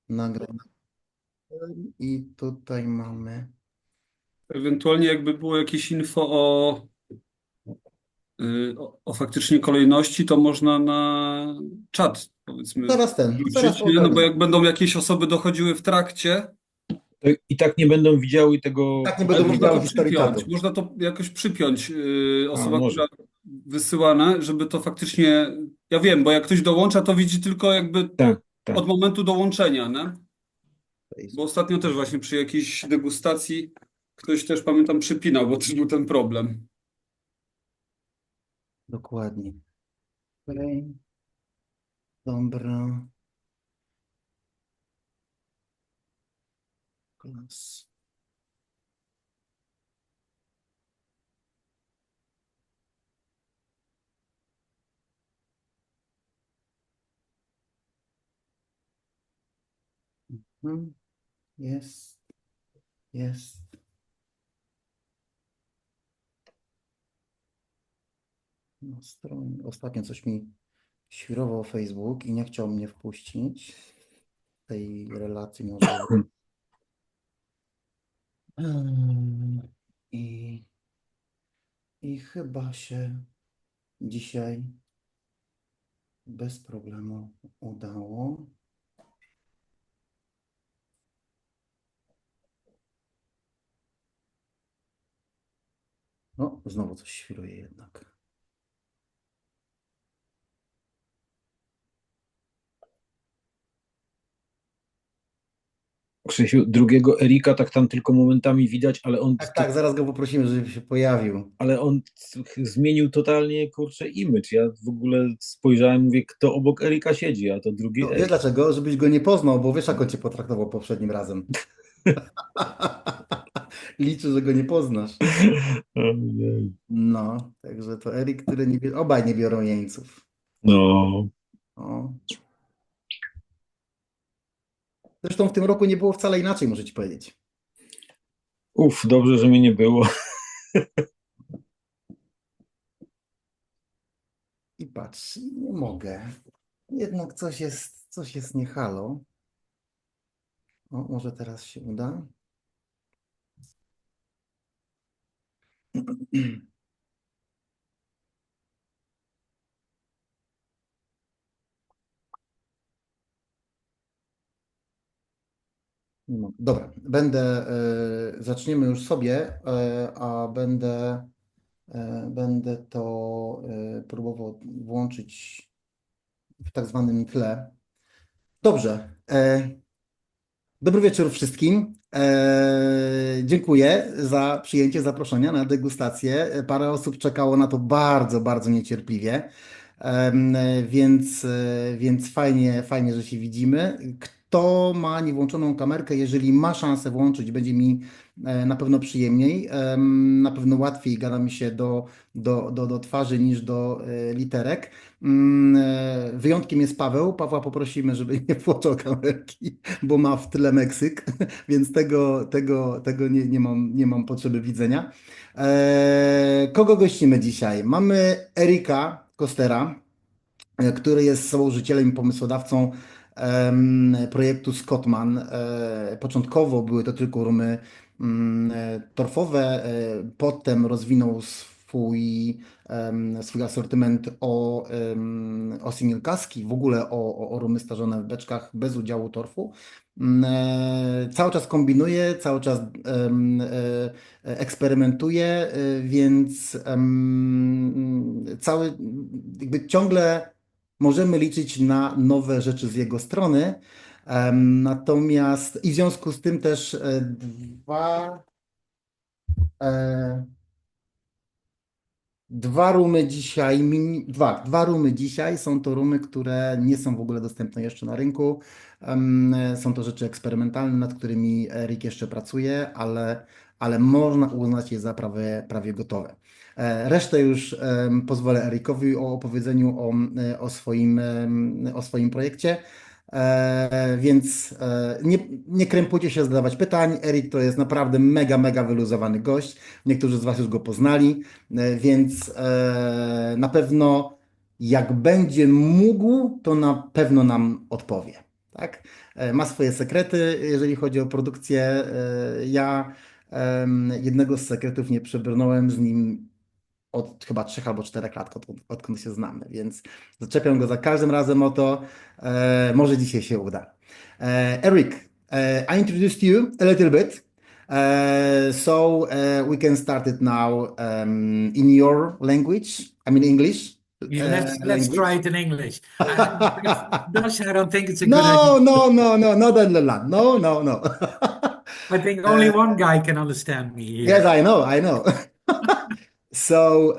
Nagraj i tutaj mamy. Ewentualnie jakby było jakieś info o faktycznie kolejności, to można na czat, powiedzmy, Zaraz wrzucić, to nie? No bo ogarniemy. jak będą jakieś osoby dochodziły w trakcie, To i tak nie będą widziały I tego tak nie ale będą można pośrednika. to widziały historii przypiąć, czatu. można to jakoś przypiąć, A, osoba, może. która wysyłana, żeby to faktycznie, ja wiem, bo jak ktoś dołącza, to widzi tylko jakby Tak, tak. od momentu dołączenia, nie? Bo Facebook. ostatnio też właśnie przy jakiejś degustacji ktoś też, pamiętam, przypinał, bo też był ten problem. Dokładnie. Okej, dobra. Klas. Hmm, Jest, jest. Na stronie. Ostatnio coś mi świrował Facebook i nie chciał mnie wpuścić tej relacji może. I, I chyba się dzisiaj bez problemu udało. No, znowu coś świruje jednak. Krzysiu, drugiego Erika tak tam tylko momentami widać, ale on, Tak, tak, zaraz go poprosimy, żeby się pojawił. zmienił totalnie, kurczę, image. Ja w ogóle spojrzałem, mówię, kto obok Erika siedzi, a to drugi No, wiesz Erik. dlaczego? Żebyś go nie poznał, bo wiesz, jak on cię potraktował poprzednim razem. Liczę, że go nie poznasz. Ojej. No, także to Erik, który nie bierze, obaj nie biorą jeńców. No, O. Zresztą w tym roku nie było wcale inaczej, muszę ci powiedzieć. dobrze, że mnie nie było. I patrz, nie mogę. Jednak coś jest nie halo. O, może teraz się uda. Nie mogę. Dobra, zaczniemy już sobie, będę to próbował włączyć w tak zwanym tle. Dobrze. Dobry wieczór wszystkim. Dziękuję za przyjęcie zaproszenia na degustację. Parę osób czekało na to bardzo, bardzo niecierpliwie. Więc fajnie, że się widzimy. Kto ma niewłączoną kamerkę, jeżeli ma szansę włączyć, będzie mi na pewno przyjemniej. Na pewno łatwiej gada mi się do twarzy niż do literek. Wyjątkiem jest Paweł. Pawła poprosimy, żeby nie włączał kamerki, bo ma w tle Meksyk, więc tego nie mam potrzeby widzenia. Kogo gościmy dzisiaj? Mamy Erika Kostera, który jest założycielem i pomysłodawcą projektu SCHOTMAN. Początkowo były to tylko rumy torfowe, potem rozwinął swój asortyment o single caski, w ogóle o rumy starzone w beczkach bez udziału torfu. Cały czas kombinuje, cały czas eksperymentuje, więc jakby ciągle możemy liczyć na nowe rzeczy z jego strony. Natomiast i w związku z tym też e, dwa rumy dzisiaj, dwa rumy dzisiaj są to rumy, które nie są w ogóle dostępne jeszcze na rynku. Są to rzeczy eksperymentalne, nad którymi Erik jeszcze pracuje, ale można uznać je za prawie gotowe. Resztę już pozwolę Erikowi o opowiedzeniu o swoim projekcie. Więc nie krępujcie się zadawać pytań. Erik to jest naprawdę mega wyluzowany gość. Niektórzy z Was już go poznali. Więc na pewno jak będzie mógł, to na pewno nam odpowie. tak? Ma swoje sekrety, jeżeli chodzi o produkcję. Ja jednego z sekretów nie przebrnąłem z nim od chyba 3 albo 4 lat, odkąd się znamy, więc zaczepiam go za każdym razem o to. Może dzisiaj się uda. Eric, I introduced you a little bit. We can start it now in your language, I mean English Yeah, let's language. try it in English. Dutch, I don't think it's a good No, idea. no, no, no, not in the land. No, no, no. I think only one guy can understand me here. Yes, I know, I know. So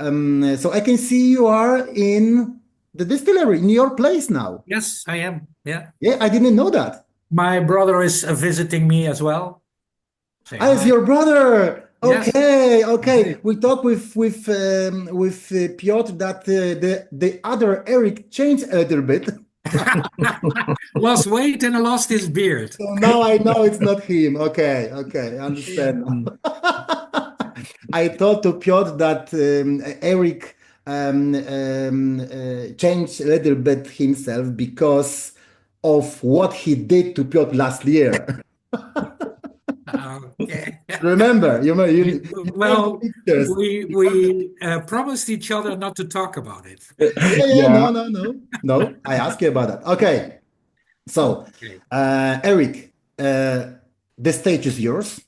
I can see you are in the distillery, in your place now. Yes, I am. Yeah. Yeah, I didn't know that. My brother is visiting me as well. Say Ah, it's hi. your brother. Yes. Okay, okay. We talked with Piotr that the other Eric changed a little bit. Lost weight and lost his beard. So now I know it's not him. Okay, okay, I understand now. I told to Piotr that Eric changed a little bit himself because of what he did to Piotr last year. Okay. Remember, you Well, pictures. we promised each other not to talk about it. Yeah, no. I asked you about that. Okay, so Okay. Eric, the stage is yours.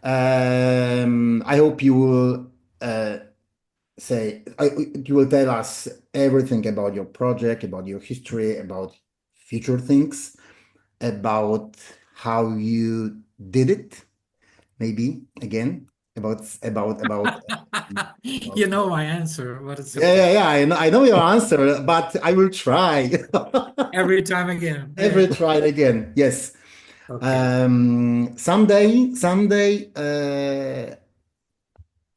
I hope you will you will tell us everything about your project, about your history, about future things, about how you did it, maybe again, about You know my answer, but it's okay. yeah, I know your answer, but I will try. Every time again. Every try again. Yes. Okay. Someday,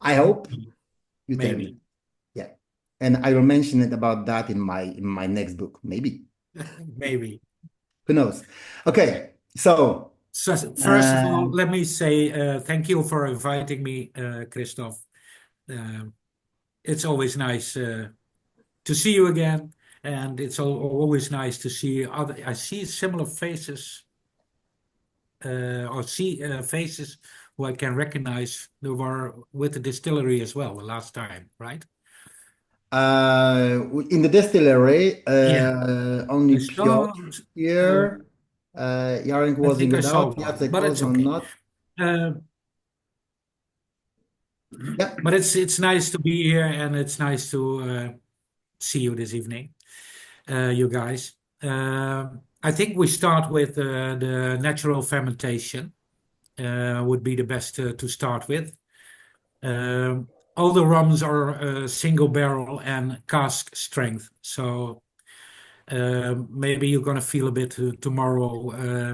I hope you tell me. Maybe. Yeah. And I will mention it about that in my next book, maybe. Maybe. Who knows? Okay. So, So first of all, let me say thank you for inviting me, Christoph. It's always nice to see you again, and it's always nice to see other. I see similar faces, or see faces who I can recognize who were with the distillery as well the last time, right? in the distillery, Yeah. only I saw, Piotr here. Jarek I was in think I the saw doubt, one, Jacek but was it's or okay. not. Yeah. But it's nice to be here, and it's nice to see you this evening, you guys. I think we start with the natural fermentation. Would be the best to start with. All the rums are single barrel and cask strength, so maybe you're gonna feel a bit tomorrow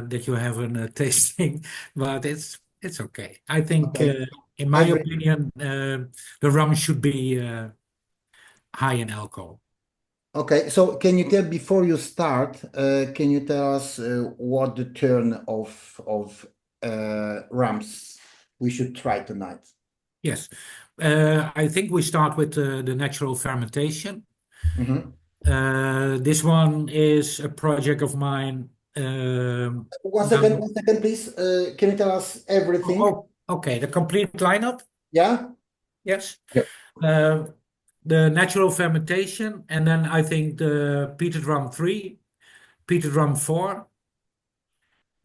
that you have a tasting, but it's okay. I think, Okay. in my Every opinion, the rum should be high in alcohol. Okay, so can you tell before you start, can you tell us what the turn of rums we should try tonight? Yes, I think we start with the natural fermentation. Mhm. This one is a project of mine. One Now, second, please. Can you tell us everything? okay, the complete lineup. Yeah? Yes. Yep. The natural fermentation, and then I think the peated rum 3, peated rum 4,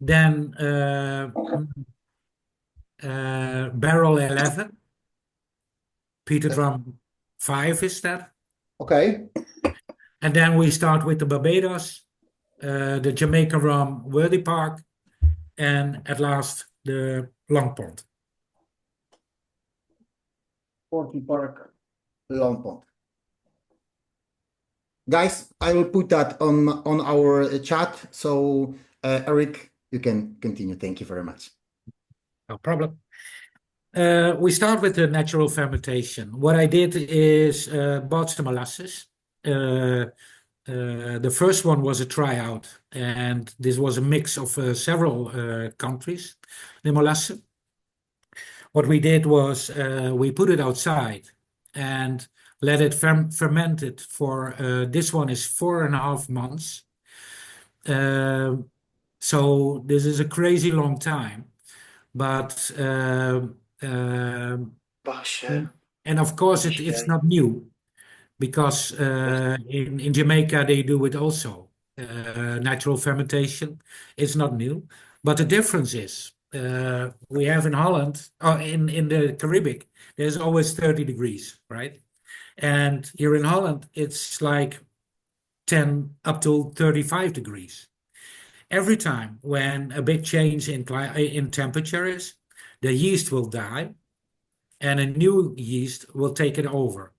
then barrel 11, peated rum 5 is that, Okay. and then we start with the Barbados, the Jamaican rum Worthy Park, and at last the Long Pond. 40 Park, Long Pond. Guys, I will put that on our chat. So, Eric, you can continue. Thank you very much. No problem. We start with the natural fermentation. What I did is bought some molasses. The first one was a tryout, and this was a mix of several countries, the molasses. What we did was we put it outside and let it ferment it for, this one is 4.5 months. So this is a crazy long time, but Basie. and of course it's not new because in Jamaica they do it also. Natural fermentation is not new, but the difference is we have in Holland or in the Caribbean there's always 30 degrees, right? And here in Holland it's like 10 up to 35 degrees. Every time when a big change in temperature is, the yeast will die and a new yeast will take it over.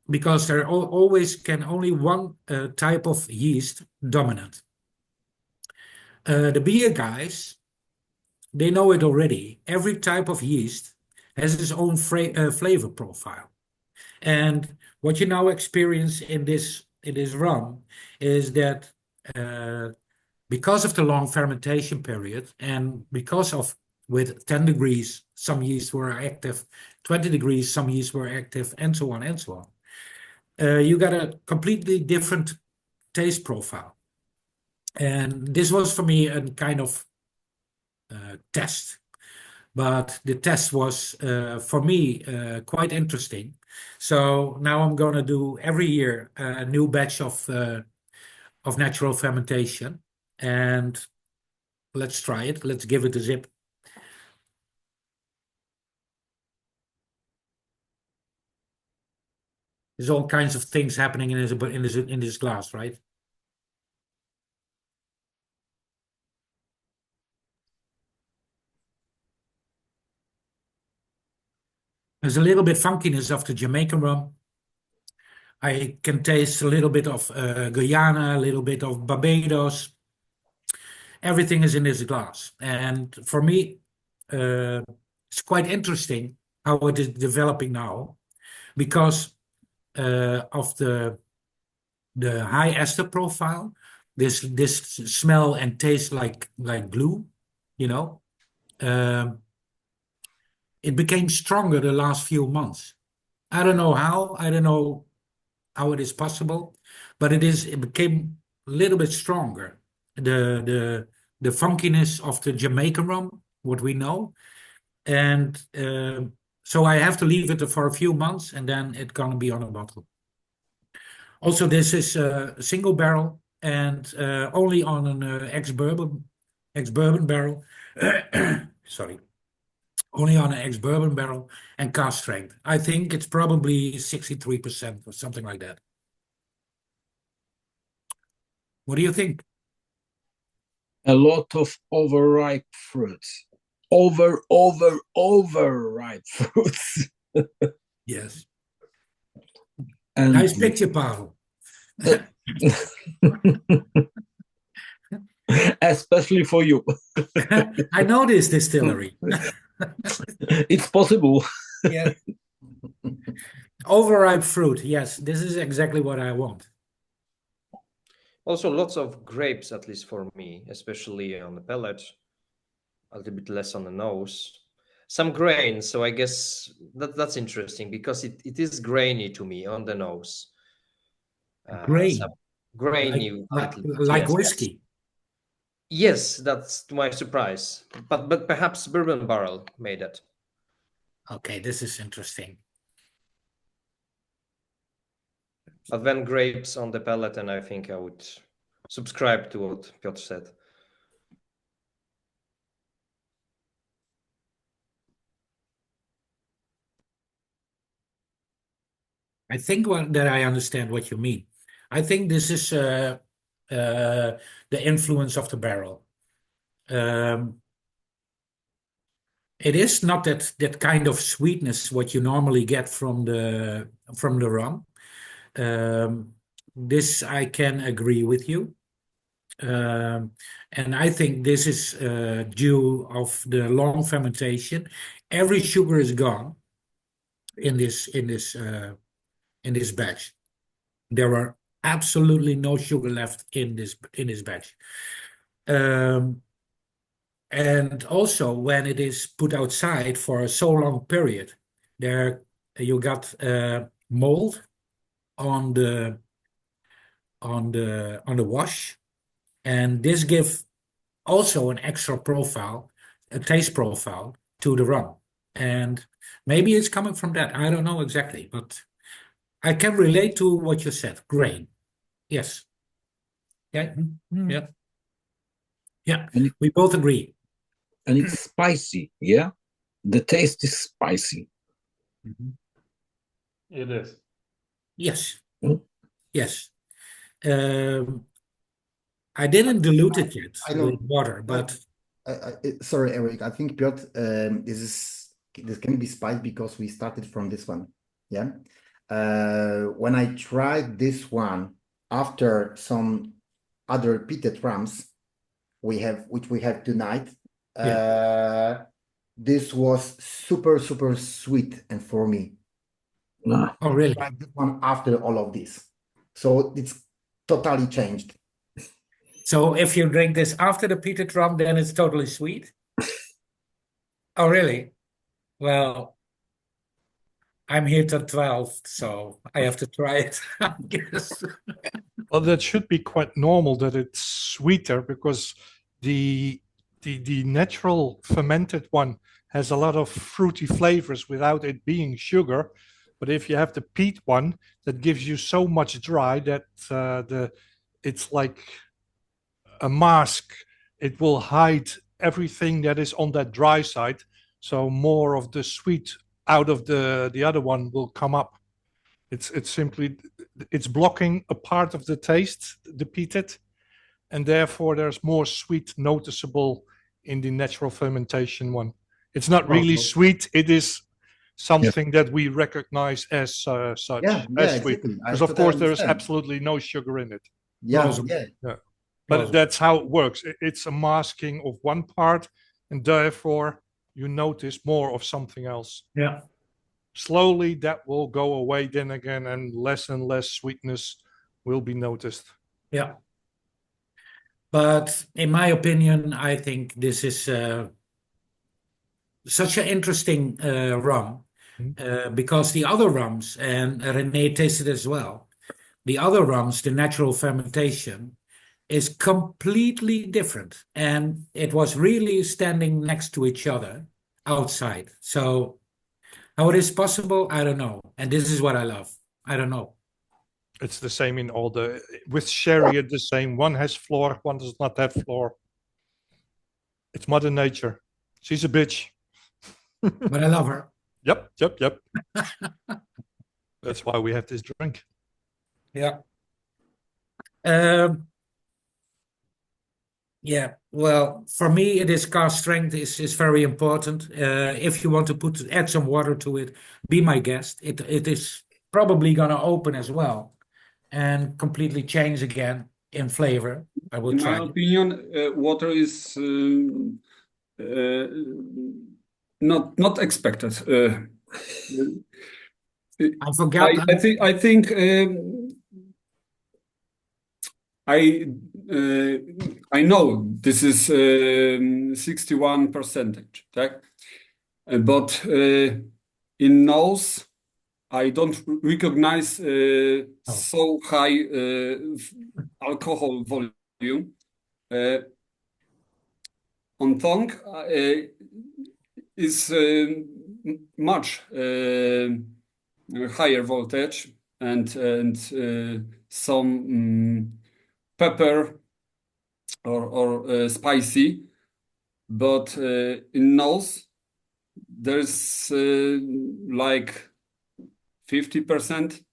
Because there always can only one type of yeast dominant. The beer guys, they know it already. Every type of yeast has its own flavor profile. And what you now experience in this rum is that because of the long fermentation period and because of with 10 degrees, some yeast were active, 20 degrees, some yeast were active, and so on and so on. You got a completely different taste profile. And this was for me a kind of test. But the test was, for me, quite interesting. So now I'm going to do every year a new batch of natural fermentation. And let's try it. Let's give it a zip. There's all kinds of things happening in this glass, right? There's a little bit funkiness of the Jamaican rum. I can taste a little bit of Guyana, a little bit of Barbados. Everything is in this glass. And for me, it's quite interesting how it is developing now because of the high ester profile. This smell and taste like glue, you know. It became stronger the last few months. I don't know how. I don't know how it is possible, but it became a little bit stronger. The funkiness of the Jamaican rum, what we know, and so I have to leave it for a few months, and then it's gonna be on a bottle. Also, this is a single barrel and only on an ex-bourbon barrel. Sorry. Only on an ex-bourbon barrel and cask strength. I think it's probably 63% or something like that. What do you think? A lot of overripe fruits. Overripe fruits. Yes. And Nice picture, Pavel. especially for you. I know this distillery. It's possible. Yeah. Overripe fruit. Yes, this is exactly what I want. Also, lots of grapes, at least for me, especially on the palate, a little bit less on the nose. Some grain, so I guess that's interesting because it is grainy to me on the nose. Grain. Some grainy, like yes. whiskey. Yes, that's to my surprise. But perhaps bourbon barrel made it. Okay, this is interesting. But when grapes on the palate, and I think I would subscribe to what Piotr said. I think that I understand what you mean. I think this is the influence of the barrel. It is not that kind of sweetness what you normally get from the rum. This I can agree with you. And I think this is due of the long fermentation. Every sugar is gone in this batch. There are absolutely no sugar left in this batch. And also when it is put outside for so long period, there you got mold on the wash. And this gives also an extra profile, a taste profile to the rum. And maybe it's coming from that. I don't know exactly, but I can relate to what you said. Grain. Yes. Yeah. Yeah. Yeah. And, We both agree. and it's spicy, yeah? The taste is spicy. It is. Yes. Hmm? Yes. I didn't dilute it yet I know. with water, but Sorry, Eric. I think Piotr, this can be spiced because we started from this one. Yeah. When I tried this one after some other peated rums which we have tonight, this was super, super sweet, and for me, Ah, oh, really? tried this one after all of this, so it's totally changed. So if you drink this after the peated rum, then it's totally sweet? Oh, really? Well, I'm here till 12, so I have to try it, I guess. Well, that should be quite normal that it's sweeter because the natural fermented one has a lot of fruity flavors without it being sugar. But if you have the peat one, that gives you so much dry that it's like a mask. It will hide everything that is on that dry side. So more of the sweet out of the other one will come up. It's simply it's blocking a part of the taste, the peated, and therefore there's more sweet noticeable in the natural fermentation one. It's not really sweet. It is something that we recognize as such, Yeah, as sweet. exactly. I Because of totally course there is understand. absolutely no sugar in it. Yeah, Plausible. yeah. But Plausible. that's how it works. It's a masking of one part, and therefore you notice more of something else. Yeah. Slowly that will go away then again, and less sweetness will be noticed. Yeah. But in my opinion, I think this is such an interesting rum because the other rums, and René tasted as well, the other rums, the natural fermentation, is completely different. And it was really standing next to each other outside. So how it is possible, I don't know. And this is what I love. I don't know. It's the same in all with sherry, it's the same. One has floor, one does not have floor. It's Mother Nature. She's a bitch. But I love her. Yep. That's why we have this drink. Yeah. Yeah, well, for me, it is cask strength is very important. If you want to add some water to it, be my guest. It is probably gonna open as well and completely change again in flavor. I will In try my it. opinion, water is not expected. I forgot. I think I know this is 61%, tak? But in nose, I don't recognize so high alcohol volume. On tongue is much higher voltage and some pepper or spicy, but in nose there's like 50%.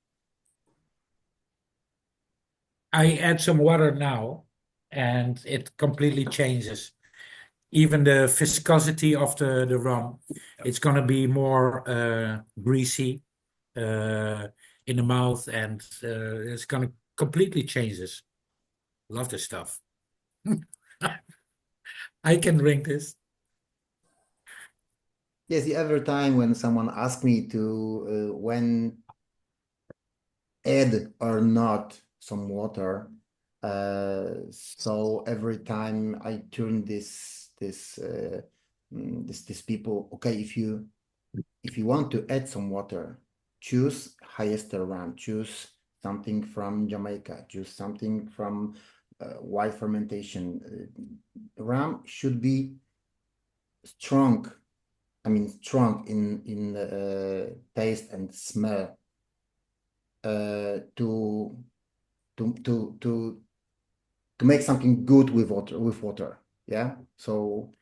I add some water now, and it completely changes. Even the viscosity of the rum, it's gonna be more greasy in the mouth, and it's gonna completely change this. Love this stuff. I can drink this. Yes, every time when someone asks me to when add or not some water, so every time I turn this people, okay, if you want to add some water, choose highest rum, choose something from Jamaica, choose something from while fermentation, rum should be strong. I mean, strong in taste and smell to make something good with water. Yeah. So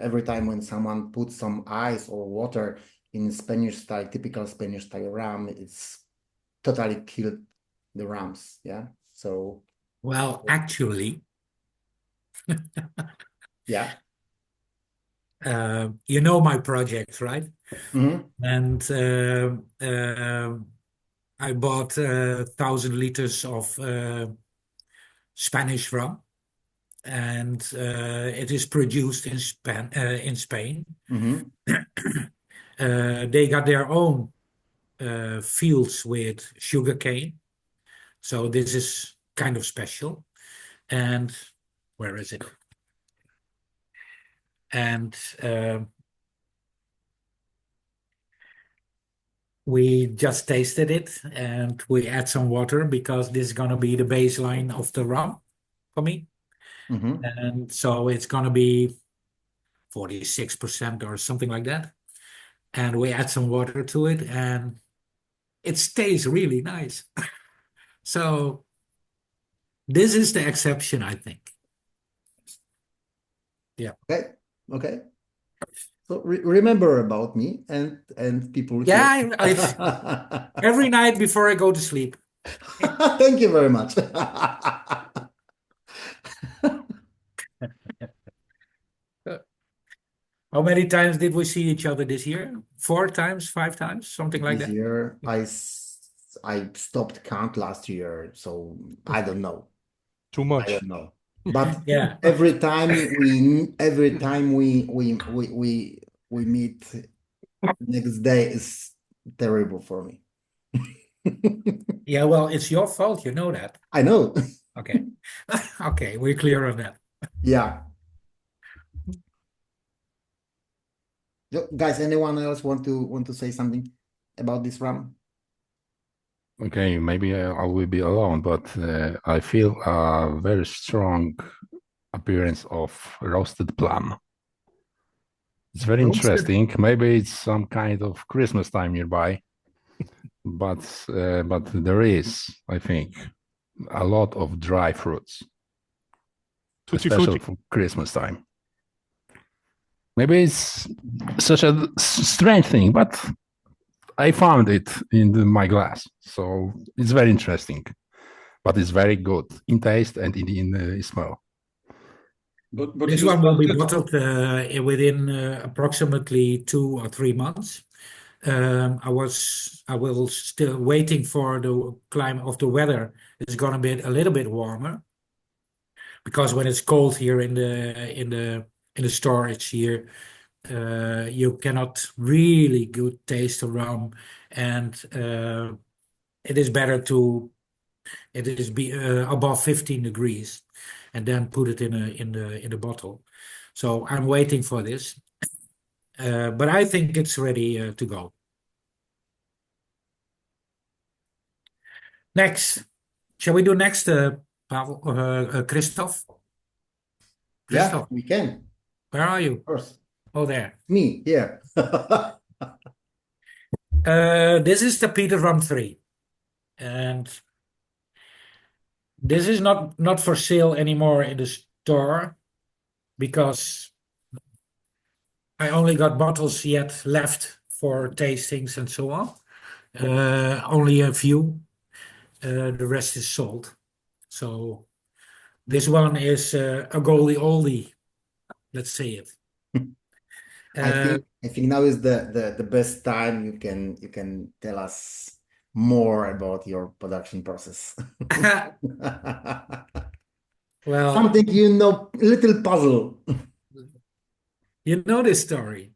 every time when someone puts some ice or water in Spanish style, typical Spanish style rum, it's totally killed the rums. Yeah. So Well, actually, yeah. you know my project, right? Mhm. And I bought 1,000 liters of Spanish rum, and it is produced in Spain. Mhm. They got their own fields with sugarcane, so this is kind of special. And where is it? And we just tasted it, and we add some water because this is gonna be the baseline of the rum for me. Mhm. And so it's gonna be 46% or something like that. And we add some water to it, and it stays really nice. So this is the exception, I think. Yeah. Okay. Okay. So remember about me and people here. Yeah, every night before I go to sleep. Thank you very much. How many times did we see each other this year? 4 times, 5 times, something like This that. year, I stopped count last year, so I don't know. Too I much. don't know. But Yeah. every time we meet, next day is terrible for me. Yeah, well, it's your fault, you know that. I know. Okay. Okay, we're clear on that. Yeah. Guys, anyone else want to say something about this rum? Okay, maybe I will be alone, but I feel a very strong appearance of roasted plum. It's very Roasted. interesting. Maybe it's some kind of Christmas time nearby, but there is, I think, a lot of dry fruits, Tutti especially frutti. for Christmas time. Maybe it's such a strange thing, but I found it in my glass, so it's very interesting. But it's very good in taste and in smell. But This you one will be started, bottled within approximately 2 or 3 months. I will still waiting for the climate of the weather. It's gonna be a little bit warmer because when it's cold here in the storage here, you cannot really good taste the rum, and it is better to be above 15 degrees, and then put it in the bottle. So I'm waiting for this, but I think it's ready to go. Next, shall we do next, Pavel, Christoph? Yeah, Christoph, we can. where are you? Of course. Oh, there. Me, here. This is the Peter Rum 3, and this is not for sale anymore in the store because I only got bottles yet left for tastings and so on. Only a few. The rest is sold. So this one is a goalie oldie. Let's say it. I think now is the best time you can tell us more about your production process. Well, Something little puzzle. you know this story.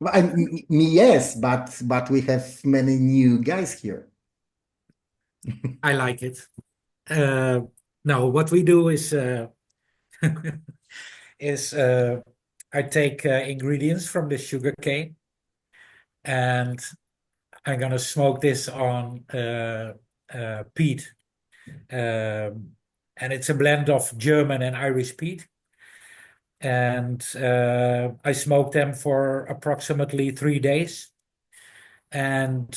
Me, yes, but we have many new guys here. I like it. No, what we do is I take ingredients from the sugar cane, and I'm gonna smoke this on peat and it's a blend of German and Irish peat. And I smoked them for approximately 3 days, and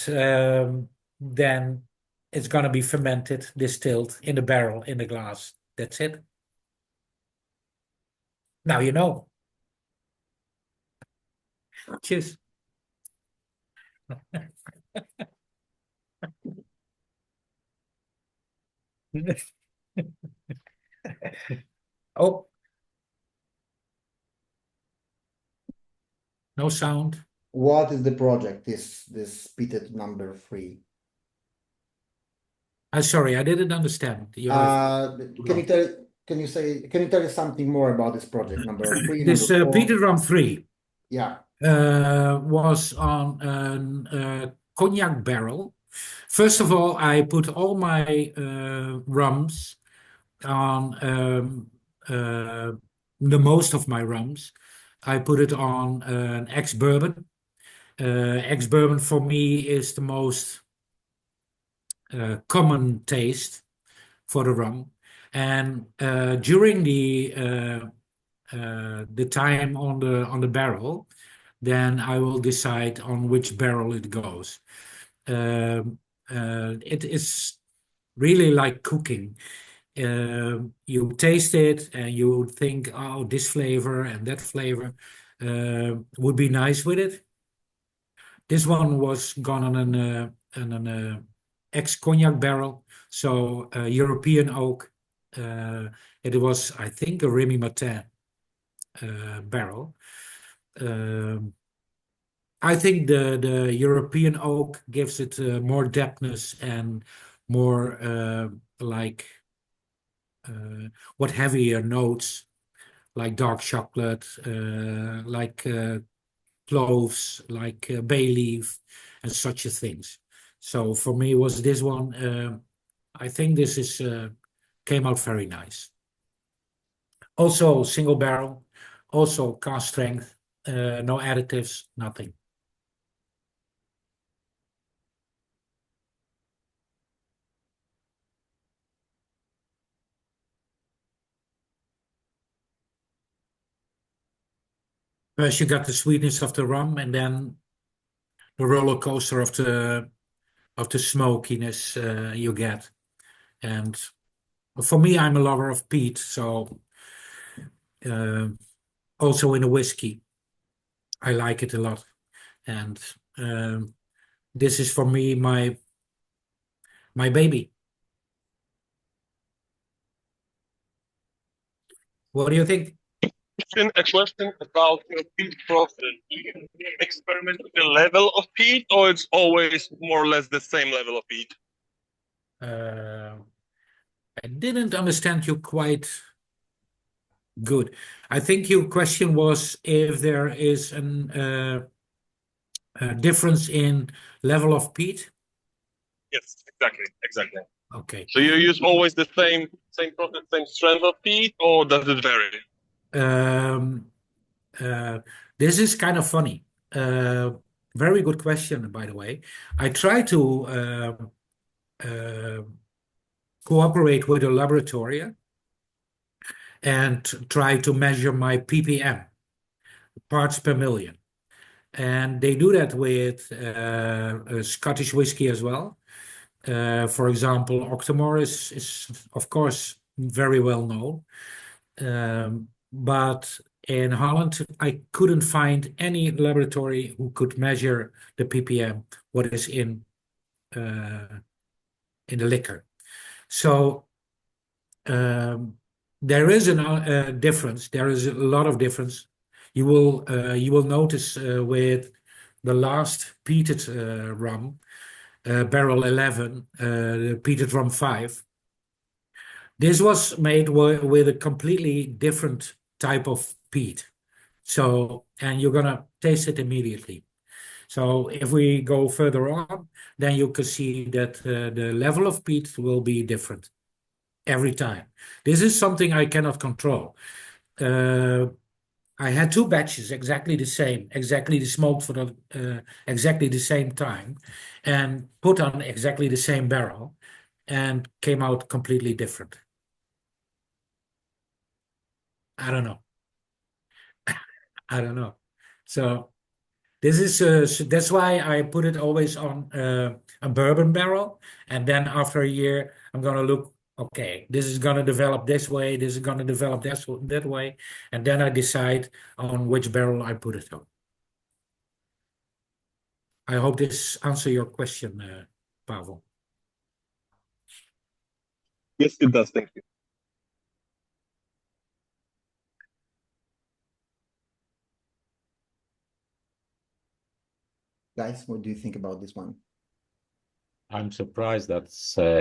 then it's going to be fermented, distilled in the barrel, in the glass. That's it. Now you know. Cheers. Oh, no sound. What is the project, this pitted number 3? Sorry, I didn't understand. Can you tell us something more about this project, number 3, This number 4? peated rum 3 Yeah. was on a cognac barrel. First of all, I put all my rums on the most of my rums. I put it on an ex-bourbon. Ex-bourbon for me is the most common taste for the rum. And during the time on the barrel, then I will decide on which barrel it goes. It is really like cooking. You taste it and you think, oh, this flavor and that flavor would be nice with it. This one was gone on an ex-cognac barrel, so European oak. It was, I think, a Remy Martin barrel. I think the European oak gives it more depthness and more what heavier notes, like dark chocolate, like cloves, like bay leaf, and such a things. So for me, was this one. I think this is came out very nice. Also single barrel, also cast strength, no additives, nothing. First, you got the sweetness of the rum, and then the roller coaster of the smokiness you get. And for me, I'm a lover of peat, so also in a whiskey, I like it a lot. And this is for me my baby. What do you think? A question about your peat process. Do you experiment with the level of peat, or it's always more or less the same level of peat? I didn't understand you quite good. I think your question was if there is a difference in level of peat. Yes, exactly. Okay. So you use always the same process, same strength of peat, or does it vary? This is kind of funny. Very good question, by the way. I try to cooperate with a laboratory and try to measure my ppm, parts per million. And they do that with Scottish whiskey as well. For example, Octomore is of course very well known. But in Holland, I couldn't find any laboratory who could measure the ppm, what is in the liquor. So there is a difference. There is a lot of difference. You will notice with the last peated rum, barrel 11, the peated rum 5. This was made with a completely different type of peat. So, and you're gonna taste it immediately. So if we go further on, then you can see that the level of peat will be different every time. This is something I cannot control. I had 2 batches exactly the same, exactly smoked for exactly the same time, and put on exactly the same barrel, and came out completely different. I don't know. I don't know. So this is that's why I put it always on a bourbon barrel, and then after a year, I'm gonna look. Okay, this is gonna develop this way. This is gonna develop that way, and then I decide on which barrel I put it on. I hope this answer your question, Pavel. Yes, it does. Thank you. Guys, what do you think about this one? I'm surprised that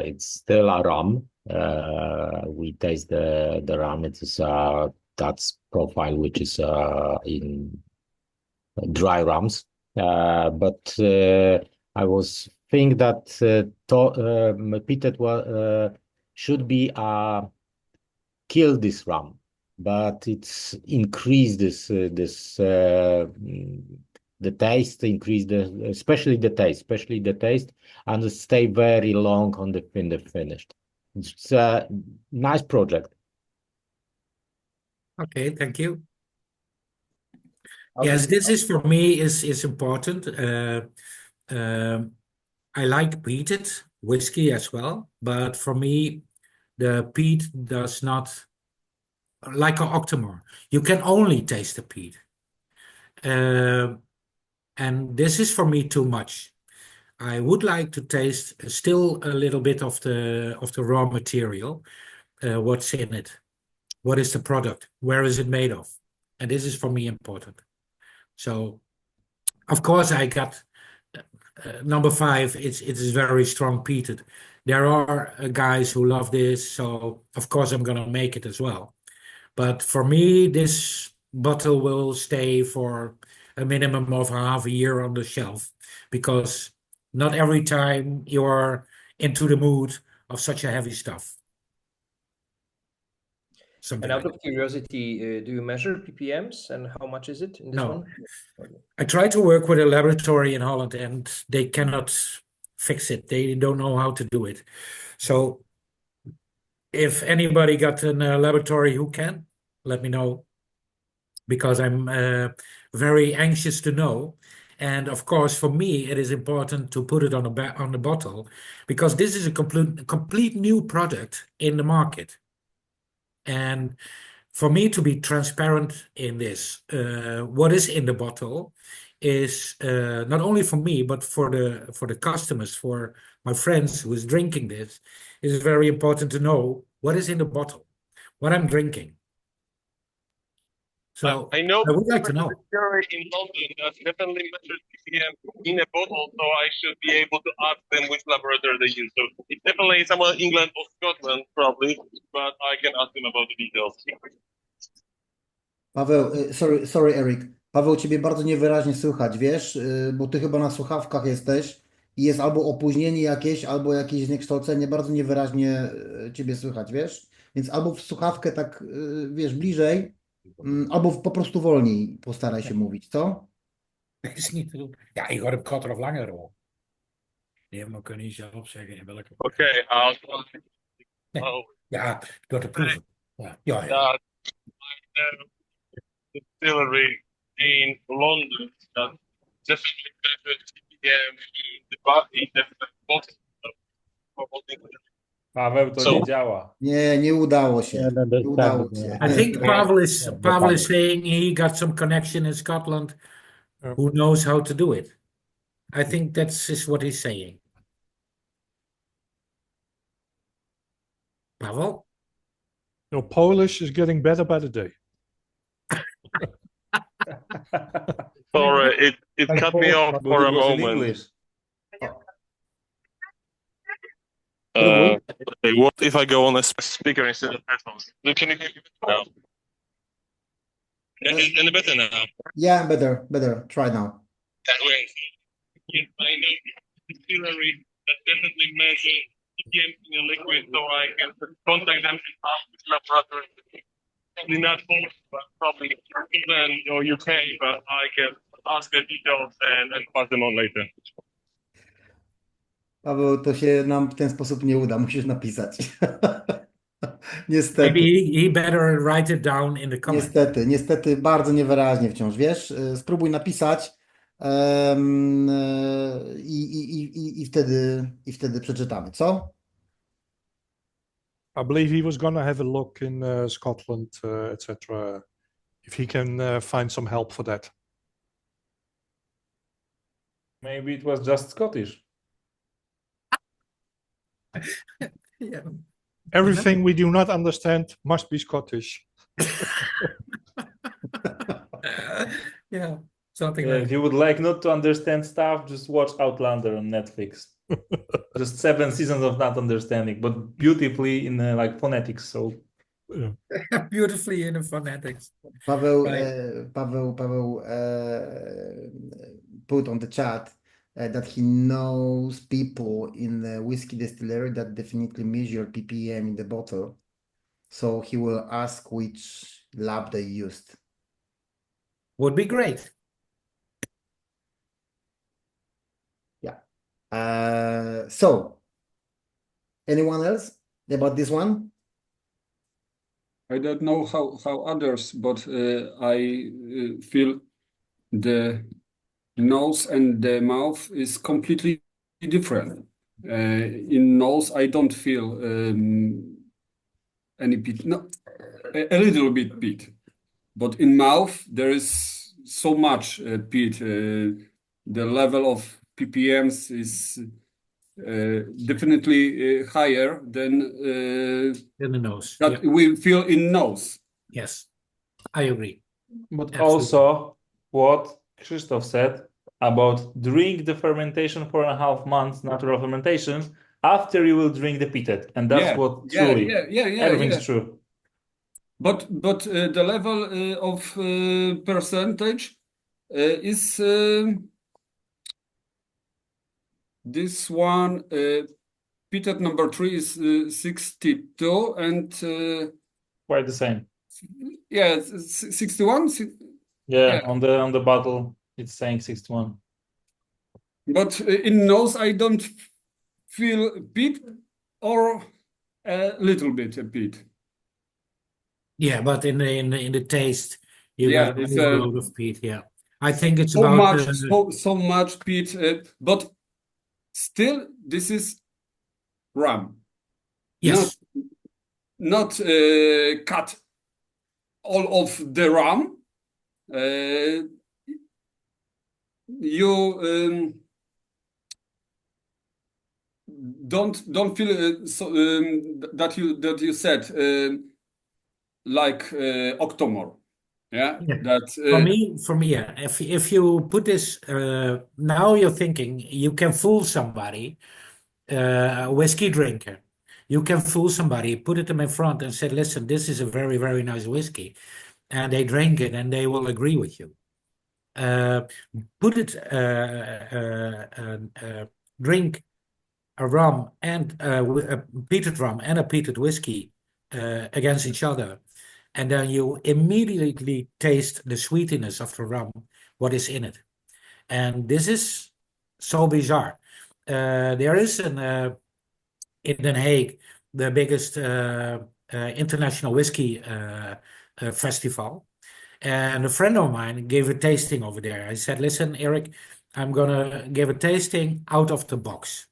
it's still a rum. We taste the rum. It is that's profile which is in dry rums. But I was think that Pitted should be kill this rum, but it's increased the taste, increase especially the taste, and stay very long on in the finished. It's a nice project. Okay, thank you. Yes, this is for me is important. I like peated whiskey as well, but for me, the peat does not like an Octomore. You can only taste the peat, and this is for me too much. I would like to taste still a little bit of the raw material. What's in it? What is the product? Where is it made of? And this is for me important. So, of course, I got number 5. It is very strong peated. There are guys who love this, so of course I'm gonna make it as well. But for me, this bottle will stay for a minimum of half a year on the shelf because not every time you're into the mood of such a heavy stuff. Something And out like of curiosity, do you measure ppms and how much is it in this No. one? I try to work with a laboratory in Holland and they cannot fix it. They don't know how to do it. So if anybody got a laboratory who can, let me know because I'm very anxious to know. And of course, for me, it is important to put it on the bottle because this is a complete new product in the market. And for me to be transparent in this, what is in the bottle is not only for me, but for the customers, for my friends who is drinking this, is very important to know what is in the bottle, what I'm drinking. So I know I would like to know. in London that definitely measures ppm in a bottle, so I should be able to ask them which laboratory they use. So it's definitely somewhere in England or Scotland, probably, but I can ask them about the details. Paweł, sorry Erik. Paweł, ciebie bardzo niewyraźnie słychać, wiesz, bo ty chyba na słuchawkach jesteś i jest albo opóźnienie jakieś, albo jakieś zniekształcenie, bardzo niewyraźnie ciebie słychać, wiesz? Więc albo w słuchawkę tak, wiesz, bliżej, albo po prostu wolniej postaraj się mówić, co? Is niet te doen. Ja, ik hoor hem korter of langer hoor. Nee, maar kun je zelf zeggen in welke. Okay, Ja, door te proeven. Ja. the distillery in London that definitely measures ppm in the bottle. Paweł, to nie działa. Nie udało się. Nie udało się. I think Pavel is saying he got some connection in Scotland who knows how to do it. I think that's what he's saying. Pavel? Your Polish is getting better by the day. Sorry, it cut me off for a moment. Okay, what if I go on a speaker instead of headphones? Can you hear me now? Any better now? Yeah, better. Try now. Yes, I know distillery that definitely measure ppm in a liquid, so I can contact them and ask which laboratory. Probably not Polish, but probably England or UK, but I can ask the details and pass them on later. Paweł, to się nam w ten sposób nie uda, musisz napisać. Maybe Niestety, he better write it down in the comment. niestety bardzo niewyraźnie wciąż, wiesz? Spróbuj napisać i wtedy przeczytamy, co? I believe he was going to have a look in Scotland, etc. If he can find some help for that. Maybe it was just Scottish. Yeah. Everything we do not understand must be Scottish. Yeah, something Yeah, like if you would like not to understand stuff, just watch Outlander on Netflix. Just 7 seasons of not understanding, but beautifully in like phonetics. So that. Beautifully in the phonetics. Paweł, Right. Paweł put on the chat that he knows people in the whiskey distillery that definitely measure ppm in the bottle. So he will ask which lab they used. Would be great. Yeah. So, anyone else about this one? I don't know how others, but I feel the nose and the mouth is completely different. In nose, I don't feel any peat. No, a little bit peat, but in mouth there is so much peat. The level of ppms is definitely higher than In the nose. that Yeah. we feel in nose. Yes, I agree. but Absolutely. also what Krzysztof said about drink the fermentation 4.5 months, natural fermentation, after you will drink the peated. And that's what truly everything's true. But the level of percentage is this one. Peated number 3 is 62 and Quite the same. yeah, 61. Yeah, on the bottle it's saying 61. But in nose I don't feel peat or a little bit peat. Yeah, but in the taste, you Yeah, got it's a load of peat. Yeah, I think it's so about much so much peat, but still this is rum. yes. Not cut all of the rum. You don't feel that you said like Octomore. Yeah, Yeah. that For me, yeah. If you put this now, you're thinking you can fool somebody, a whiskey drinker. You can fool somebody, put it in front, and say, "Listen, this is a very, very nice whiskey," and they drink it, and they will agree with you. Put it, drink a rum and a peated rum and a peated whiskey against each other, and then you immediately taste the sweetiness of the rum, what is in it. And this is so bizarre. There is in Den Haag, the biggest international whiskey festival. And a friend of mine gave a tasting over there. I said, listen, Eric, I'm going to give a tasting out of the box.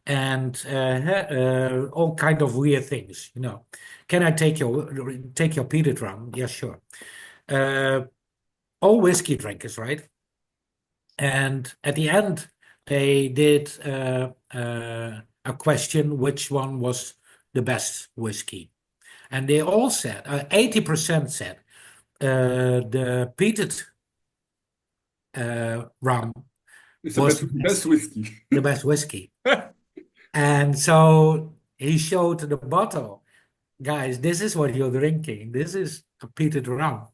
And all kind of weird things, you know. Can I take your peated rum? Yeah, sure. All whiskey drinkers, right? And at the end, they did a question which one was the best whiskey. And they all said, 80% said the peated rum it's was the best whiskey. the best whiskey. And so he showed the bottle, guys, this is what you're drinking. This is a peated rum.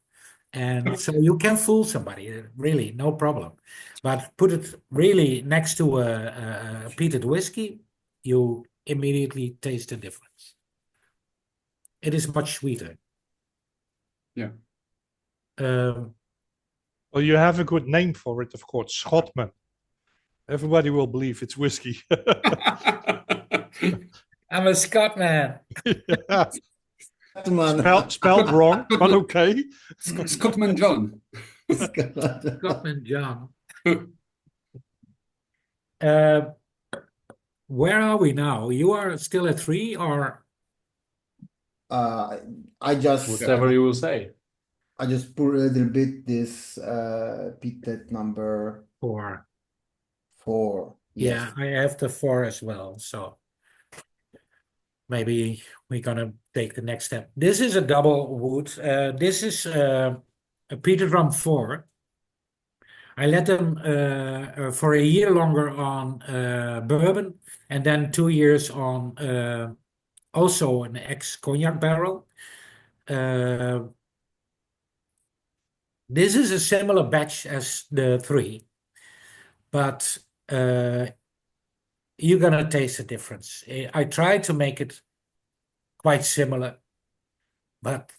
And so you can fool somebody, really, no problem. But put it really next to a peated whiskey, you immediately taste the difference. It is much sweeter. Yeah. Well, you have a good name for it, of course, SCHOTMAN. Everybody will believe it's whiskey. I'm a Scotman. Yeah. Spelled wrong, but okay. Scotman John. Scotman John. Where are we now? You are still at 3, or I just Whatever you will say. I just put a little bit this pitted number 4? 4. Yeah, Yes. I have the 4 as well. So maybe we're gonna take the next step. This is a double wood. This is a peated rum 4. I let them for a year longer on bourbon, and then 2 years on also an ex-cognac barrel. This is a similar batch as the 3, but you're gonna taste the difference. I tried to make it quite similar, but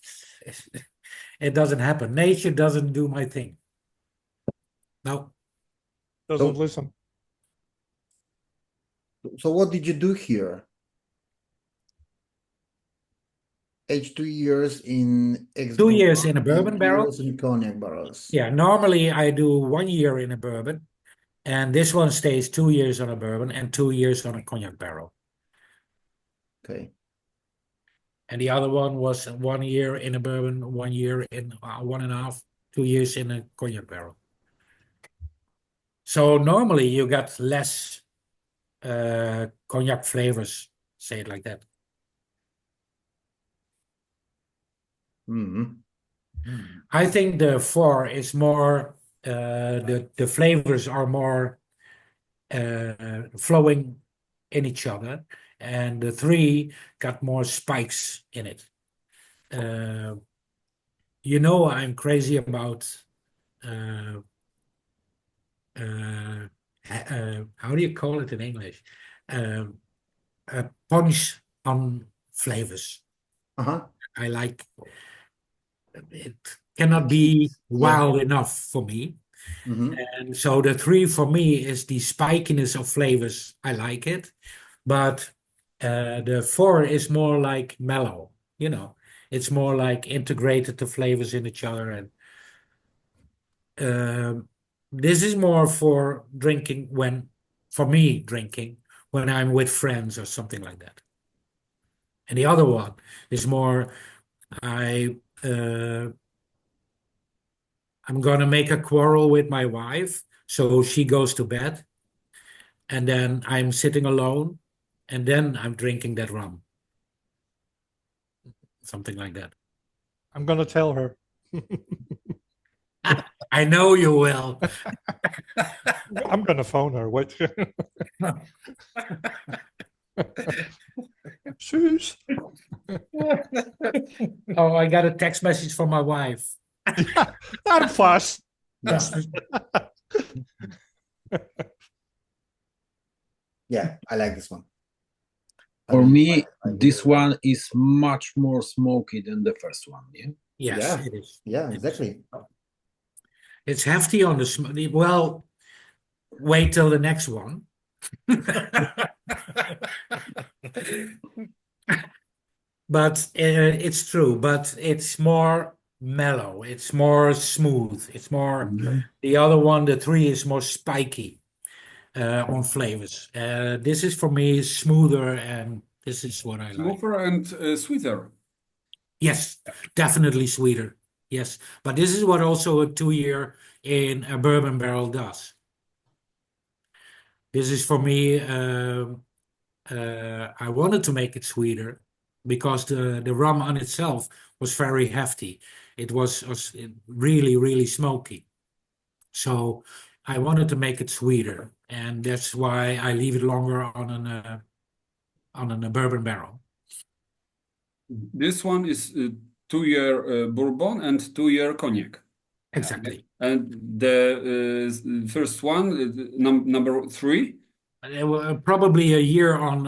it doesn't happen. Nature doesn't do my thing. No. Doesn't listen. So what did you do here? Age 2 years in 2 years in a bourbon barrel. 2 years in cognac barrels. Yeah, normally I do 1 year in a bourbon, and this one stays 2 years on a bourbon and 2 years on a cognac barrel. Okay. And the other one was 1 year in a bourbon, 1 year in 1.5, 2 years in a cognac barrel. So normally you got less cognac flavors, say it like that. Mm-hmm. I think the 4 is more, the flavors are more flowing in each other, and the 3 got more spikes in it. You know, I'm crazy about how do you call it in English? Punch on flavors. I like it. Cannot be wild enough for me. And so the 3 for me is the spikiness of flavors. I like it, but the 4 is more like mellow. You know, it's more like integrated the flavors in each other, and this is more for drinking for me drinking when I'm with friends or something like that. And the other one is more, I'm gonna make a quarrel with my wife, so she goes to bed, and then I'm sitting alone, and then I'm drinking that rum. Something like that. I'm gonna tell her. I know you will. I'm gonna phone her. Wait. Suze. Oh, I got a text message from my wife. Yeah, I'm fast. Yeah, I like this one. For me, this one is much more smoky than the first one. Yeah. Yes, Yeah. it is. Yeah, exactly. It's hefty on the well, wait till the next one. But it's true, but it's more mellow, it's more smooth, it's more, the other one, the 3 is more spiky on flavors. This is for me smoother, and this is what I like. Smoother and sweeter. Yes, definitely sweeter. Yes, but this is what also a 2 year in a bourbon barrel does. This is for me, I wanted to make it sweeter because the rum on itself was very hefty. It was really, really smoky. So I wanted to make it sweeter, and that's why I leave it longer on a bourbon barrel. This one is 2 year bourbon and 2 year cognac. Exactly. And the first one, number 3. Probably a year on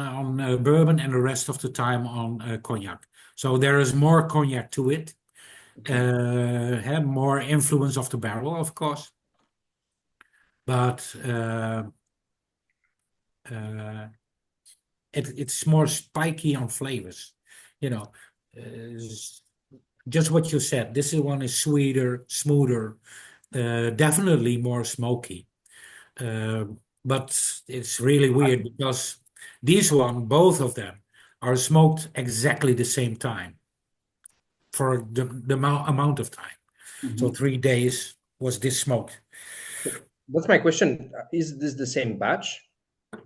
bourbon and the rest of the time on cognac. So there is more cognac to it. Have more influence of the barrel, of course. But it's more spiky on flavors. You know, just what you said. This one is sweeter, smoother, definitely more smoky. But it's really weird because both of them, are smoked exactly the same time for the amount of time. So 3 days was this smoked. That's my question. Is this the same batch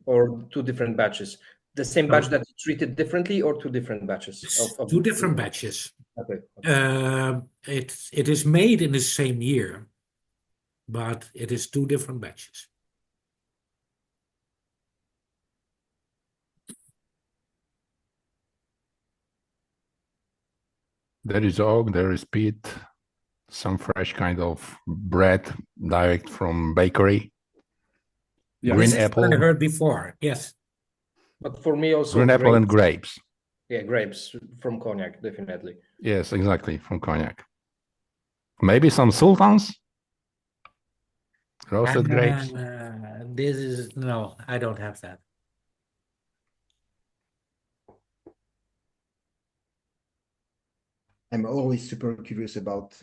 or two different batches? The same batch that you treated differently or two different batches? Of Two different batches. Okay. It is made in the same year, but it is two different batches. There is oak, there is peat, some fresh kind of bread direct from bakery. Yeah. Green This is apple. what I heard before. Yes. But for me also Green apple and grapes. Yeah, grapes from cognac, definitely. Yes, exactly, from cognac. Maybe some sultans? Roasted grapes? No, I don't have that. I'm always super curious about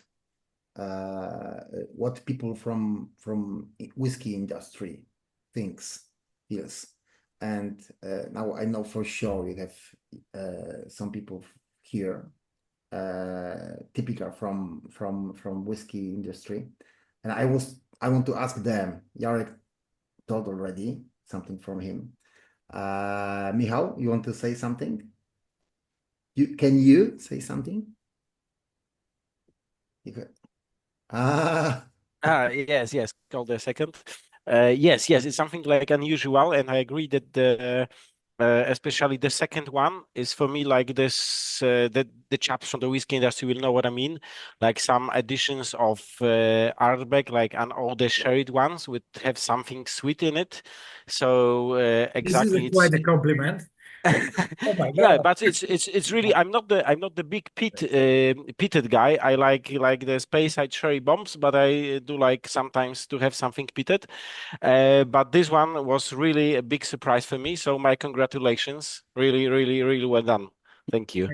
what people from whiskey industry feels. And now I know for sure you have some people here typical from whiskey industry, and I want to ask them. Jarek told already something from him. Michał, you want to say something? Can you say something? Yes. Hold a second. Yes, it's something like unusual, and I agree that especially the second one is for me like this. The chaps from the whiskey industry will know what I mean. Like some additions of Ardbeg, like an older sherried ones, would have something sweet in it. So exactly, this is quite a compliment. Oh my God. Yeah, but it's really I'm not the big pitted guy. I like the Speyside cherry bombs, but I do like sometimes to have something pitted. But this one was really a big surprise for me. So my congratulations, really, really, really well done. Thank you.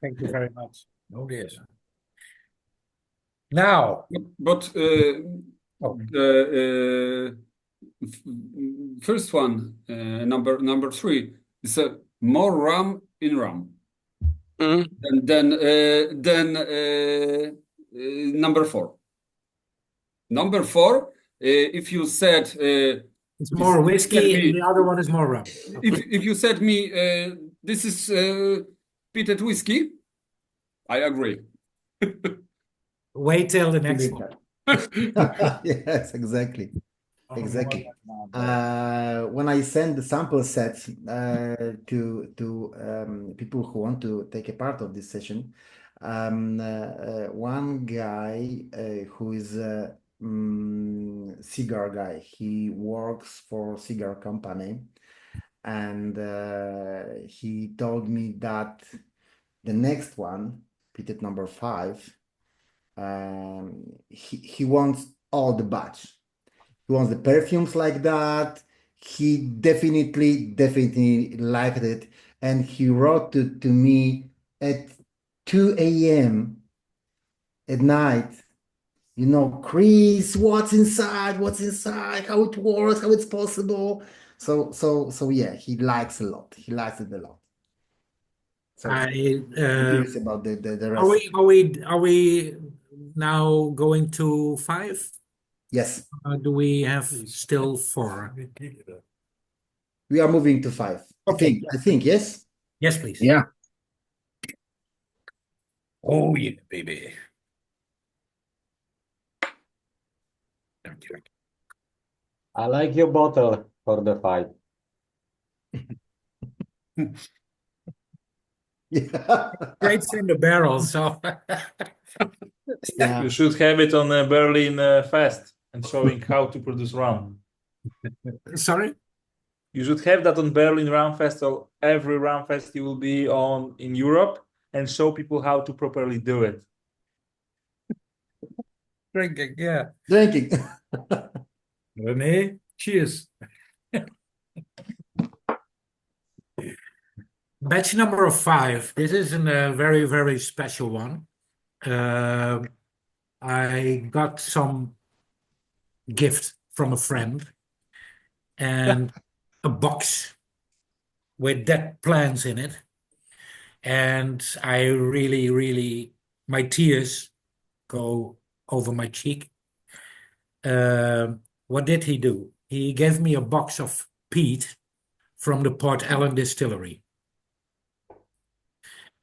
Thank you very much. Oh yes. Now, but first one, number 3, is a more rum in rum. Then number 4. Number 4, if you said it's more whiskey, and the other one is more rum. If you said me this is peated whiskey, I agree. Wait till the next one. Yes, exactly. Exactly. When I send the sample sets to people who want to take a part of this session, one guy who is a cigar guy, he works for cigar company, and he told me that the next one, pitted number 5, he wants all the batch. He wants the perfumes like that. He definitely liked it. And he wrote to me at 2 a.m. at night, Chris, what's inside? How it works? How it's possible? So yeah, he likes a lot. He likes it a lot. So I'm curious about the rest. Are we now going to 5? Yes. Do we have still 4? We are moving to 5. Okay. I think, yes? Yes, please. Yeah. Oh, yeah, baby. I like your bottle for the 5. Yeah. Straight from the barrel, so Yeah. You should have it on a Berlin Fest and showing how to produce rum. Sorry? You should have that on Berlin Rum Fest, so every Rum Fest you will be on in Europe and show people how to properly do it. Drinking, yeah. Drinking. René, cheers. Batch number 5. This is a very, very special one. I got some gift from a friend and a box with dead plants in it. And I really, really, my tears go over my cheek. What did he do? He gave me a box of peat from the Port Ellen distillery.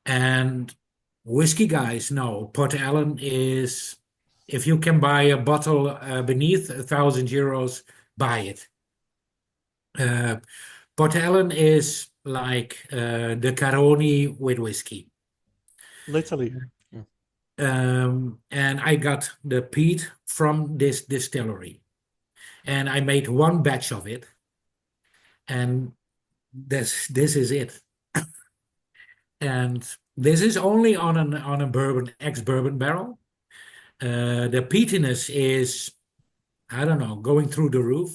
And whiskey guys know Port Ellen is, if you can buy a bottle beneath €1,000, buy it. Port Ellen is like the Caroni with whiskey. Literally. And I got the peat from this distillery, and I made one batch of it, and this is it. And this is only on a bourbon ex-bourbon barrel. The peatiness is, I don't know, going through the roof.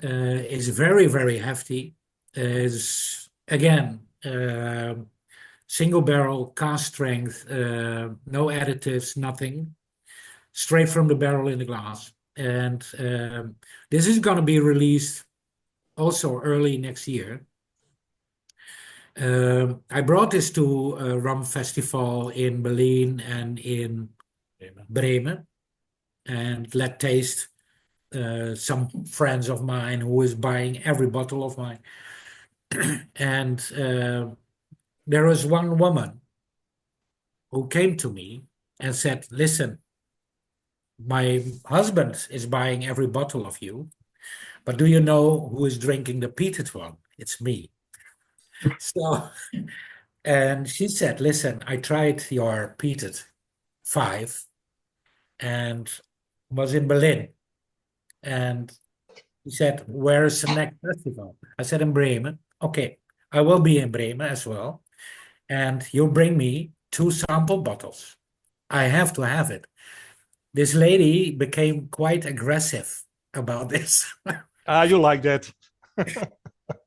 Is very, very hefty. Is again single barrel, cast strength, no additives, nothing, straight from the barrel in the glass. And this is going to be released also early next year. I brought this to a rum festival in Berlin and in Bremen, and let taste some friends of mine who is buying every bottle of mine. And there was one woman who came to me and said, listen, my husband is buying every bottle of you, but do you know who is drinking the peated one? It's me. So, and she said, listen, I tried your peated 5 and was in Berlin. And he said, where is the next festival? I said, in Bremen. Okay, I will be in Bremen as well. And you bring me 2 sample bottles. I have to have it. This lady became quite aggressive about this. You like that.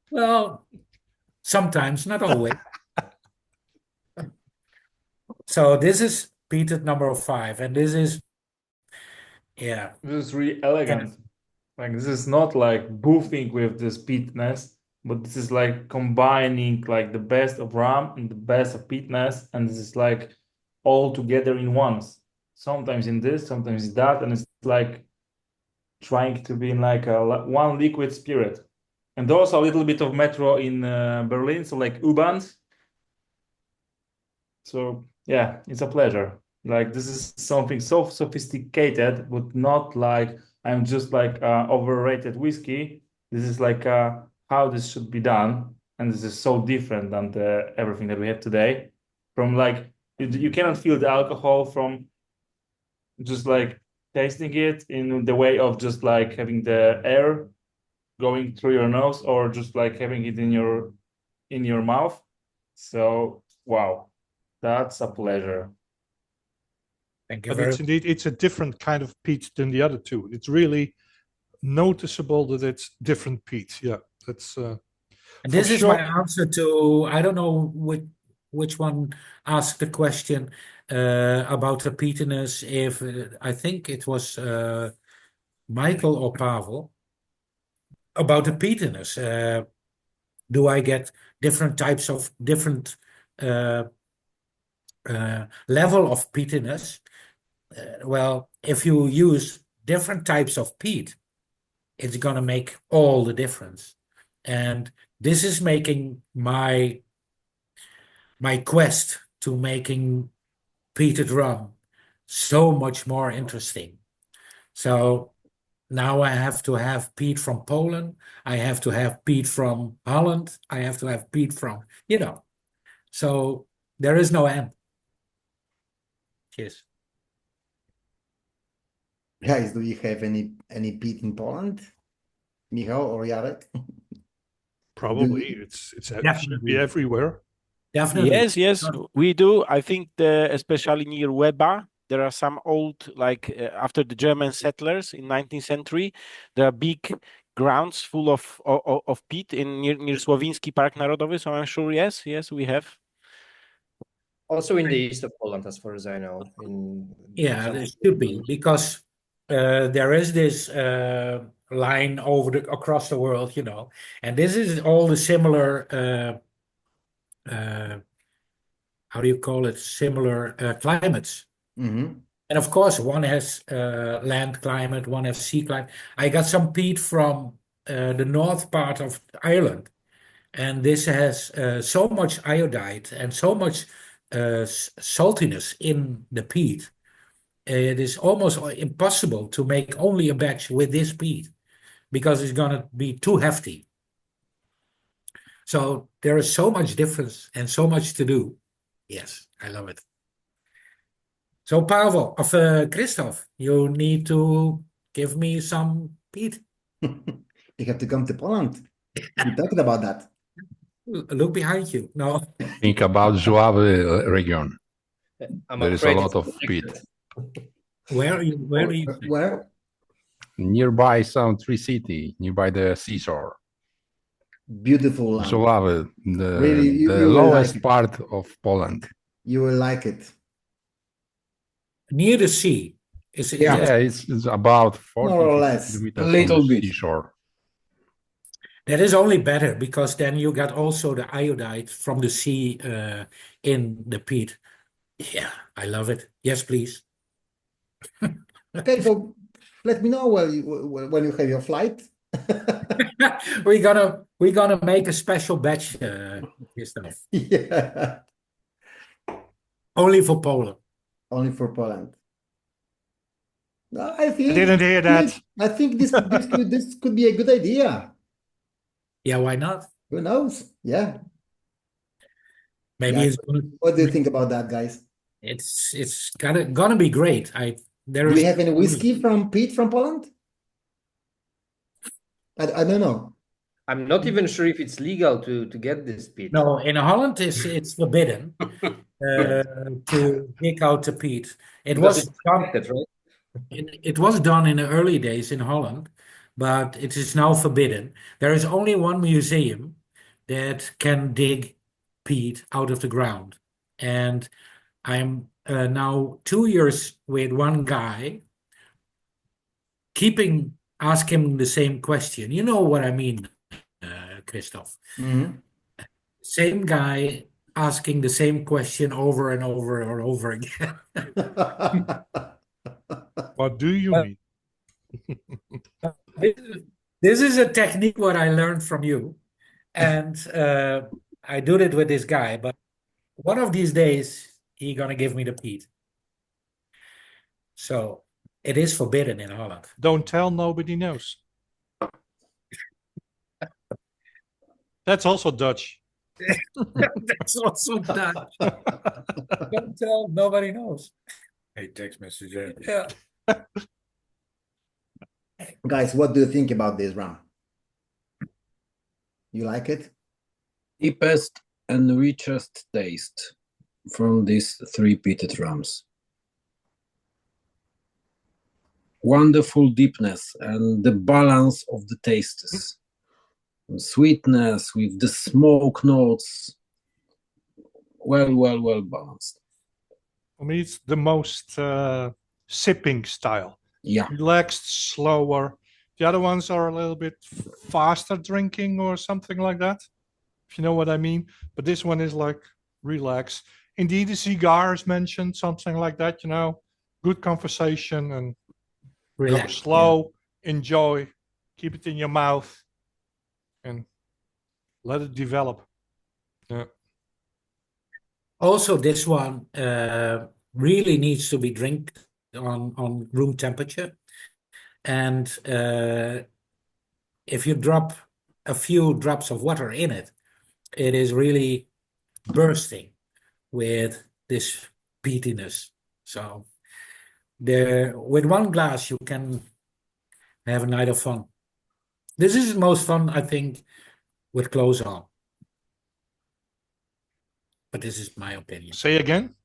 Well, sometimes, not always. So this is peated number 5, and this is, yeah. This is really elegant. Like, this is not like boofing with this peatness, but this is like combining like the best of rum and the best of peatness, and this is like all together in once. Sometimes in this, sometimes in that, and it's like trying to be in like one liquid spirit. And also a little bit of metro in Berlin, so like U-Bahns. So yeah, it's a pleasure. Like, this is something so sophisticated, but not like I'm just like overrated whiskey. This is like how this should be done, and this is so different than everything that we have today. From like you cannot feel the alcohol from just like tasting it in the way of just like having the air going through your nose, or just like having it in your mouth. So wow, that's a pleasure. Thank you But it's indeed, it's a different kind of peat than the other 2. It's really noticeable that it's different peat. Yeah, that's and this is my answer to, I don't know which one asked the question about the peatiness. If I think it was Michael or Pavel, about the peatiness. Do I get different types of different level of peatiness? Well, if you use different types of peat, it's gonna make all the difference. And this is making my quest to making peated rum so much more interesting. So now I have to have peat from Poland. I have to have peat from Holland. I have to have peat from, so there is no end. Cheers. Guys, do you have any peat in Poland? Michał or Jarek? Probably. It should be everywhere. Definitely. Yes, we do. I think especially near Weba, there are some old, like after the German settlers in 19th century, there are big grounds full of peat near Słowiński Park Narodowy. So I'm sure yes we have. Also in the east of Poland, as far as I know. Yeah, there should be, because there is this line across the world, and this is all the similar, how do you call it? Similar climates. Mhm. And of course, one has land climate, one has sea climate. I got some peat from the north part of Ireland, and this has so much iodide and so much saltiness in the peat. It is almost impossible to make only a batch with this peat, because it's going to be too hefty. So there is so much difference and so much to do. Yes, I love it. So Pavel, of Christoph, you need to give me some peat. You have to come to Poland. We talked about that. Look behind you. No. Think about Żuławy region. I'm There is a afraid lot it's of connected. peat. Where are you? Where? Nearby some tree city, nearby the seashore. Beautiful land. Żuławy, Really, you the will lowest like it. part of Poland. You will like it. Near the sea. Is it? Yeah, it's about 40, More or 50 less. kilometers A little from the bit. seashore. That is only better, because then you got also the iodide from the sea in the peat. Yeah, I love it. Yes, please. Okay, so let me know when you have your flight. We're gonna make a special batch, Christoph. Yeah, Only for Poland. only for Poland. I didn't hear that. I think this could be a good idea. Yeah, why not? Who knows? Yeah. Maybe Yeah. it's What do you think about that, guys? it's gonna be great. Do we have any whiskey from Pete from Poland? I don't know. I'm not even sure if it's legal to get this peat. No, in Holland it's forbidden to dig out the peat. It Because was it's done, protected, right? it was done in the early days in Holland, but it is now forbidden. There is only one museum that can dig peat out of the ground, and I'm now 2 years with one guy, asking the same question. You know what I mean, Christoph? Mhm. Same guy asking the same question over and over and over again. What do you mean? This is a technique what I learned from you, and I do it with this guy. But one of these days, he gonna give me the peat. So it is forbidden in Holland. Don't tell, nobody knows. That's also Dutch. That's also Dutch. Don't tell, nobody knows. Hey, text message. Yeah. Guys, what do you think about this rum? You like it? Deepest and richest taste from these three peated rums. Wonderful deepness and the balance of the tastes. Sweetness with the smoke notes. Well balanced. For me, it's the most sipping style. Yeah. Relaxed, slower. The other ones are a little bit faster drinking or something like that, if you know what I mean. But this one is like relax. Indeed, a cigar is mentioned, something like that, good conversation and Relax. go slow, enjoy, keep it in your mouth and let it develop. Yeah. Also, this one really needs to be drink on room temperature. And if you drop a few drops of water in it, it is really bursting with this peatiness. So with one glass, you can have a night of fun. This is the most fun, I think, with clothes on. But this is my opinion. Say again.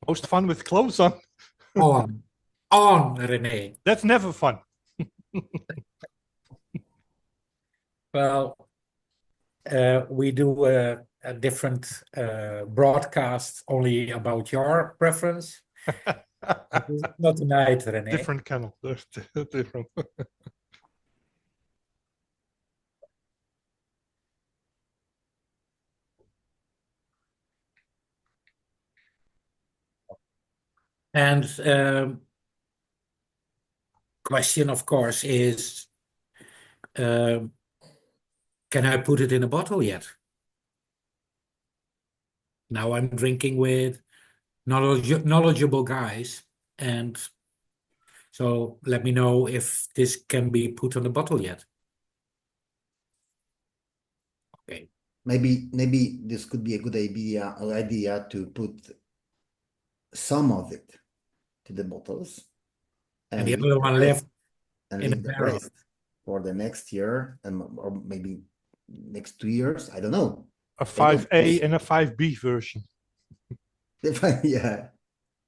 Most fun with clothes on. On, René. That's never fun. Well, we do a different broadcast only about your preference. Not tonight, René. Different kennel. Different. And question, of course, is can I put it in a bottle yet? Now I'm drinking with knowledgeable guys, and so let me know if this can be put on a bottle yet. Okay. Maybe this could be a good idea to put some of it to the bottles And the leave other one rest- left and in a leave the barrel. rest for the next year or maybe next 2 years. I don't know. A 5A and a 5B version. Yeah.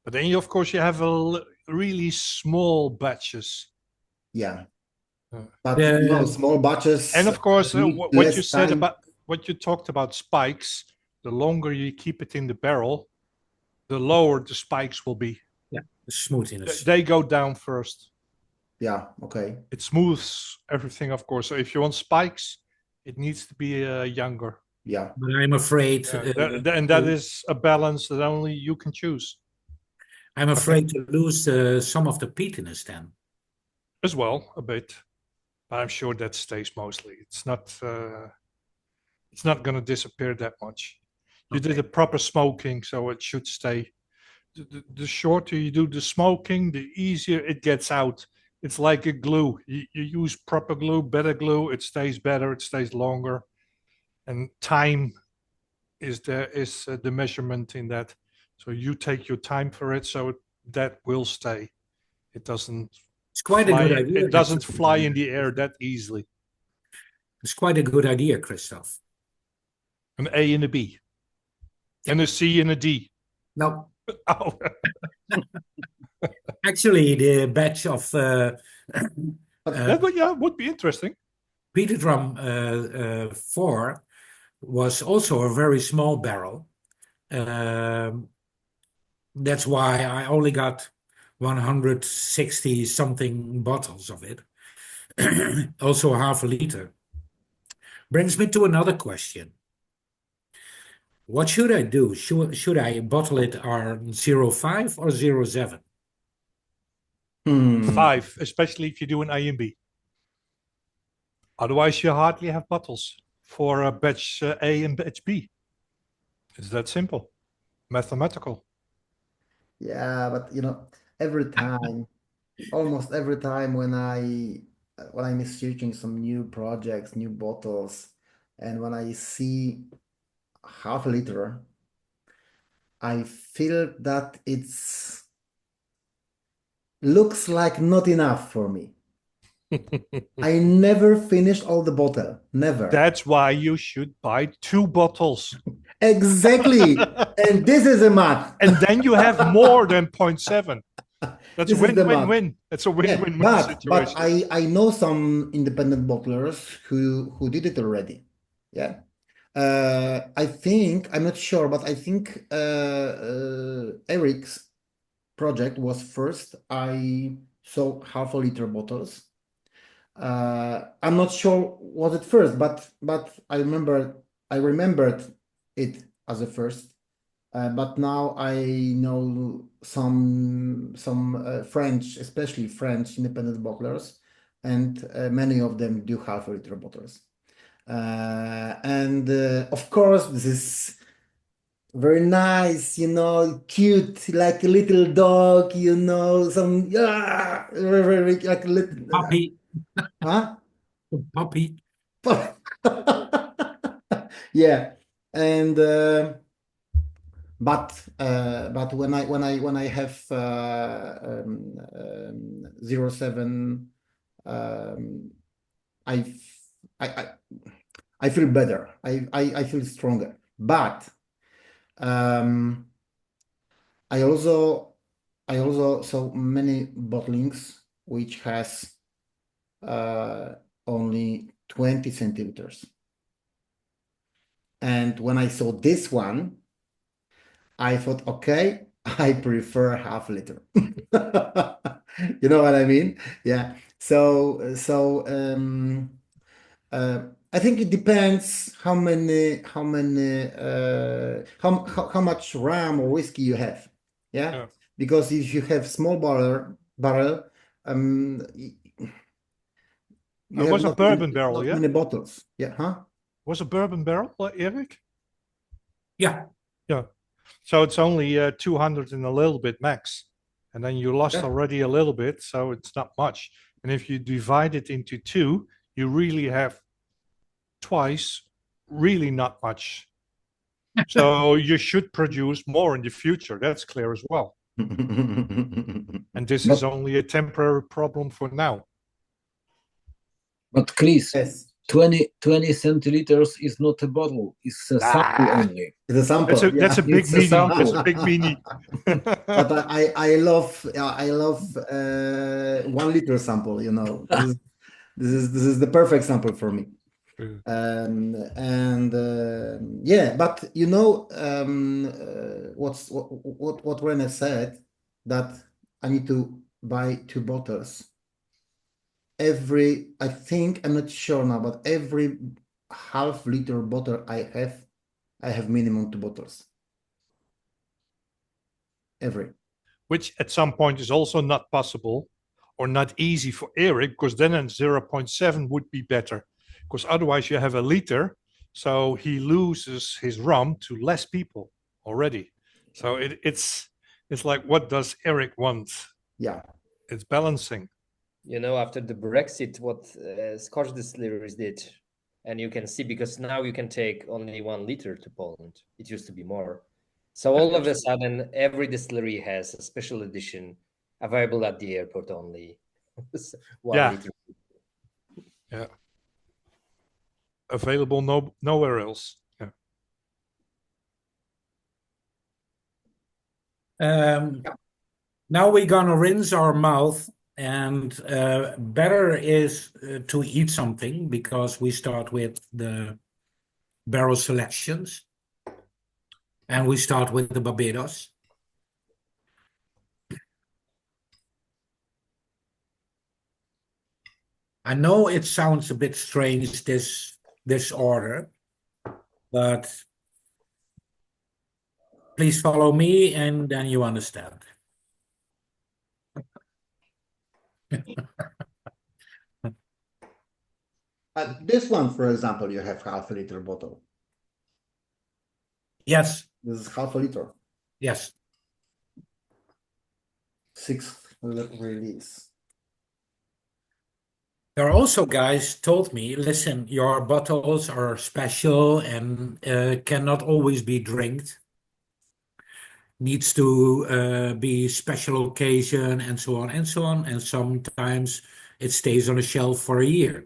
But then you, of course, you have really small batches. Yeah. But small batches. And of course, need what less you said time. about what you talked about spikes, the longer you keep it in the barrel, the lower the spikes will be. Yeah, the smoothness. They go down first. Yeah, okay. It smooths everything, of course. So if you want spikes, it needs to be younger. Yeah. But I'm afraid. And that is a balance that only you can choose. I'm afraid to lose some of the peatiness then. As well, a bit. But I'm sure that stays mostly. It's not going to disappear that much. You did a proper smoking, so it should stay. The shorter you do the smoking, the easier it gets out. It's like a glue. You use proper glue, better glue, it stays better, it stays longer. And time is the measurement in that. So you take your time for it, so that will stay. It doesn't. It's quite fly, a good idea. It doesn't fly in the air that easily. It's quite a good idea, Christoph. An A and a B. And a C and a D. No. Oh. Actually, the batch of that would be interesting. Peter Drum 4 was also a very small barrel. That's why I only got 160 something bottles of it. Also half a liter. Brings me to another question. What should I do? Should I bottle it on 0.5 or 0.7? 5, especially if you do an A and B. Otherwise, you hardly have bottles for a batch A and batch B. It's that simple, mathematical. Yeah, but every time, almost every time when I'm searching some new projects, new bottles, and when I see half a liter, I feel that it's looks like not enough for me. I never finished all the bottle. Never. That's why you should buy 2 bottles. Exactly. And this is a math. And then you have more than 0.7. That's a win-win-win. That's a win-win-win situation. But I know some independent bottlers who did it already. Yeah. I think, I'm not sure, but I think Eric's project was first. I saw half a liter bottles. I'm not sure was it first, but I remembered it as a first. But now I know some French, especially French independent bottlers, and many of them do half a liter bottles. And of course, this is very nice, cute, like a little dog, some very like a little puppy. Huh? Puppy. Yeah, and but when I have 0.7, I feel better. I feel stronger. But I also saw many bottlings which has only 20 centiliters. And when I saw this one, I thought, okay, I prefer half liter. You know what I mean? Yeah. I think it depends how much rum or whiskey you have. Yeah. Yeah. Because if you have small barrel, you It have was a not bourbon barrel, not yeah? many bottles. Yeah, huh? Was a bourbon barrel, Eric? Yeah. Yeah. So it's only 200 and a little bit max. And then you lost Yeah. already a little bit, so it's not much. And if you divide it into two, you really have twice, really not much. So you should produce more in the future. That's clear as well. And this is only a temporary problem for now. But Chris, Yes. 20 centiliters is not a bottle, it's a sample only. It's a sample. That's a big it's a mini. sample. That's a big mini. But I love 1 liter sample. You know, this is the perfect sample for me. Yeah, but you know, what Rene said, that I need to buy 2 bottles. I think, I'm not sure now, but every half liter bottle I have minimum 2 bottles. Every. Which at some point is also not possible or not easy for Eric, because then a 0.7 would be better. Because otherwise you have a liter, so he loses his rum to less people already. So it's like, what does Eric want? Yeah. It's balancing. You know, after the Brexit, what Scotch distilleries did, and you can see, because now you can take only 1 liter to Poland. It used to be more. So all of a sudden, every distillery has a special edition available at the airport only. 1 liter. Yeah. Available nowhere else. Yeah. Now we're gonna rinse our mouth, and better is to eat something, because we start with the barrel selections, and we start with the Barbados. I know it sounds a bit strange, this order, but please follow me, and then you understand. This one, for example, you have half a liter bottle. Yes. This is half a liter. Yes. 6th release. There are also guys told me, listen, your bottles are special and cannot always be drinked. Needs to be special occasion, and so on and so on. And sometimes it stays on a shelf for a year.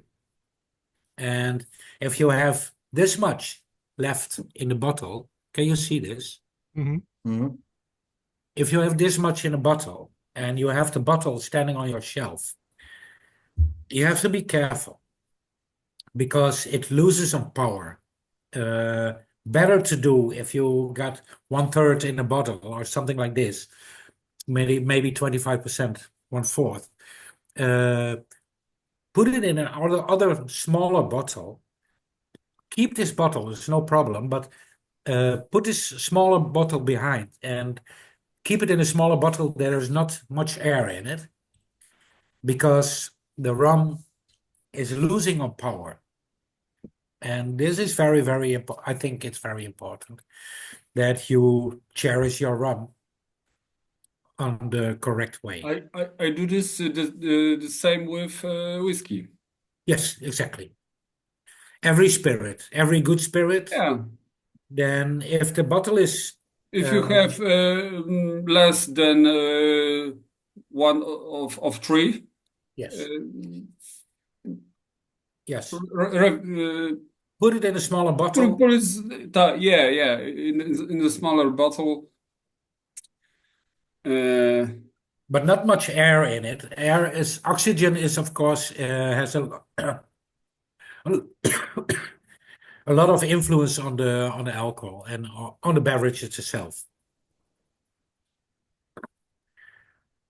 And if you have this much left in the bottle, can you see this? If you have this much in a bottle and you have the bottle standing on your shelf, you have to be careful, because it loses on power. Better to do if you got 1/3 in a bottle or something like this, maybe 25%, 1/4. Put it in another smaller bottle. Keep this bottle, it's no problem, but put this smaller bottle behind and keep it in a smaller bottle. There is not much air in it, because the rum is losing on power. And this is very, very important. I think it's very important that you cherish your rum on the correct way. I do this the same with whiskey. Yes, exactly. Every spirit, every good spirit. Yeah. Then if the bottle is... If you have less than 1 of 3. Yes. Yes. Put it in a smaller bottle. Put it, yeah, in the smaller bottle. But not much air in it. Oxygen is, of course, has a a lot of influence on the alcohol and on the beverage itself.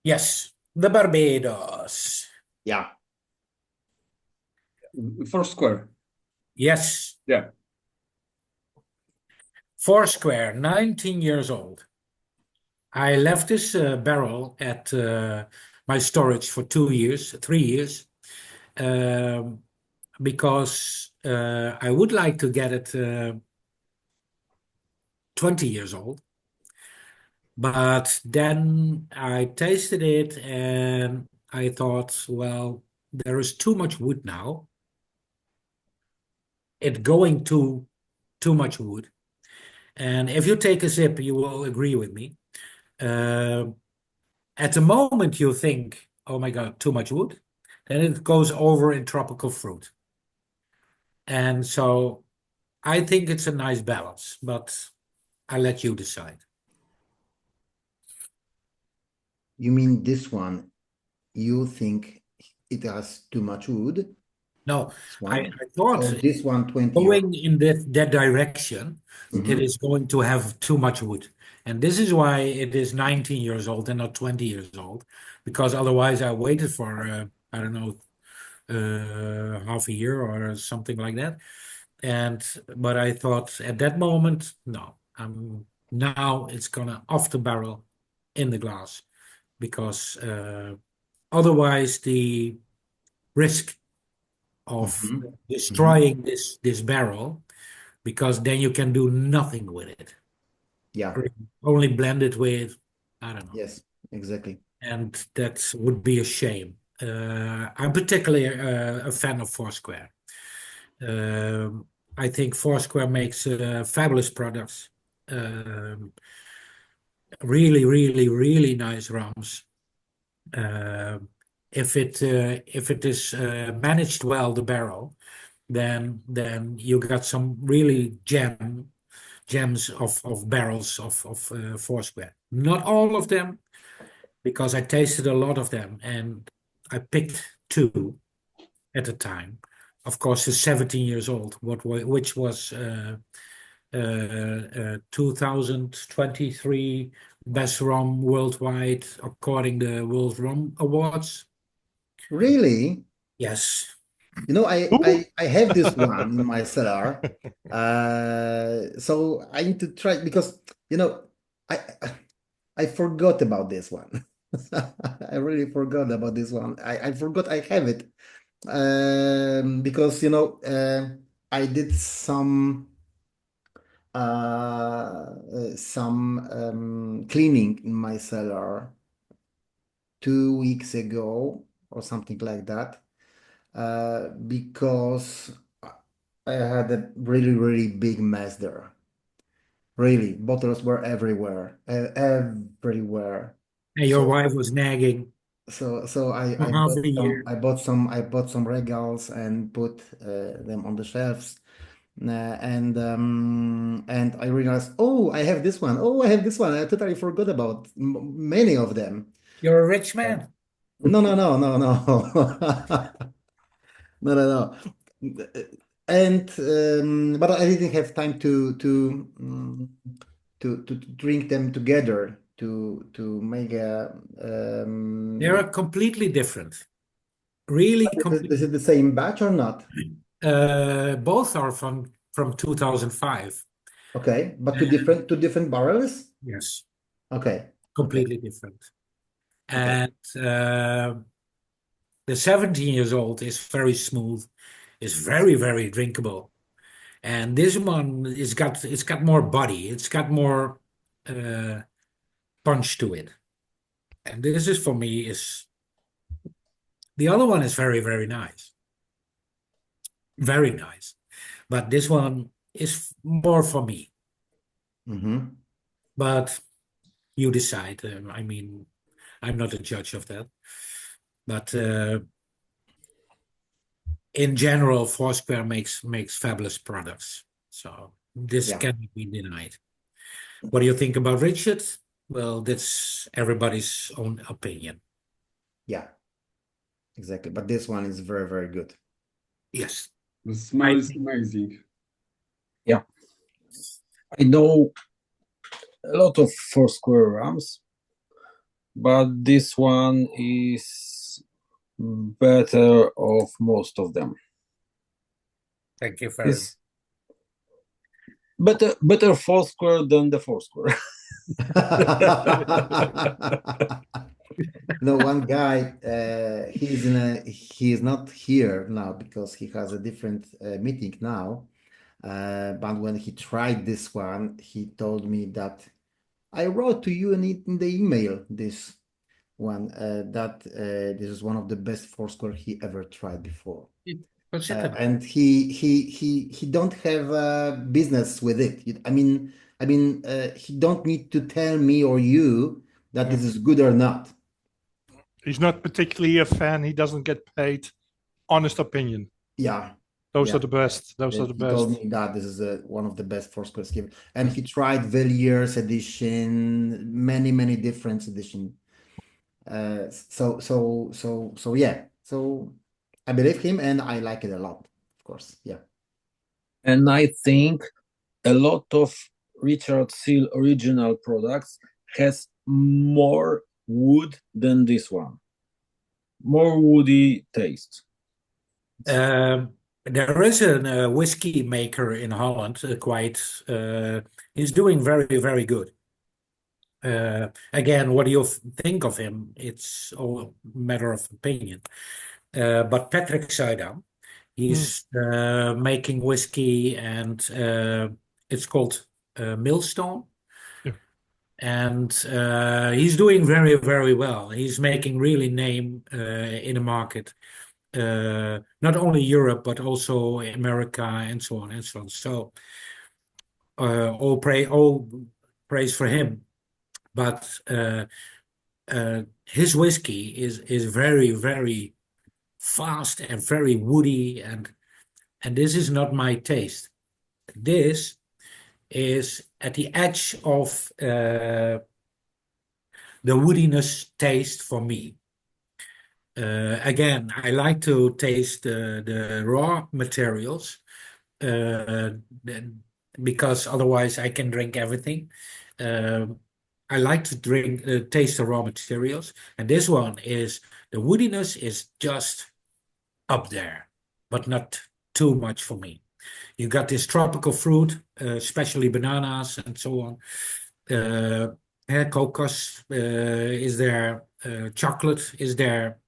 Yes, the Barbados. Yeah. Foursquare. Yes. Yeah. Foursquare, 19 years old. I left this barrel at my storage for 3 years, because I would like to get it 20 years old. But then I tasted it and I thought, well, there is too much wood now. It's going to too much wood. And if you take a sip, you will agree with me. At the moment you think, oh my God, too much wood, then it goes over in tropical fruit. And so I think it's a nice balance, but I'll let you decide. You mean this one, you think it has too much wood? No, This I one? thought Or this one 20 going in that direction, it Mhm. is going to have too much wood. And this is why it is 19 years old and not 20 years old, because otherwise I waited for, I don't know, half a year or something like that. But I thought at that moment, no, now it's gonna off the barrel in the glass, because otherwise the risk of Mhm. destroying this barrel, because then you can do nothing with it. Yeah. Or only blend it with, I don't know. Yes, exactly. And that would be a shame. I'm particularly a fan of Foursquare. I think Foursquare makes fabulous products. Really, really, really nice rums. If it is managed well, the barrel, then you got some really gems of barrels of Foursquare. Not all of them, because I tasted a lot of them and I picked two at a time. Of course, it's 17 years old, which was 2023 best rum worldwide according to the World Rum Awards. Really? Yes. You know, I have this one in my cellar. So I need to try, because you know, I I forgot about this one. I really forgot about this one. I forgot I have it. Because you know, I did some cleaning in my cellar 2 weeks ago or something like that, because I had a really, really big mess there. Really, bottles were everywhere, everywhere. And your So, wife was nagging so for I half bought a year. some regals and put them on the shelves. And I realized, oh, I have this one. Oh, I have this one. I totally forgot about many of them. You're a rich Uh, man. No, no, no, no, no. No, no, no. And but I didn't have time to drink them together to make a They are completely different. Really completely. is it the same batch or not? Both are from 2005. Okay, but And two different barrels? yes, Okay. Okay. completely different. Okay. And the 17 years old is very smooth, is very, very drinkable. And this one it's got more body, it's got more punch to it. And this is for me is the other one is very, very nice. Very nice. But this one is more for me. Mm-hmm. But you decide. I mean, I'm not a judge of that. But in general, Foursquare makes fabulous products. So this Yeah. cannot be denied. What do you think about Richard? Well, that's everybody's own opinion. Yeah. Exactly. But this one is very, very good. Yes. The smell is amazing. Yeah. I know a lot of Foursquare rams, but this one is better of most of them. Thank you very much. Better Foursquare than the Foursquare. No, one guy, he is not here now because he has a different meeting now. But when he tried this one, he told me that I wrote to you in the email this one that this is one of the best Foursquare he ever tried before. And he don't have business with it. I mean, he don't need to tell me or you that this is good or not. He's not particularly a fan. He doesn't get paid. Honest opinion. Yeah. Those are the best. Those are the He best. told me that this is one of the best Foursquare games. And he tried Villiers edition, many different edition. So yeah. So I believe him and I like it a lot, of course. Yeah. And I think a lot of Richard Seal original products has more wood than this one. More woody taste. There is a whiskey maker in Holland, he's doing very good. Again, what do you think of him? It's all a matter of opinion. But Patrick Zuidam, he's making whiskey and it's called Millstone. Yeah. And he's doing very well. He's making really name in the market. Not only Europe, but also America and so on and so on. So all praise for him. But his whiskey is very fast and very woody, and this is not my taste. This is at the edge of the woodiness taste for me. Again, I like to taste the raw materials because otherwise I can drink everything. I like to taste the raw materials, and this one is the woodiness is just up there, but not too much for me. You got this tropical fruit, especially bananas and so on. Cocos is there, chocolate is there.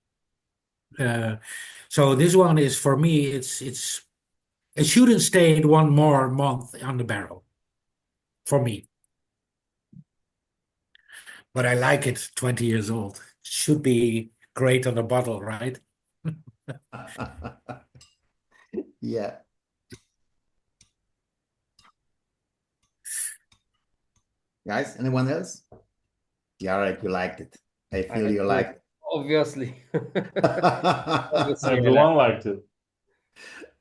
So this one is for me. It shouldn't stay one more month on the barrel, for me. But I like it 20 years old. Should be great on the bottle, right? Yeah. Guys, anyone else? Jarek, you liked it. I feel you liked it. Obviously. Everyone liked it.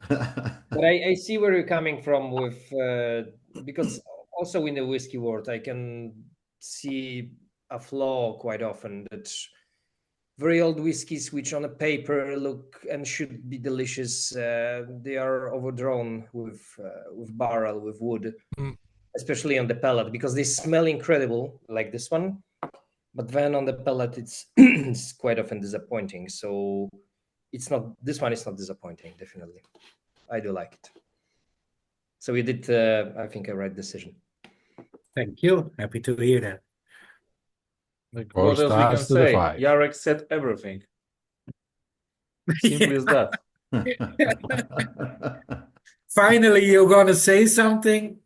But I see where you're coming from with because also in the whiskey world I can see a flaw quite often that very old whiskeys which on a paper look and should be delicious, they are overdrawn with barrel, with wood, especially on the palate, because they smell incredible like this one, but then on the palate it's it's quite often disappointing. So it's not, this one is not disappointing, definitely. I do like it. So we did, I think, a right decision. Thank you. Happy to hear that. Like, what else we can say? Jarek said everything. Simple as that. Finally, you're gonna say something.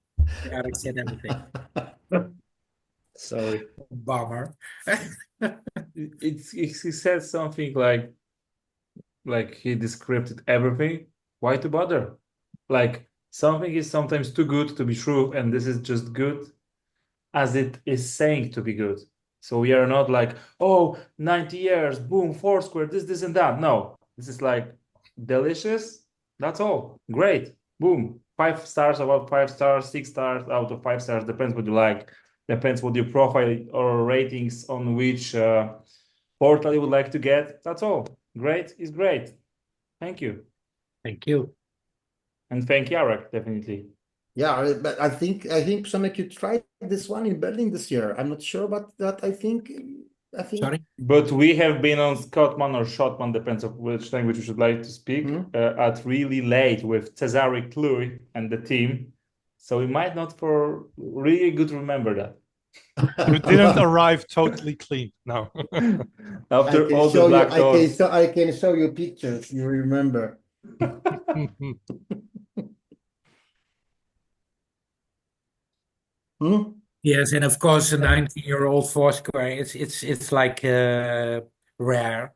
Jarek said everything. Sorry. Bummer. He said something like he described everything. Why to bother? Like, something is sometimes too good to be true, and this is just good as it is saying to be good. So we are not like, oh, 90 years, boom, Foursquare, this and that. No, this is like delicious. That's all. Great. Boom. 5 stars out of 5 stars, 6 stars out of 5 stars. Depends what you like. Depends what your profile or ratings on which portal you would like to get. That's all. Great is great. Thank you. Thank you. And thank Jarek, definitely. Yeah, but I think Przemek, you tried this one in Berlin this year. I'm not sure about that. I think. Sorry? But we have been on SCHOTMAN or SCHOTMAN, depends on which language you should like to speak, at really late with Cezary Kluy and the team. So we might not for really good remember that. You didn't arrive totally clean. No. After all the black doors. I can show you pictures. You remember. Yes, and of course, a 19-year-old Foursquare, it's like rare.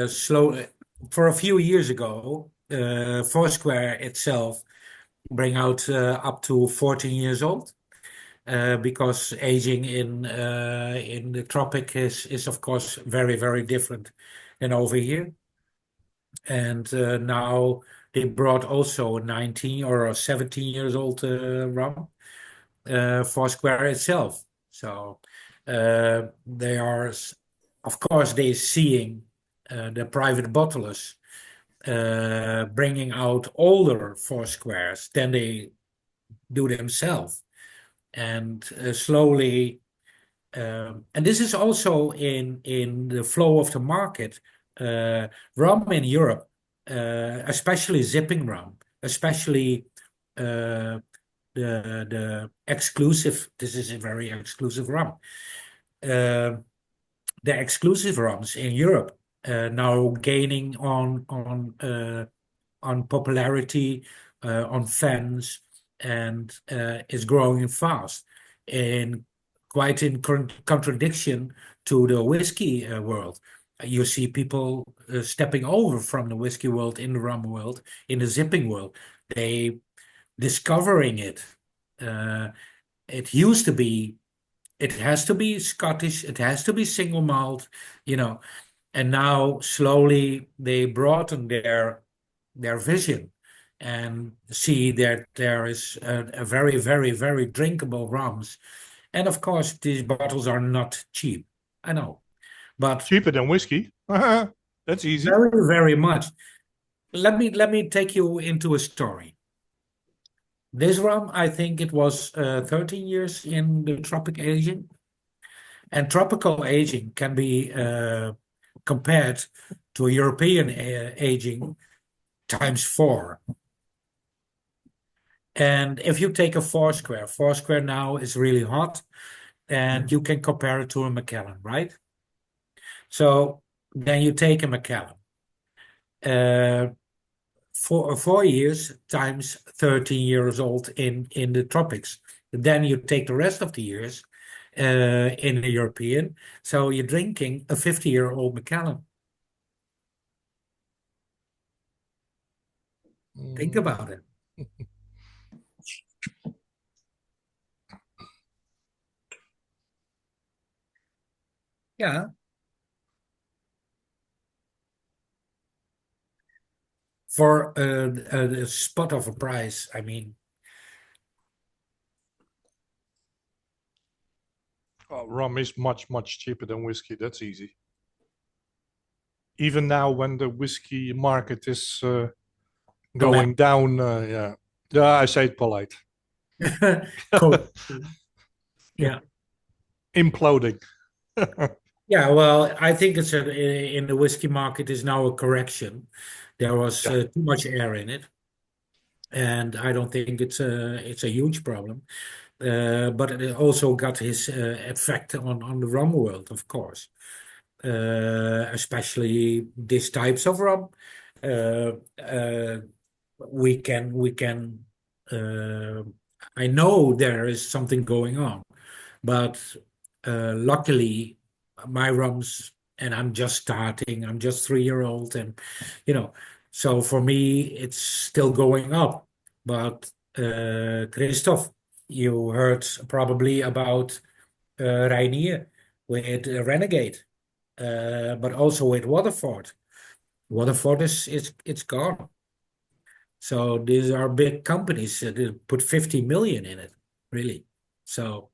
Slow for a few years ago, Foursquare itself bring out up to 14 years old. Because aging in the tropic is of course very, very different than over here. And now they brought also a 19 or a 17 years old rum for Square itself. So they are, of course, they seeing the private bottlers bringing out older Foursquares than they do themselves. And slowly, and this is also in the flow of the market. Rum in Europe, especially zipping rum, especially the exclusive. This is a very exclusive rum. The exclusive rums in Europe now gaining on popularity, on fans, and is growing fast, and quite in contradiction to the whiskey world. You see people stepping over from the whiskey world in the rum world, in the zipping world. They discovering it. It used to be, it has to be Scottish, it has to be single malt, and now slowly they broaden their vision and see that there is a very, very, very drinkable rums. And of course, these bottles are not cheap. I know, but cheaper than whiskey. That's easy. Very, very much. Let me take you into a story. This rum, I think it was 13 years in the tropic aging. And tropical aging can be compared to European aging ×4. And if you take a Foursquare now is really hot, and you can compare it to a Macallan, right? So then you take a Macallan. 4 years ×13 years old in the tropics. Then you take the rest of the years in the European. So you're drinking a 50-year-old Macallan. Think about it. Yeah. For a spot of a price, I mean. Rum is much, much cheaper than whiskey. That's easy. Even now, when the whiskey market is going down, yeah, I say it polite. Cool. Yeah. Imploding. Yeah, well, I think it's in the whiskey market is now a correction. There was too much air in it, and I don't think it's a huge problem. But it also got his effect on the rum world, of course, especially these types of rum. We can. I know there is something going on, but luckily, my rums, and I'm just starting. I'm just 3-year-old, and so for me, it's still going up. But Christoph, you heard probably about Reinier with Renegade, but also with Waterford. Waterford it's gone. So these are big companies that put 50 million in it, really. So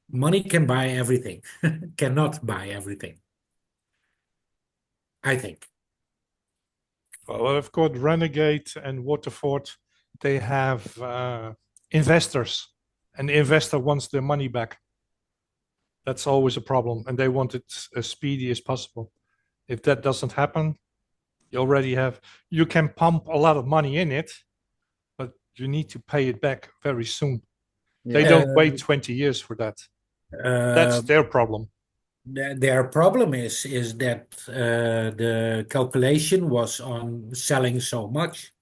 money can buy everything, cannot buy everything, I think. Well, of course, Renegade and Waterford, they have investors, and the investor wants their money back. That's always a problem, and they want it as speedy as possible. If that doesn't happen, you can pump a lot of money in it, but you need to pay it back very soon. They don't wait 20 years for that. That's their problem. Their problem is that the calculation was on selling so much,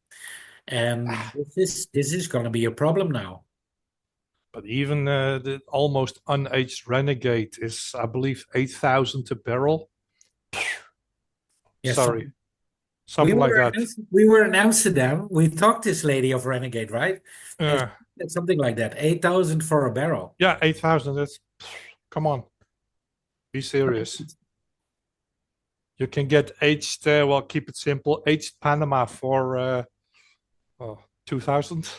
and this is going to be a problem now. But even the almost unaged Renegade is, I believe, 8,000 a barrel. Yes, Sorry, something like that. We were in Amsterdam. We talked this lady of Renegade, right? And something like that, 8,000 for a barrel. Yeah, 8,000. That's, come on, be serious. You can get aged. Well, keep it simple. Aged Panama for 2,000.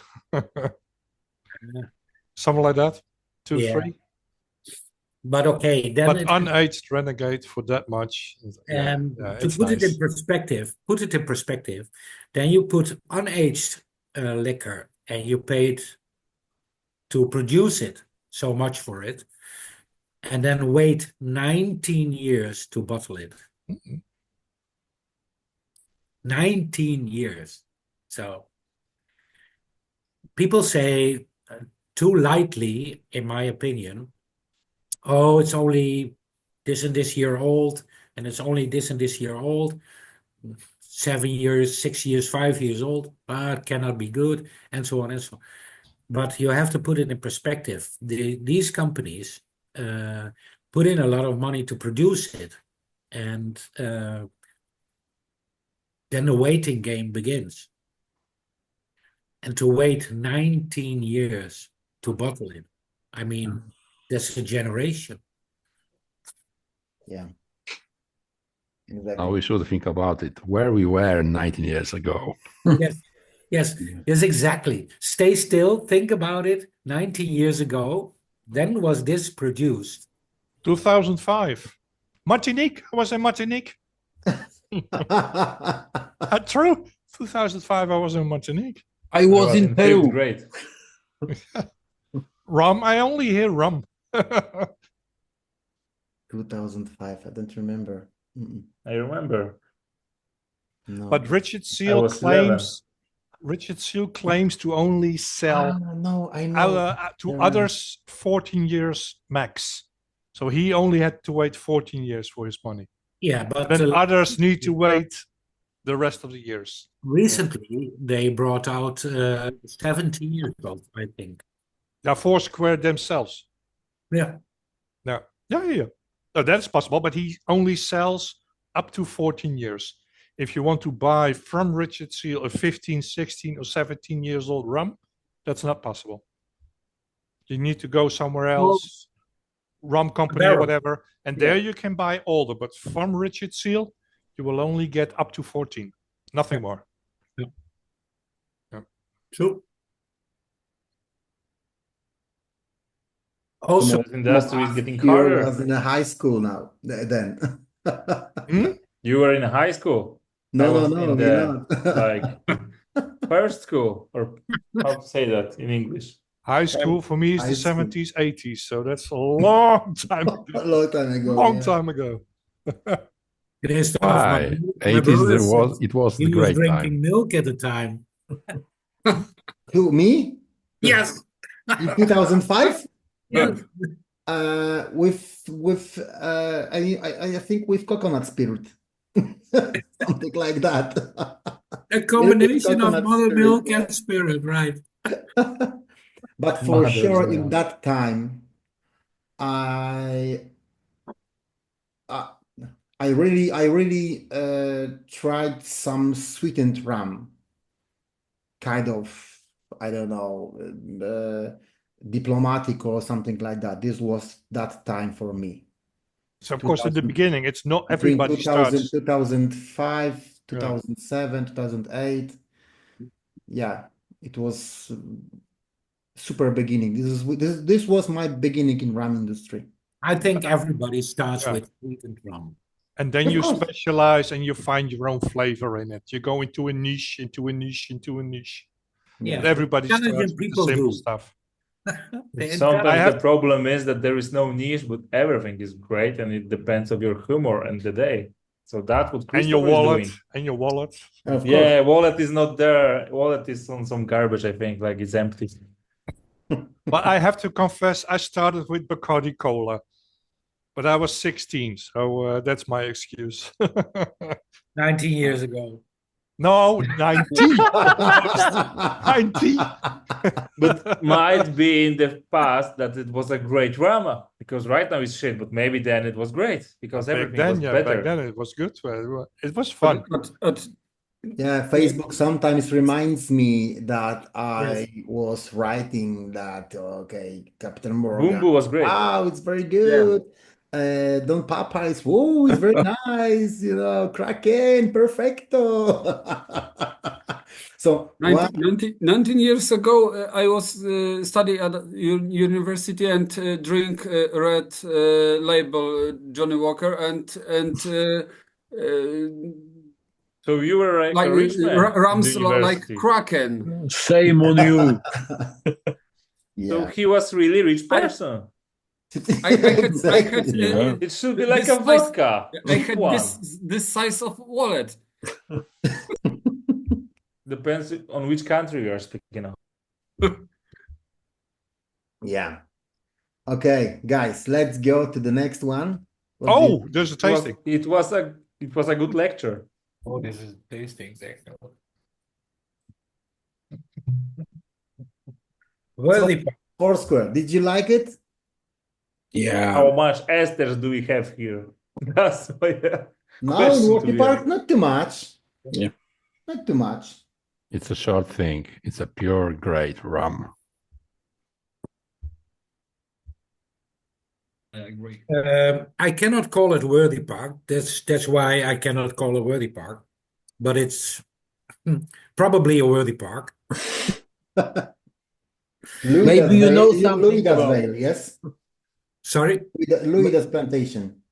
Something like that. 2-3. But okay, then but unaged Renegade for that much. To put it in perspective, then you put unaged liquor and you paid to produce it so much for it, and then wait 19 years to bottle it. 19 years. So people say too lightly, in my opinion, oh, it's only this and this year old, and it's only this and this year old, 7 years, 6 years, 5 years old, but cannot be good, and so on and so on. But you have to put it in perspective. These companies put in a lot of money to produce it, and then the waiting game begins. And to wait 19 years to bottle it, I mean, that's a generation. Yeah. Exactly. Now we should think about it, where we were 19 years ago. Yes, exactly. Stay still, think about it. 19 years ago, then was this produced? 2005. Martinique. I was in Martinique. True. 2005, I was in Martinique. I was in Peru. Great. Rum. I only hear rum. 2005. I don't remember. I remember. No. But Richard Seal claims to only sell no, I know. to others 14 years max. So he only had to wait 14 years for his money. Yeah, but then others need to wait the rest of the years. Recently, they brought out 17 years old, I think. Yeah, Foursquare themselves. Yeah. Yeah. No, that's possible, but he only sells up to 14 years. If you want to buy from Richard Seal a 15, 16, or 17 years old rum, that's not possible. You need to go somewhere else, rum company or whatever, and there you can buy older. But from Richard Seal, you will only get up to 14, nothing more. Yeah. True. Also, the industry is getting harder. I was in a high school now. Then. You were in high school. No, like first school, or how to say that in English? High school for me is the 70s, 80s, so that's a long time ago. A long time ago. Long time ago. Why? 80s it was the great drinking time. milk at the time. Who, me? Yes. In 2005? Yeah. I think with coconut spirit. Something like that. A combination of mother milk and spirit, right? But for sure, in that time, I really tried some sweetened rum, kind of, I don't know, diplomatic or something like that. This was that time for me. So of course, in the beginning, it's not everybody starts. 2005, 2007, 2008. Yeah, it was super beginning. This was my beginning in rum industry. I think everybody starts with sweetened rum. And then Of you course. specialize and you find your own flavor in it. You go into a niche, into a niche, into a niche. Yeah, But everybody starts intelligent with the people simple do. stuff. The Sometimes have- the problem is that there is no niche, but everything is great, and it depends of your humor and the day. So that's what And your Christopher is wallet, doing. and your wallet. Of course. Yeah, wallet is not there. Wallet is on some garbage, I think, like it's empty. But I have to confess, I started with Bacardi Cola, but I was 16, so that's my excuse. 19 years ago. No, 19. 19. But might be in the past that it was a great drama, because right now it's shit, but maybe then it was great because Back everything then, was yeah, better. back then it was good. It was fun. Yeah, Facebook sometimes reminds me that I was writing that, okay, Captain Morgan. Boombo was great. Wow, it's very good. Don Popeyes, whoa, it's very nice, Kraken, perfecto. So 19 years ago, I was study at university and drink red label Johnny Walker and So you were a rich man rums in the like university. Kraken. Shame on you. So yeah. he was really rich person. I had Yeah. It should be like this a vodka. I cheap had one. this size of wallet. Depends on which country you are speaking of. Yeah. Okay, guys, let's go to the next one. Oh, there's a tasting. It was a good lecture. Oh, this is tasting. Worthy Park. Foursquare. Did you like it? Yeah. How much esters do we have here? That's my No, question in to Worthy you. Park, not too much. Yeah. Not too much. It's a short thing. It's a pure great rum. I agree. I cannot call it Worthy Park. That's why I cannot call it Worthy Park. But it's probably a Worthy Park. Maybe you know something Louis das about- Vale, yes? Sorry? Louis das Plantation.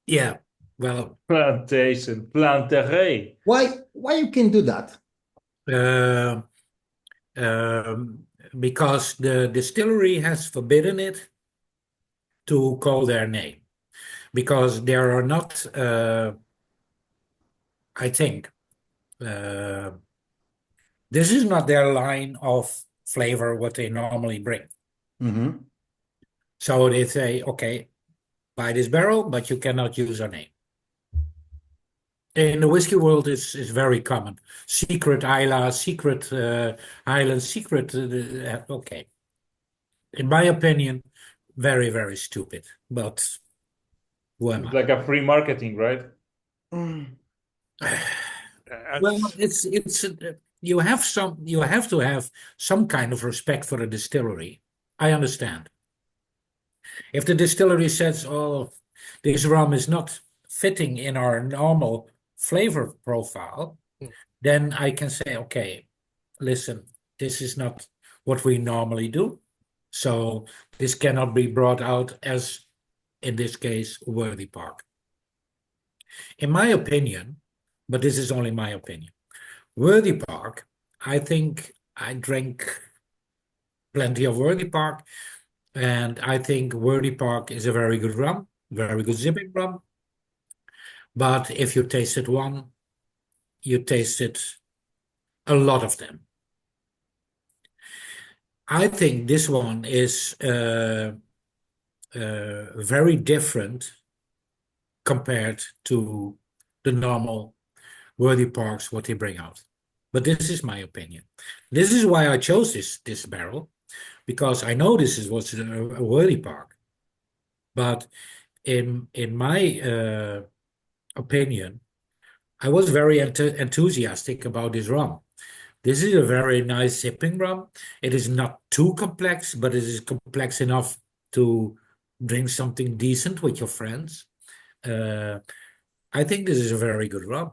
Yeah. Well, Plantation, planterij. Why you can do that? because the distillery has forbidden it to call their name. Because there are not, I think, this is not their line of flavor what they normally bring. Mm-hmm. So they say, okay, buy this barrel, but you cannot use our name. In the whiskey world, it's very common. Secret Isla, secret island, secret. Okay. In my opinion, very, very stupid. But who am It's I? like a free marketing, right? Well, it's you have to have some kind of respect for the distillery. I understand. If the distillery says, "Oh, this rum is not fitting in our normal flavor profile," then I can say, "Okay, listen, this is not what we normally do, so this cannot be brought out as, in this case, Worthy Park." In my opinion, but this is only my opinion, Worthy Park, I think I drank plenty of Worthy Park, and I think Worthy Park is a very good rum, very good zipping rum. But if you tasted one, you tasted a lot of them. I think this one is very different compared to the normal Worthy Parks, what they bring out. But this is my opinion. This is why I chose this barrel, because I know this was a Worthy Park. But in my opinion, I was very enthusiastic about this rum. This is a very nice sipping rum. It is not too complex, but it is complex enough to drink something decent with your friends. I think this is a very good rum,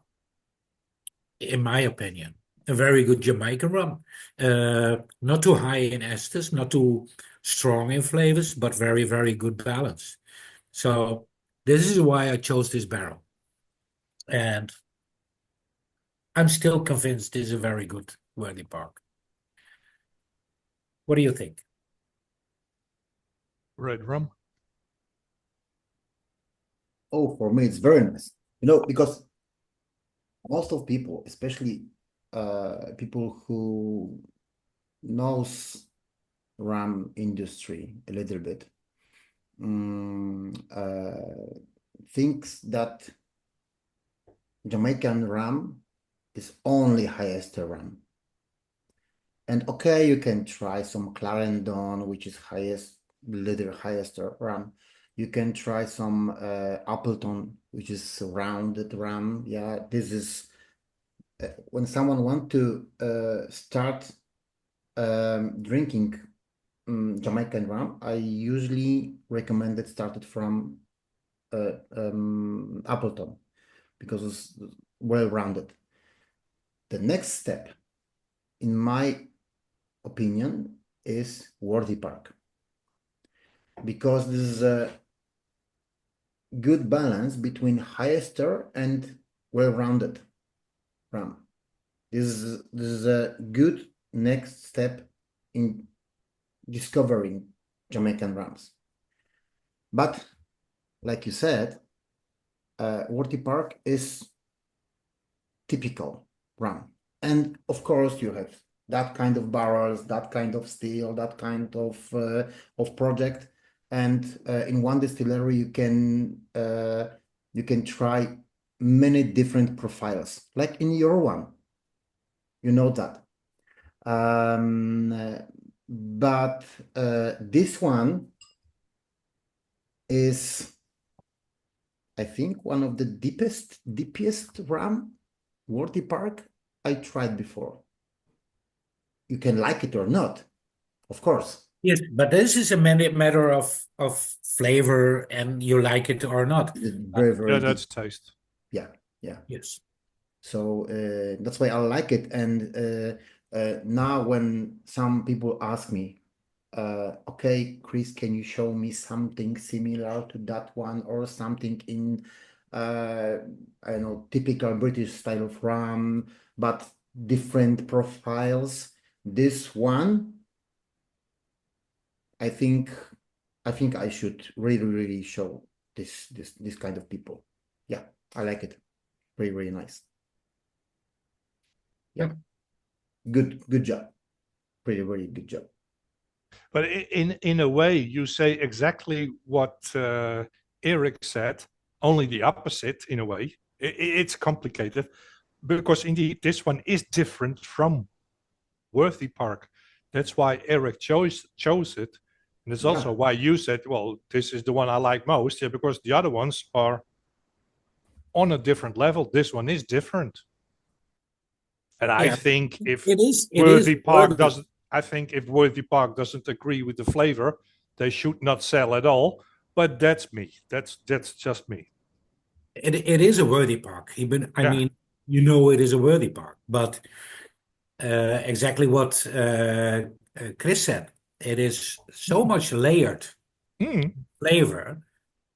in my opinion. A very good Jamaican rum. Not too high in esters, not too strong in flavors, but very, very good balance. So This is why I chose this barrel. And I'm still convinced this is a very good Worthy Park. What do you think? Red rum. Oh, for me, it's very nice. You know, because most of people, especially people who knows rum industry a little bit, thinks that Jamaican rum is only highest rum. And okay, you can try some Clarendon, which is little highest rum. You can try some Appleton, which is rounded rum. Yeah, this is when someone want to start drinking Jamaican rum, I usually recommend it started from Appleton because it's well-rounded. The next step, in my opinion, is Worthy Park, because this is a good balance between highester and well-rounded rum. This is a good next step in discovering Jamaican rums. But like you said, Worthy Park is typical rum. And of course you have that kind of barrels, that kind of steel, that kind of project. And in one distillery you can try many different profiles, like in your one. You know that. But this one is, I think, one of the deepest rum, Worthy Park, I tried before. You can like it or not, of course. Yes, but this is a matter of flavor, and you like it or not. Very, very Yeah, deep. that's taste. Yeah, yeah. Yes. So that's why I like it. And now when some people ask me, okay, Chris, can you show me something similar to that one, or something in, I don't know, typical British style of rum, but different profiles? This one, I think I should really show this kind of people. Yeah, I like it. Very, very nice. Yeah, good job. Very good job. But in a way, you say exactly what Eric said, only the opposite in a way. It's complicated because indeed this one is different from Worthy Park. That's why Eric chose it. And it's also why you said, well, this is the one I like most. Yeah, because the other ones are on a different level. This one is different. And I think if Worthy Park doesn't, I think if Worthy Park doesn't agree with the flavor, they should not sell at all. But that's me. That's just me. It is a Worthy Park. I mean, you know, it is a Worthy Park. But exactly what Chris said, it is so much layered flavor.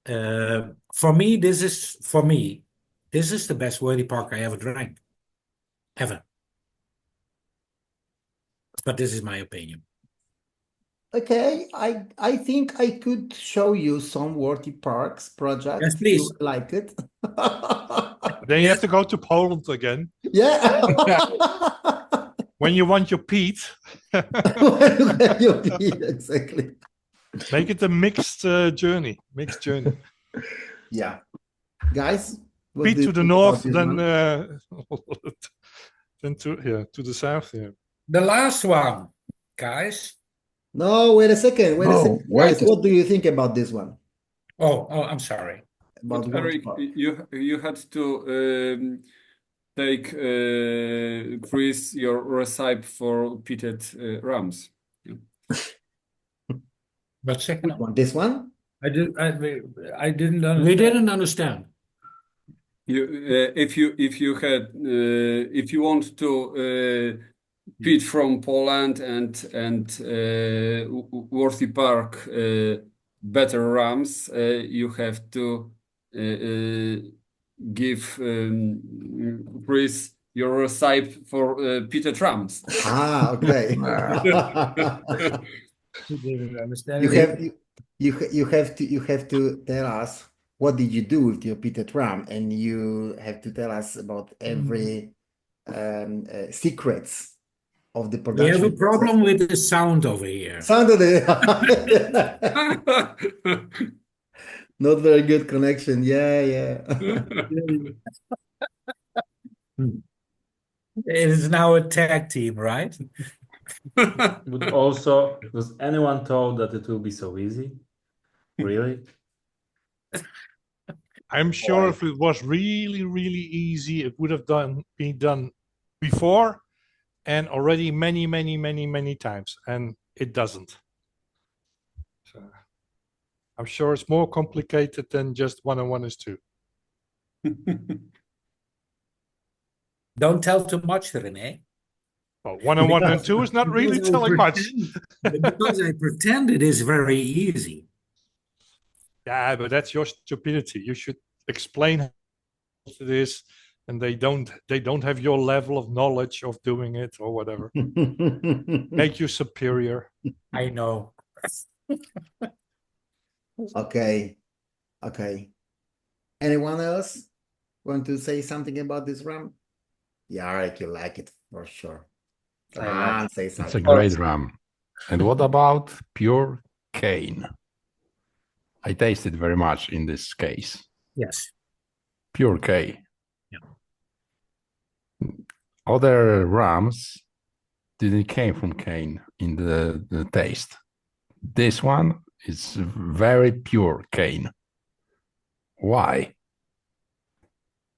For me, this is the best Worthy Park I ever drank, ever. But this is my opinion. Okay, I think I could show you some Worthy Parks projects. Yes, please. You like it. Then you have to go to Poland again. Yeah. When you want your peat. Exactly. Make it a mixed journey. Yeah. Guys, peat to the north, then to the south. Yeah. The last one, guys. No, wait a second. Guys, what do you think about this one? Oh, I'm sorry. About Eric, you had to take Chris your recipe for peated rums. Yeah. But second one, this one? I didn't understand. We didn't understand. If you want to peat from Poland and Worthy Park better rums, you have to give Chris your recipe for Peter Trumps. Okay. Didn't understand You it. you have to tell us what did you do with your Peter Trump, and you have to tell us about every secrets of the We production have a problem process. with the sound over here. Sound of the not very good connection. Yeah. It is now a tag team, right? But also, does anyone thought that it will be so easy? Really? I'm sure if it was really, really easy, it would have been done before and already many, many, many, many times, and it doesn't. So I'm sure it's more complicated than just 1 and 1 is 2. Don't tell too much, René. Well, 1 and 1 and 2 is not really telling much. Because I pretend it is very easy. Yeah, but that's your stupidity. You should explain how it is, and they don't have your level of knowledge of doing it or whatever. Make you superior. I know. Okay. Anyone else want to say something about this RAM? Yeah, Eric, you like it for sure. Come on, say It's a something. great rum. And what about pure cane? I tasted very much in this case. Yes. Pure cane. Yeah. Other rums didn't came from cane in the taste. This one is very pure cane. Why?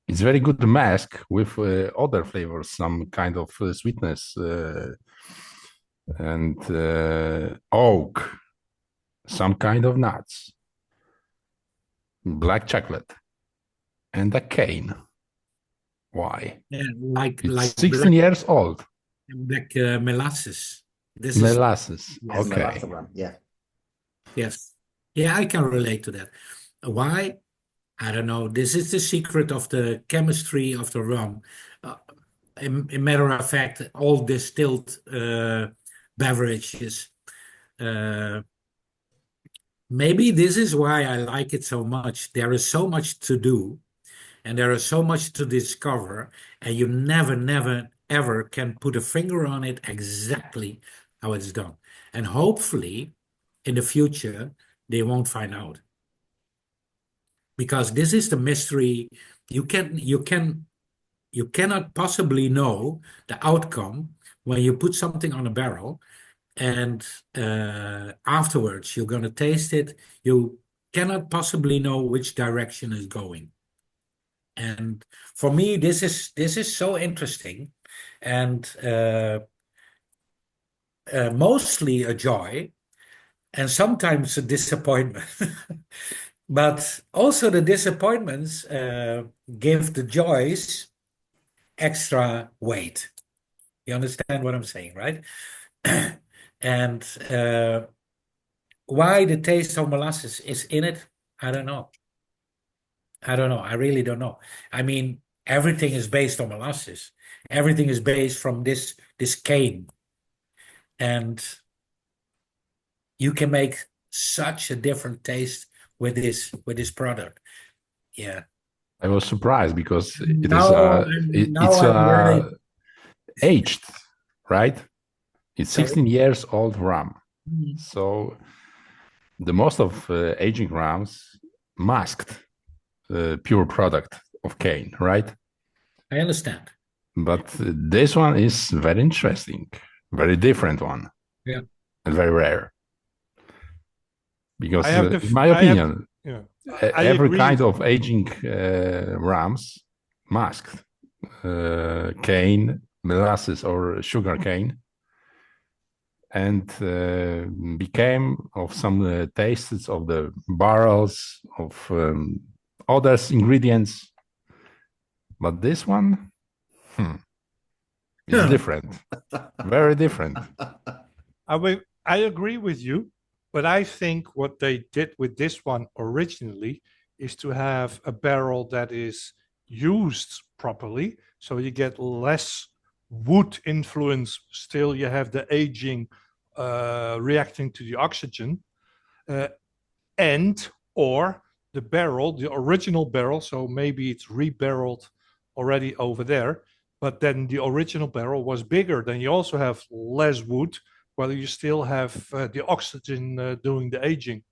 It's very good mask with other flavors, some kind of sweetness and oak, some kind of nuts, black chocolate, and a cane. Why? Yeah, It's like 16 black, years old. black molasses. This Molasses. Yes, Okay. Molasses rum, yeah. Yes. Yeah, I can relate to that. Why? I don't know. This is the secret of the chemistry of the rum. In matter of fact, all distilled beverages. Maybe this is why I like it so much. There is so much to do, and there is so much to discover, and you never, ever can put a finger on it exactly how it's done. And hopefully, in the future, they won't find out. Because this is the mystery. You cannot possibly know the outcome when you put something on a barrel and afterwards you're going to taste it. You cannot possibly know which direction is going. And for me, this is so interesting, and mostly a joy, and sometimes a disappointment. But also the disappointments give the joys extra weight. You understand what I'm saying, right? And why the taste of molasses is in it, I don't know. I really don't know. I mean, everything is based on molasses. Everything is based from this cane. And you can make such a different taste with this product. Yeah. I was surprised because it Now is now I'm very aged, right? It's sorry. 16 years old rum. Mhm. So the most of aging rums masked pure product of cane, right? I understand. But this one is very interesting, very different one. Yeah. And very rare. Because in my I have- opinion, yeah. I every agree. kind of aging rums masked cane, molasses, or sugar cane, and became of some tastes of the barrels of other ingredients. But this one is different, very different. I agree with you, but I think what they did with this one originally is to have a barrel that is used properly, so you get less wood influence. Still, you have the aging reacting to the oxygen, and or the barrel, the original barrel. So maybe it's rebarreled already over there, but then the original barrel was bigger. Then you also have less wood, while you still have the oxygen doing the aging.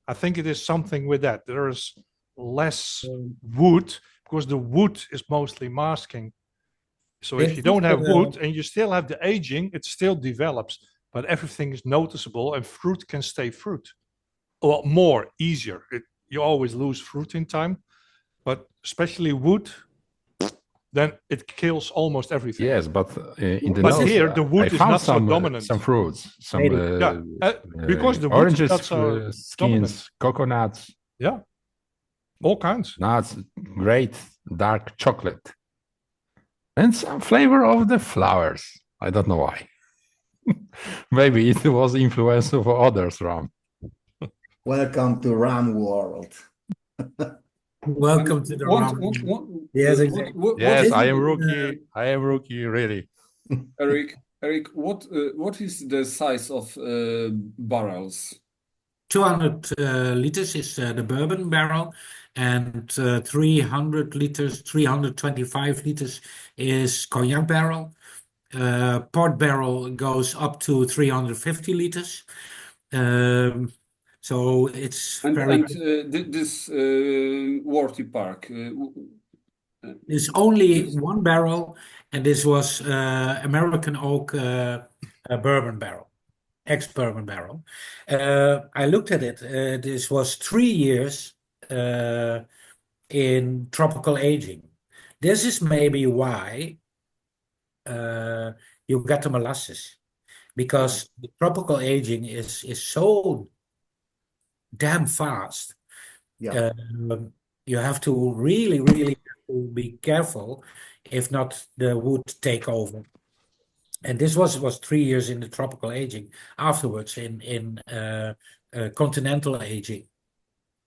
I think it is something with that. There is less wood because the wood is mostly masking. So if you don't have wood and you still have the aging, it still develops, but everything is noticeable and fruit can stay fruit. Or more easier. You always lose fruit in time, but especially wood, then it kills almost everything. Yes, but in the But nose, here the wood I is found not so some dominant. some fruits, some because the wood oranges, is not so skins, dominant. coconuts. Yeah, all kinds. Nuts, great dark chocolate, and some flavor of the flowers. I don't know why. Maybe it was influence of others rum. Welcome to rum world. Welcome to the rum. Yes, exactly. Yes, I am rookie. I am rookie, really. Eric, what is the size of barrels? 200 liters is the bourbon barrel, and 300 liters, 325 liters is cognac barrel. Port barrel goes up to 350 liters. So it's very. This Worthy Park. There's only one barrel, and this was American oak bourbon barrel, ex-bourbon barrel. I looked at it. This was 3 years in tropical aging. This is maybe why you got the molasses, because the tropical aging is so damn fast. Yeah. You have to really be careful, if not the wood take over. And this was 3 years in the tropical aging. Afterwards, in continental aging,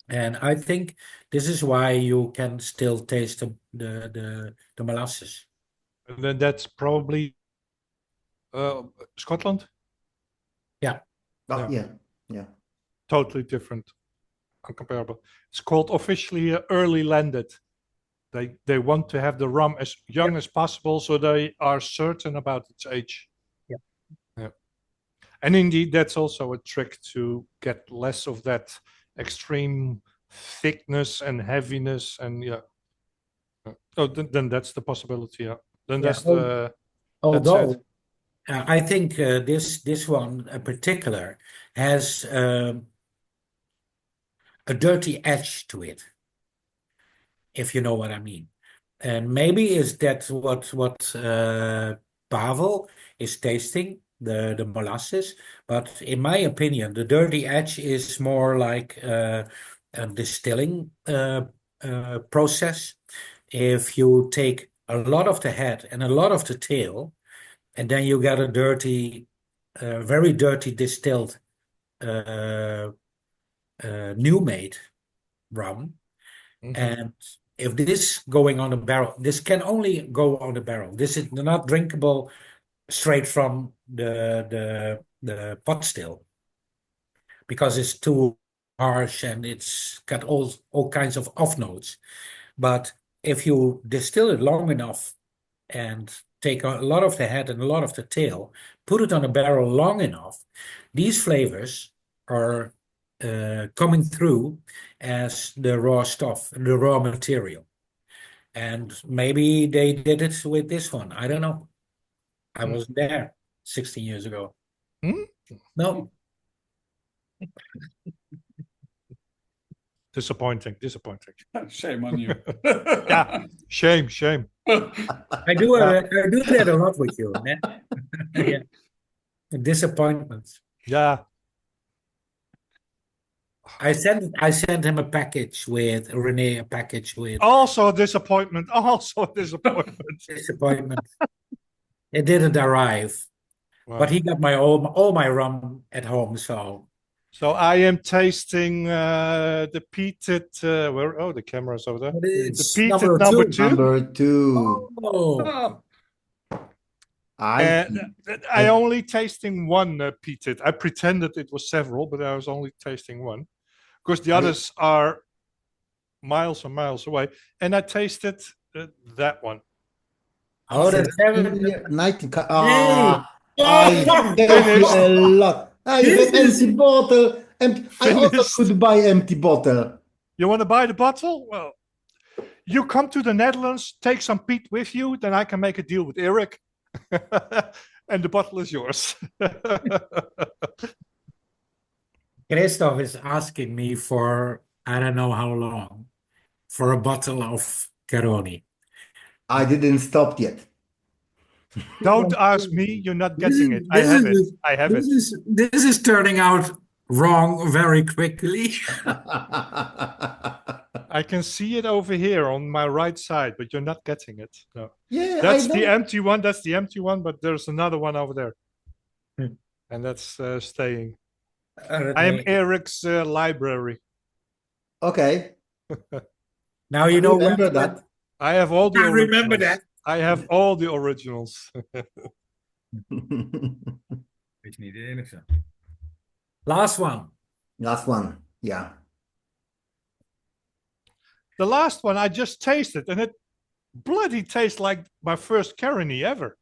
and I think this is why you can still taste the molasses. And then that's probably Scotland. Yeah. Yeah. Totally different, uncomparable. It's called officially early landed. They want to have the rum as young as possible, so they are certain about its age. Yeah. And indeed, that's also a trick to get less of that extreme thickness and heaviness, and Oh, then that's the possibility. Yeah. Then that's the. Although I think this one in particular has a dirty edge to it, if you know what I mean. And maybe is that what Pavel is tasting, the molasses. But in my opinion, the dirty edge is more like a distilling process. If you take a lot of the head and a lot of the tail, and then you get a dirty, very dirty distilled new made rum. And if this going on a barrel, this can only go on a barrel. This is not drinkable straight from the pot still, because it's too harsh and it's got all kinds of off notes. But if you distill it long enough and take a lot of the head and a lot of the tail, put it on a barrel long enough, these flavors are coming through as the raw stuff, the raw material. And maybe they did it with this one. I don't know. I wasn't there 16 years ago. No. Disappointing. Shame on you. Yeah, shame. I do that a lot with you, man. Yeah. Disappointments. Yeah. I sent him a package with Rene, a package with Also a disappointment. disappointment. It didn't arrive. Wow. But he got all my rum at home, so So I am tasting the peated. Where? Oh, the camera's over there. The It's peated number number two. two. Number 2. Oh, I I only tasting one peated. I pretended it was several, but I was only tasting one because the others are miles and miles away. And I tasted that one. oh, that's seven. 19. Hey! I hate you Finished. a lot. You This have is empty bottle. And I also Finished. could buy empty bottle. You want to buy the bottle? Well, you come to the Netherlands, take some peat with you, then I can make a deal with Eric. And the bottle is yours. Christoph is asking me for, I don't know how long, for a bottle of Caroni. I didn't stop yet. Don't ask me, you're not getting it. I have it. I have it. This is turning out wrong very quickly. I can see it over here on my right side, but you're not getting it. No. Yeah, That's I the know. empty one. That's the empty one, but there's another one over there. And that's staying. I am Eric's library. Okay. Now you I know remember what- that. I have all the I remember originals. that. I have all the originals. Weet je niet de enige. Last one. Last one. Yeah. The last one I just tasted, and it bloody tastes like my first Caroni ever.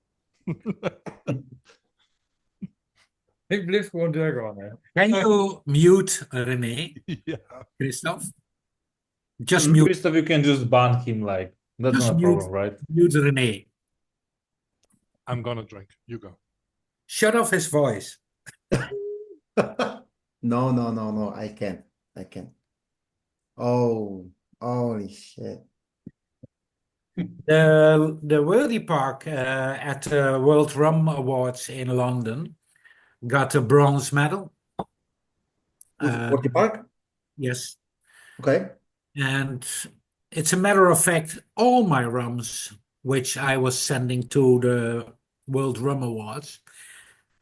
Ik blijf gewoon doorgaan. Hè. Can you mute René, Yeah. Christoph? Just mute, Christoph, you can just ban him, like, that's Just not a mute. problem, right? mute René. I'm gonna drink. You go. Shut off his voice. No. I can't. Oh, holy shit. The Worthy Park at the World Rum Awards in London got a bronze medal. Worthy Park? Yes. Okay. And it's a matter of fact, all my rums, which I was sending to the World Rum Awards,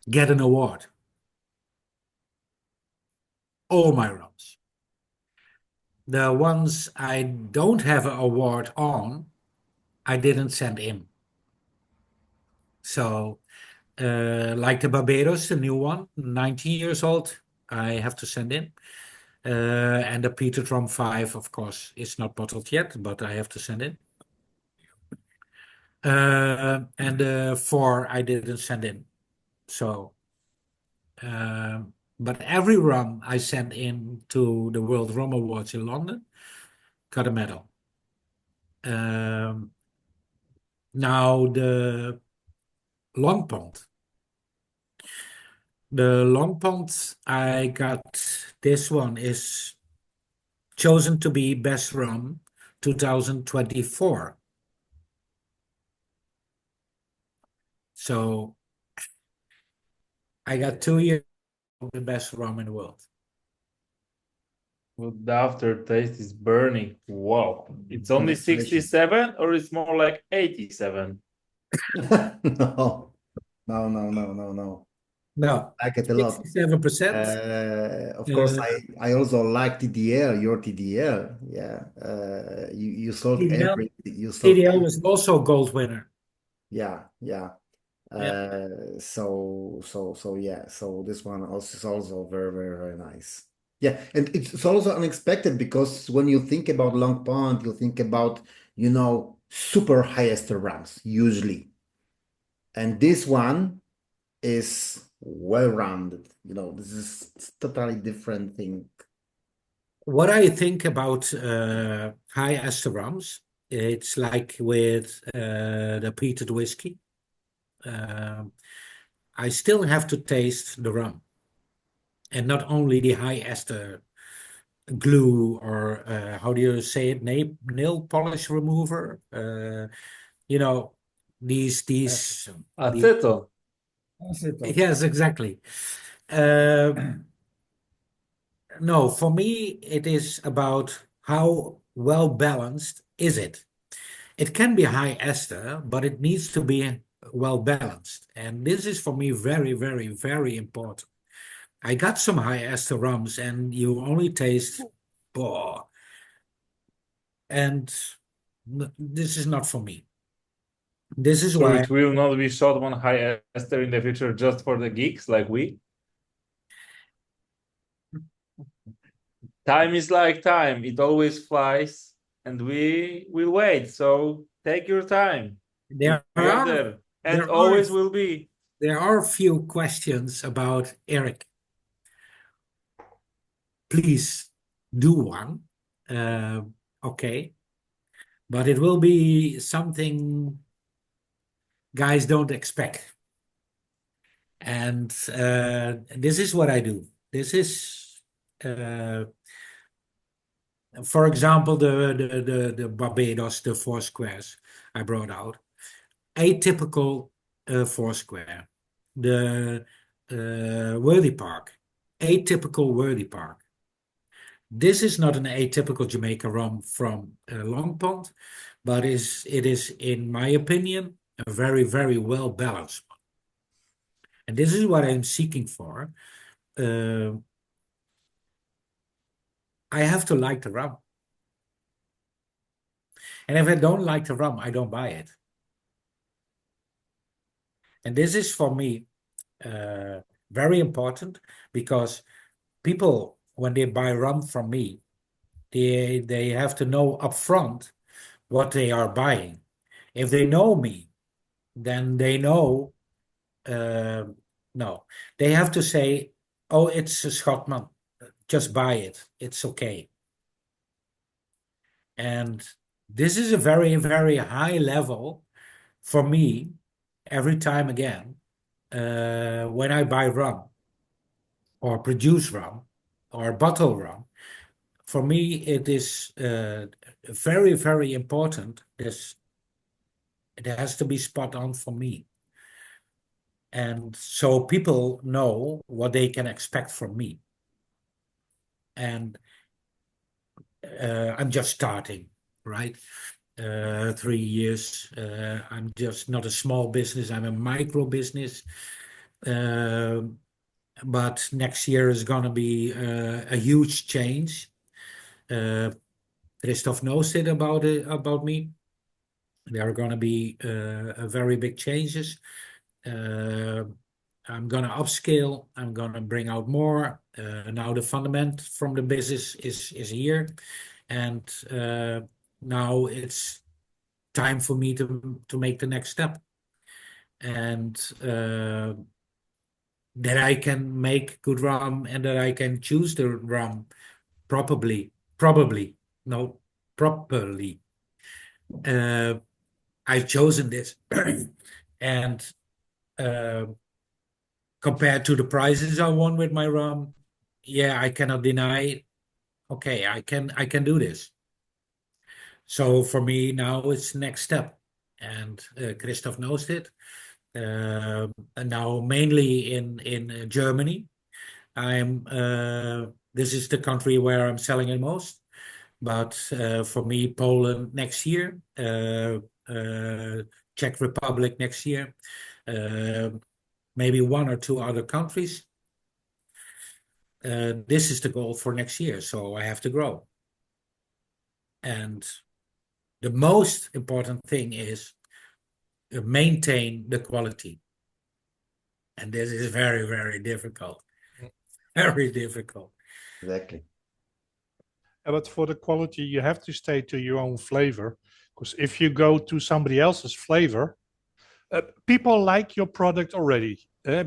get an award. All my rums. The ones I don't have an award on, I didn't send in. So, like the Barbados, the new one, 19 years old, I have to send in. And the Peter Rum 5, of course, is not bottled yet, but I have to send in. And the 4 I didn't send in. So, but every rum I sent in to the World Rum Awards in London got a medal. Now the Long Pond. The Long Pond, I got, this one is chosen to be Best Rum 2024. So I got 2 years of the best rum in the world. Well, the aftertaste is burning. Wow. It's only 67 or it's more like 87? No. No, I like it a lot. 67%. Of course, I also like TDL, your TDL. Yeah. You sold TDL. every. You sold. TDL was also a gold winner. Yeah. So yeah. So this one also is also very, very, very nice. Yeah, and it's also unexpected because when you think about Long Pond, you think about, super high ester rums usually. And this one is well-rounded. This is totally different thing. What I think about high ester rums, it's like with the peated whiskey. I still have to taste the rum, and not only the high ester glue or how do you say it, nail polish remover. These Aceto. Yes, exactly. No, for me, it is about how well balanced is it. It can be high ester, but it needs to be well balanced. And this is for me very, very, very important. I got some high ester rums, and you only taste, oh, and this is not for me. This is So why it will not be SCHOTMAN high ester in the future just for the geeks like we. Time is like time; it always flies, and we will wait. So take your time. there We are are there, and there are always will be. there are a few questions about Eric. Please do one. Okay, but it will be something guys don't expect. And this is what I do. This is, for example, the Barbados, the four squares I brought out. Atypical four square. The Worthy Park. Atypical Worthy Park. This is not an atypical Jamaica rum from Long Pond, but it is, in my opinion, a very, very well balanced one. And this is what I'm seeking for. I have to like the rum. And if I don't like the rum, I don't buy it. And this is for me very important, because people, when they buy rum from me, they have to know upfront what they are buying. If they know me, then they know, no, they have to say, oh, it's a Schotman, just buy it, it's okay. And this is a very, very high level for me every time again when I buy rum or produce rum or bottle rum. For me, it is very, very important. It has to be spot on for me. And so people know what they can expect from me. And I'm just starting, right? 3 years. I'm just not a small business. I'm a micro business. But next year is going to be a huge change. Christoph knows it about me. There are going to be very big changes. I'm going to upscale. I'm going to bring out more. Now the fundament from the business is here. And now it's time for me to make the next step. And that I can make good rum and that I can choose the rum properly. I've chosen this. And compared to the prices I won with my rum, yeah, I cannot deny it. Okay, I can do this. So for me now it's next step, and Christoph knows it. And now mainly in Germany. This is the country where I'm selling it most. But for me, Poland next year, Czech Republic next year, maybe 1 or 2 other countries. This is the goal for next year, so I have to grow. And the most important thing is maintain the quality. And this is very, very difficult. Very difficult. Exactly. But for the quality, you have to stay to your own flavor. Because if you go to somebody else's flavor, people like your product already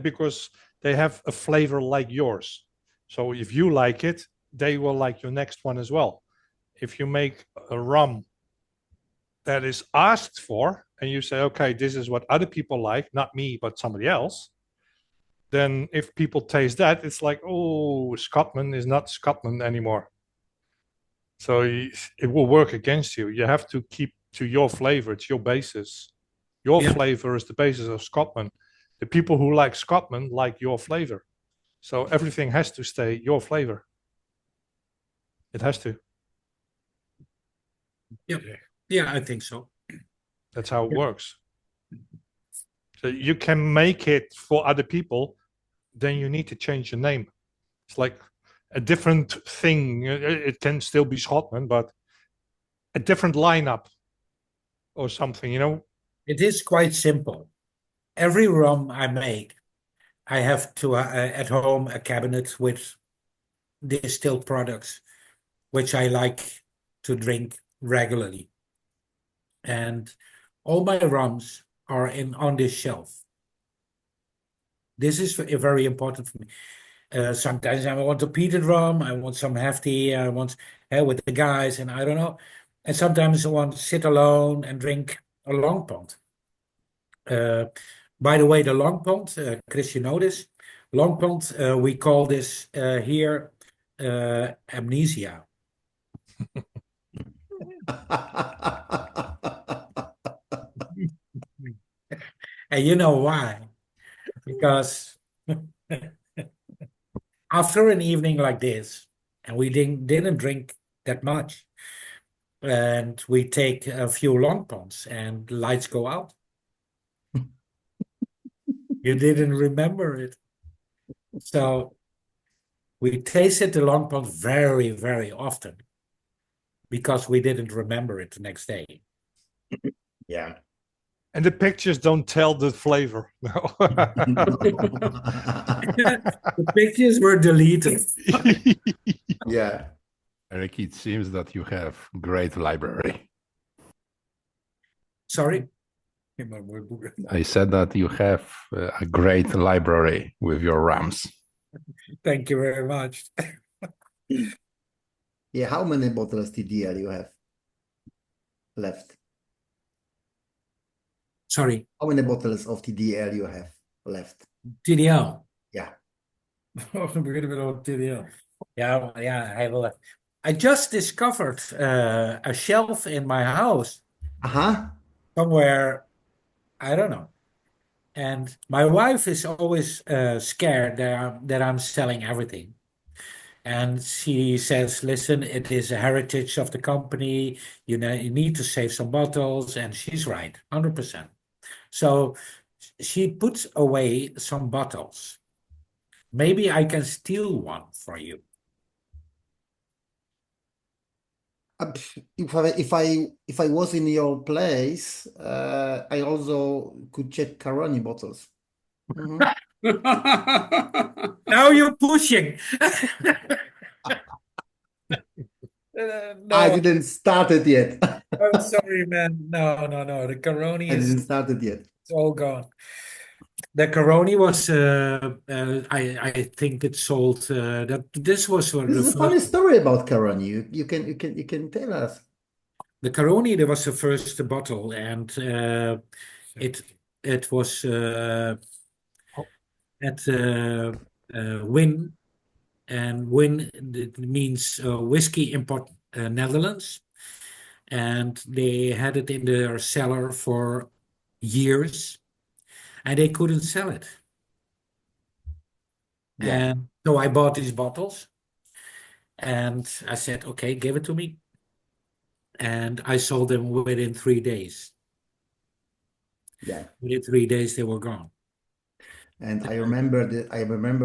because they have a flavor like yours. So if you like it, they will like your next one as well. If you make a rum that is asked for, and you say, okay, this is what other people like, not me, but somebody else, then if people taste that, it's like, oh, SCHOTMAN is not SCHOTMAN anymore. So it will work against you. You have to keep to your flavor. It's your basis. Your flavor is the basis of SCHOTMAN. The people who like SCHOTMAN like your flavor. So everything has to stay your flavor. It has to. Yeah, I think so. That's how it works. So you can make it for other people, then you need to change your name. It's like a different thing. It can still be Schotman, but a different lineup or something, you know? It is quite simple. Every rum I make, I have to at home a cabinet with distilled products, which I like to drink regularly. And all my rums are on this shelf. This is very important for me. Sometimes I want a peated rum, I want some hefty, I want with the guys, and I don't know. And sometimes I want to sit alone and drink a long pond. By the way, the long pond, Chris, you know this? Long pond, we call this here amnesia. And you know why? Because after an evening like this, and we didn't drink that much, and we take a few long ponds and the lights go out. You didn't remember it. So we tasted the long pond very, very often because we didn't remember it the next day. Yeah. And the pictures don't tell the flavor. No. The pictures were deleted. Yeah. Eric, it seems that you have great library. Sorry? I said that you have a great library with your rams. Thank you very much. Yeah, how many bottles TDL you have left? Sorry. How many bottles of TDL you have left? TDL. Yeah. Dan beginnen we over TDL. Ja, hij wil. I just discovered a shelf in my house. Somewhere, I don't know. And my wife is always scared that I'm selling everything. And she says, listen, it is a heritage of the company. You know, you need to save some bottles. And she's right, 100%. So she puts away some bottles. Maybe I can steal one for you. If I was in your place, I also could check Caroni bottles. Now you're pushing. No. I didn't start it yet. I'm sorry, man. No. The Caroni I didn't start it yet. It's all gone. The Caroni was, I think it sold. This was This is a funny story about Caroni. You can tell us. The Caroni. There was the first bottle, and it was at Win, and Win it means whiskey import Netherlands, and they had it in their cellar for years. And they couldn't sell it. Yeah. And so I bought these bottles. And I said, okay, give it to me. And I sold them within 3 days. Yeah. Within 3 days, they were gone. And I remember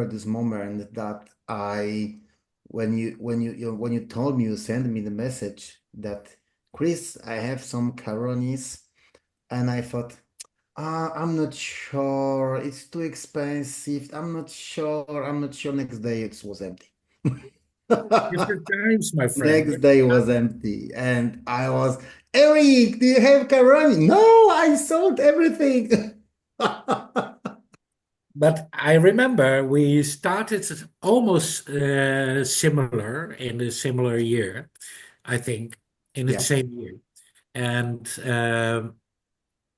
this moment that when you told me, you sent me the message that, Chris, I have some Caronis, and I thought, I'm not sure. It's too expensive. I'm not sure. Next day it was empty. Different times, my friend. Next day was empty. And I was, Eric, do you have Caroni? No, I sold everything. But I remember we started almost similar in a similar year, I think, in the same year. And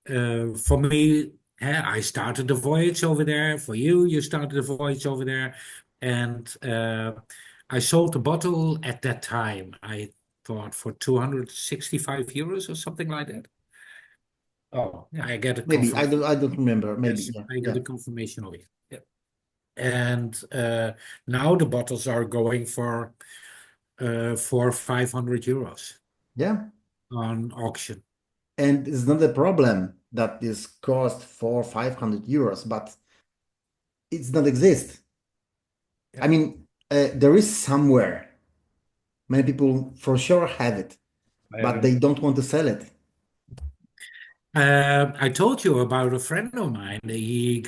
for me, I started the voyage over there. For you, you started the voyage over there. And I sold the bottle at that time, I thought, for 265 euros or something like that. Oh, yeah, I get it. Maybe I don't remember. Maybe yes, I got a confirmation of it. Yeah. And now the bottles are going for 500 euros. Yeah. On auction. And it's not a problem that this cost 500 euros, but it's not exist. I mean, There is somewhere. Many people for sure have it, but they don't want to sell it. I told you about a friend of mine. He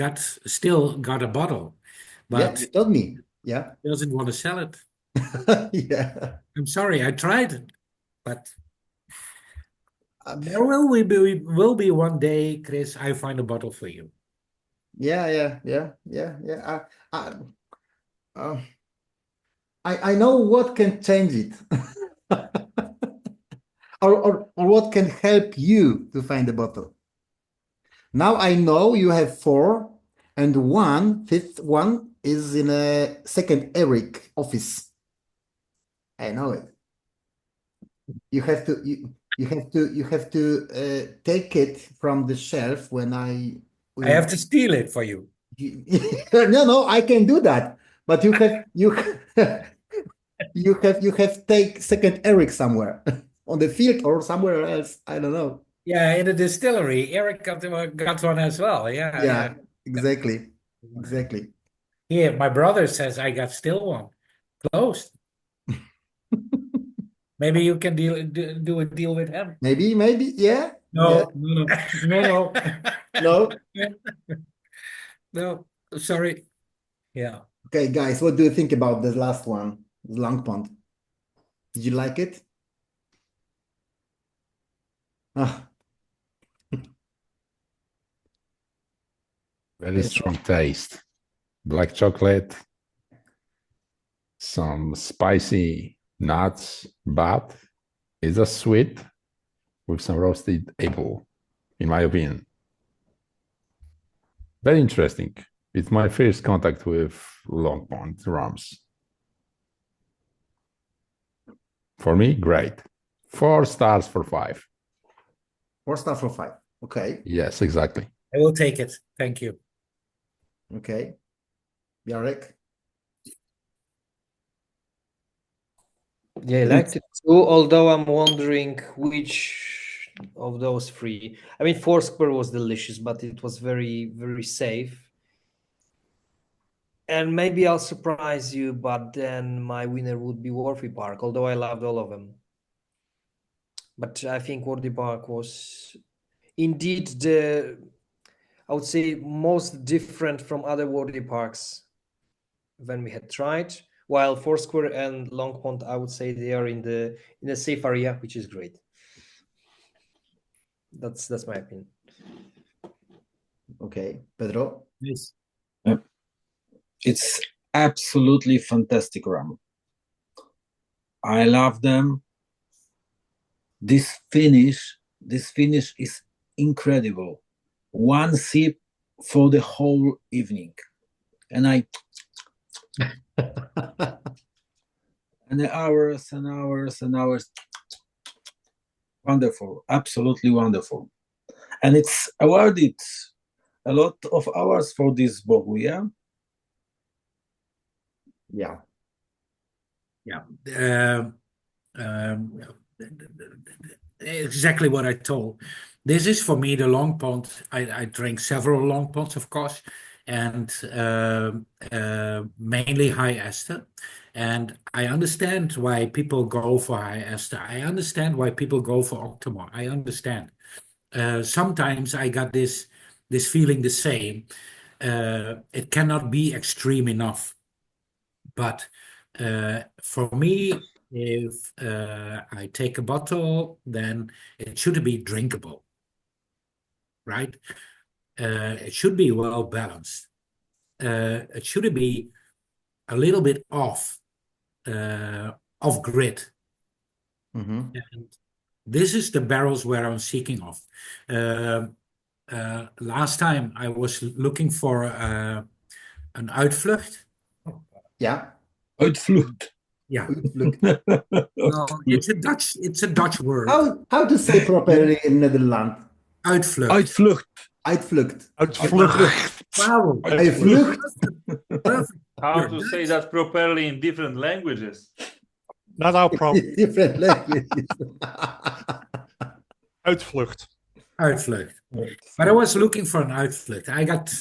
still got a bottle, Yeah, but you told me. Yeah. doesn't want to sell it. Yeah. I'm sorry, I tried it, but there will be one day, Chris, I find a bottle for you. Yeah. I, uh, I know what can change it, or what can help you to find a bottle. Now I know you have four, and fifth one is in a second Eric office. I know it. You have to take it from the shelf when I have to steal it for you. No, I can do that. But you have take second Eric somewhere on the field or somewhere else. I don't know. Yeah, in the distillery, Eric got one as well. Yeah, exactly. Exactly. Here, my brother says I got still one. Closed. Maybe you can do a deal with him. Maybe, yeah. No, No. No. no. Sorry. Yeah. Okay, guys, what do you think about the last one, Long Pond? Did you like it? Ah, Very strong taste. Black chocolate, some spicy nuts, but it's a sweet with some roasted apple, in my opinion. Very interesting. It's my first contact with Long Pond rums. For me, great. 4 stars for 5. 4 stars for 5. Okay. Yes, exactly. I will take it. Thank you. Okay. Jarek? Yeah, I liked it too, although I'm wondering which of those three. I mean, Foursquare was delicious, but it was very, very safe. And maybe I'll surprise you, but then my winner would be Warby Park, although I loved all of them. But I think Warby Park was indeed I would say, most different from other Warby Parks when we had tried. While Foursquare and Long Pond, I would say they are in a safe area, which is great. That's my opinion. Okay, Pedro? Yes. It's absolutely fantastic rum. I love them. This finish is incredible. One sip for the whole evening, and and hours and hours and hours. Wonderful, absolutely wonderful, and it's awarded a lot of hours for this bottle. Yeah. Yeah. Exactly what I told. This is for me the Long Pond. I drank several Long Ponds, of course, and mainly high ester. And I understand why people go for high ester. I understand why people go for Octomore. I understand. Sometimes I got this feeling the same. It cannot be extreme enough. But for me, if I take a bottle, then it should be drinkable, right? It should be well balanced. It should be a little bit off grid. Mm-hmm. And this is the barrels where I'm seeking of. Last time I was looking for an Uitvlucht. Yeah. Uitvlucht. Yeah. Uitvlucht. No, it's a Dutch word. How to say properly in Netherlands? Uitvlucht. Uitvlucht. Uitvlucht. Uitvlucht. Wow. Uitvlucht. Perfect. How to say that properly in different languages? Not our problem. Different languages. Uitvlucht. Uitvlucht. But I was looking for an Uitvlucht. I got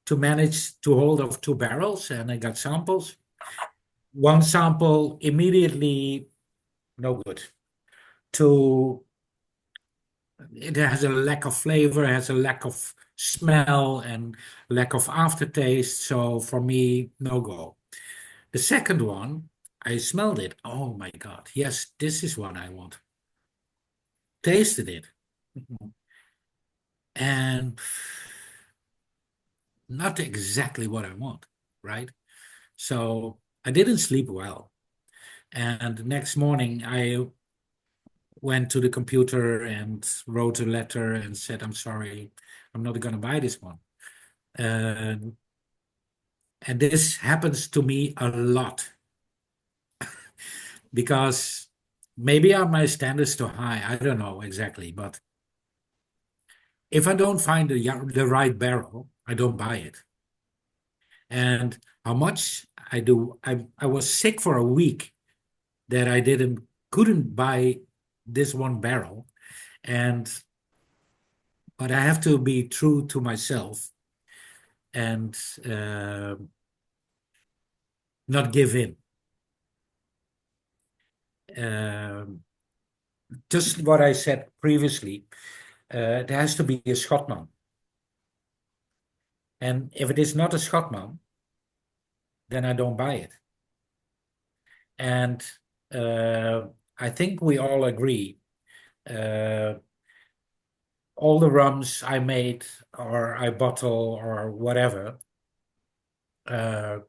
to manage to hold of 2 barrels and I got samples. one sample immediately no good. Two, it has a lack of flavor, has a lack of smell and lack of aftertaste. So for me, no go. The second one, I smelled it. Oh my God. Yes, this is what I want. Tasted it. And not exactly what I want, right? So I didn't sleep well. And the next morning, I went to the computer and wrote a letter and said, I'm sorry, I'm not going to buy this one. And this happens to me a lot because maybe are my standards too high. I don't know exactly. But if I don't find the right barrel, I don't buy it. And how much I do, I was sick for a week that I couldn't buy this one barrel. But I have to be true to myself and not give in. Just what I said previously, there has to be a SCHOTMAN. And if it is not a SCHOTMAN, then I don't buy it. And I think we all agree, all the rums I made or I bottle or whatever, they're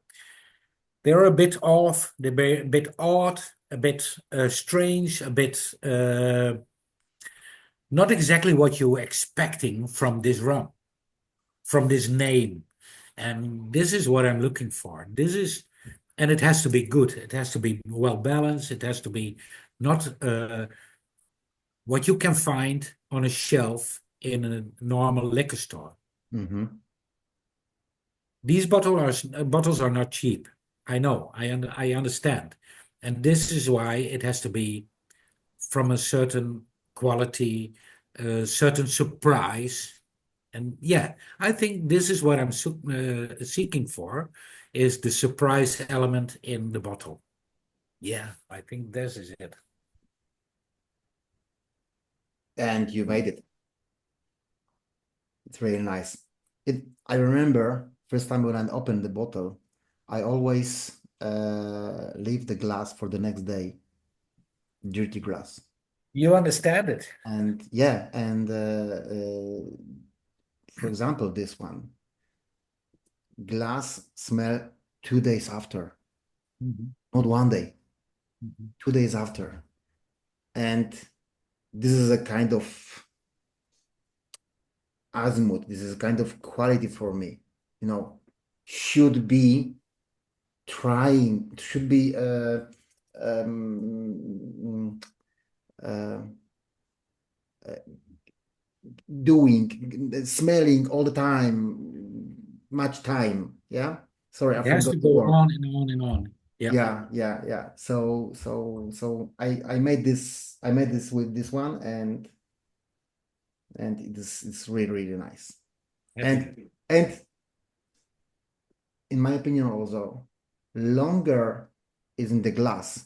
a bit off, they're a bit odd, a bit strange, a bit not exactly what you're expecting from this rum, from this name. And this is what I'm looking for. And it has to be good. It has to be well balanced. It has to be not what you can find on a shelf in a normal liquor store. Mm-hmm. These bottles are not cheap. I know. I understand. And this is why it has to be from a certain quality, a certain surprise. And yeah, I think this is what I'm seeking for, is the surprise element in the bottle. Yeah, I think this is it. And you made it. It's really nice. I remember first time when I opened the bottle, I always leave the glass for the next day, dirty glass. You understand it. And yeah, and for example, this one, glass smell 2 days after, not 1 day, 2 days after. And this is a kind of azimuth, this is a kind of quality for me, should be doing, smelling all the time, much time. Yeah. Sorry, I It has forgot to the go word. on and on and on. Yeah. Yeah. So I made this with this one, and it's really, really nice. And in my opinion also, longer is in the glass,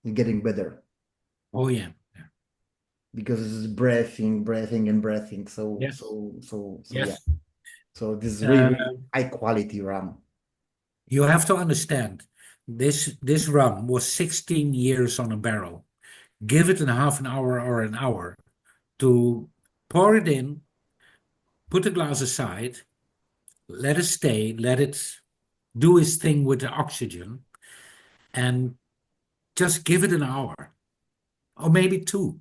it's getting better. Oh yeah. Because it's breathing and breathing. So Yes. so Yes. yeah. So this is really high quality rum. You have to understand, this rum was 16 years on a barrel. Give it in half an hour or an hour to pour it in, put the glass aside, let it stay, let it do its thing with the oxygen, and just give it an hour or maybe two.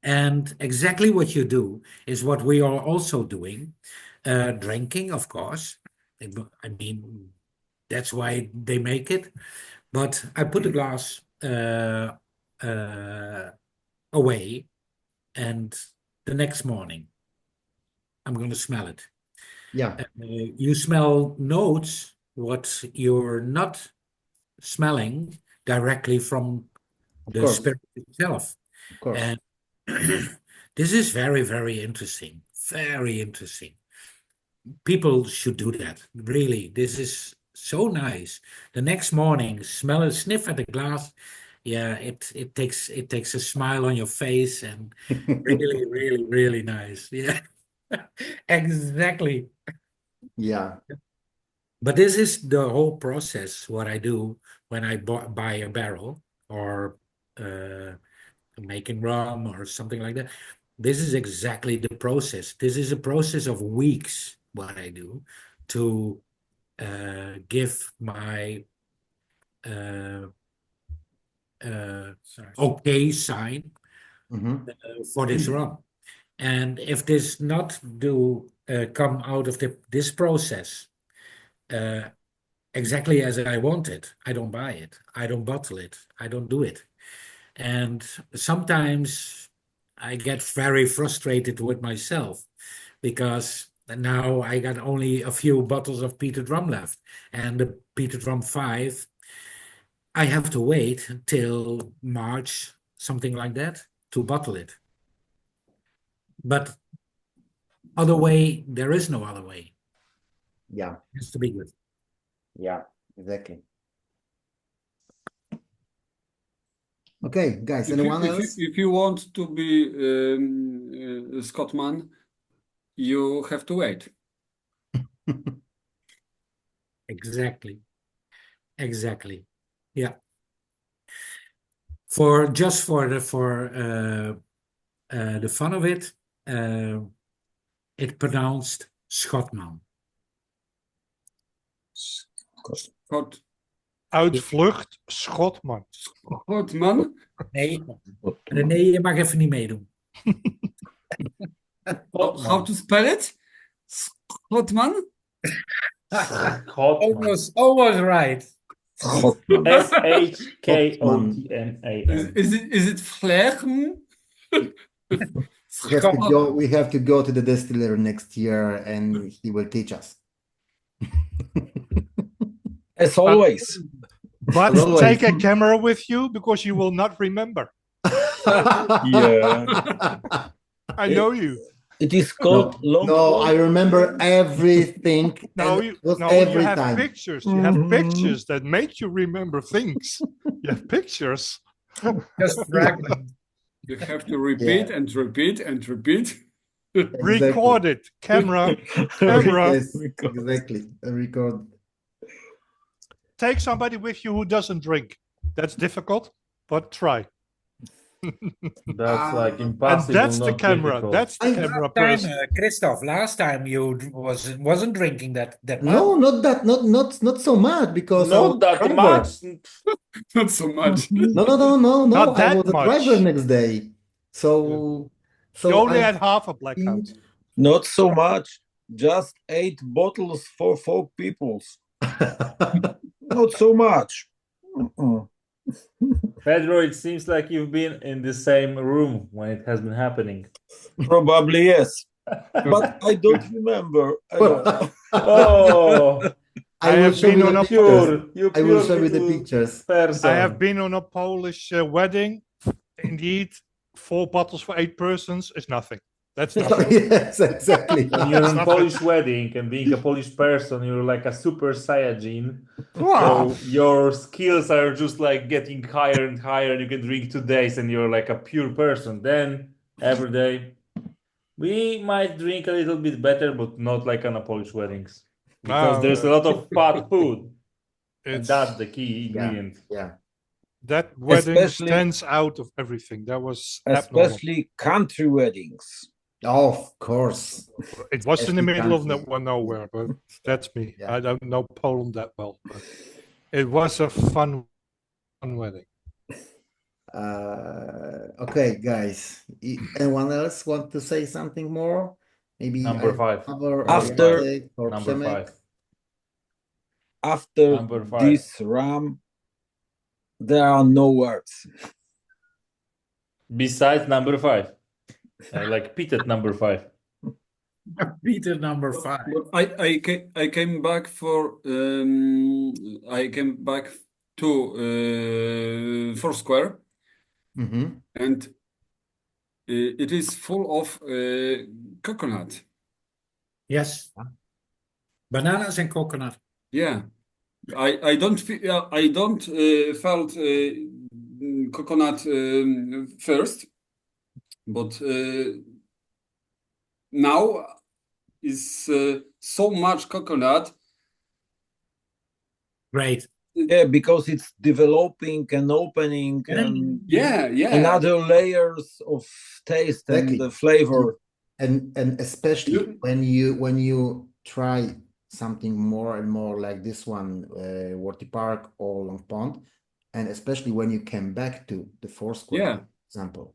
And exactly what you do is what we are also doing, drinking, of course. I mean, that's why they make it. But I put the glass away, and the next morning I'm going to smell it. Yeah. You smell notes what you're not smelling directly from the spirit itself. Of course. And this is very, very interesting. Very interesting. People should do that. Really, this is So nice. The next morning, smell it, sniff at the glass. Yeah, it takes a smile on your face and really, really, really nice. Yeah, exactly. Yeah. But this is the whole process, what I do when I buy a barrel or making rum or something like that. This is exactly the process. This is a process of weeks, what I do to give my uh, okay sign Mhm. for this rum. And if this not do come out of this process exactly as I want it, I don't buy it. I don't bottle it. I don't do it. And sometimes I get very frustrated with myself because now I got only a few bottles of peated rum left. And the peated rum 5, I have to wait till March, something like that, to bottle it. But other way, there is no other way. Yeah. It has to be good. Yeah, exactly. Okay, guys, anyone else? If you want to be Scotsman, you have to wait. Exactly. Exactly. Yeah. For the fun of it, it pronounced Schotman. Scott. Uitvlucht, Schotman. Schotman? Nee, René, je mag even niet meedoen. How to spell it? Schotman? Almost right. SHKOTMAN. Is it Vlechten? We have to go to the distiller next year and he will teach us. As always. But Always. take a camera with you because you will not remember. Yeah. I know you. It is called No, I remember everything. No, and it was you every have time. pictures. You have pictures that make you remember things. You have pictures. Just fragment. You have to repeat and repeat and repeat. Record it. Camera. Camera. Yes, exactly. Record. Take somebody with you who doesn't drink. That's difficult, but try. That's like And impossible. that's the not camera. difficult. That's the camera person. Christoph, last time you wasn't drinking that much. No, not so much because I was Not that driver. much. Not so much. No. Not I that was a much. driver next day. So You only I had half a blackout. Not so much. Just 8 bottles for 4 people. Not so much. Pedro, it seems like you've been in the same room when it has been happening. Probably yes. But I don't remember. I don't know. Oh, I will have show been you on the a pictures. I will pure show you the little pictures. person. I have been on a Polish wedding. Indeed, 4 bottles for 8 persons is nothing. That's nothing. Yes, exactly. When you're on It's Polish wedding and being a Polish person, you're like a super Saiyajin. Wow. So your skills are just like getting higher and higher, and you can drink 2 days and you're like a pure person. Then every day we might drink a little bit better, but not like on a Polish weddings. Because there's a lot of fat food. And It's that's the key ingredient. Yeah. that wedding Especially- stands out of everything. That was abnormal. Especially country weddings. Oh, of course. It was in the middle of Country. nowhere, but that's me. Yeah. I don't know Poland that well, but it was a fun wedding. Okay, guys. Anyone else want to say something more? Maybe Number 5. After- Jacek or Number Przemek? 5. After Number 5. this rum, there are no words. Besides number 5. Like Peter number 5. Peter number 5. But I came back for I came back to Foursquare Mhm. and it is full of coconut. Yes. Bananas and coconut. Yeah. I don't felt coconut first, but now is so much coconut. Great. Yeah, because it's developing and opening and another layers of taste and the flavor. And especially when you try something more and more like this one, Worthy Park or Long Pond, and especially when you came back to the Foursquare example,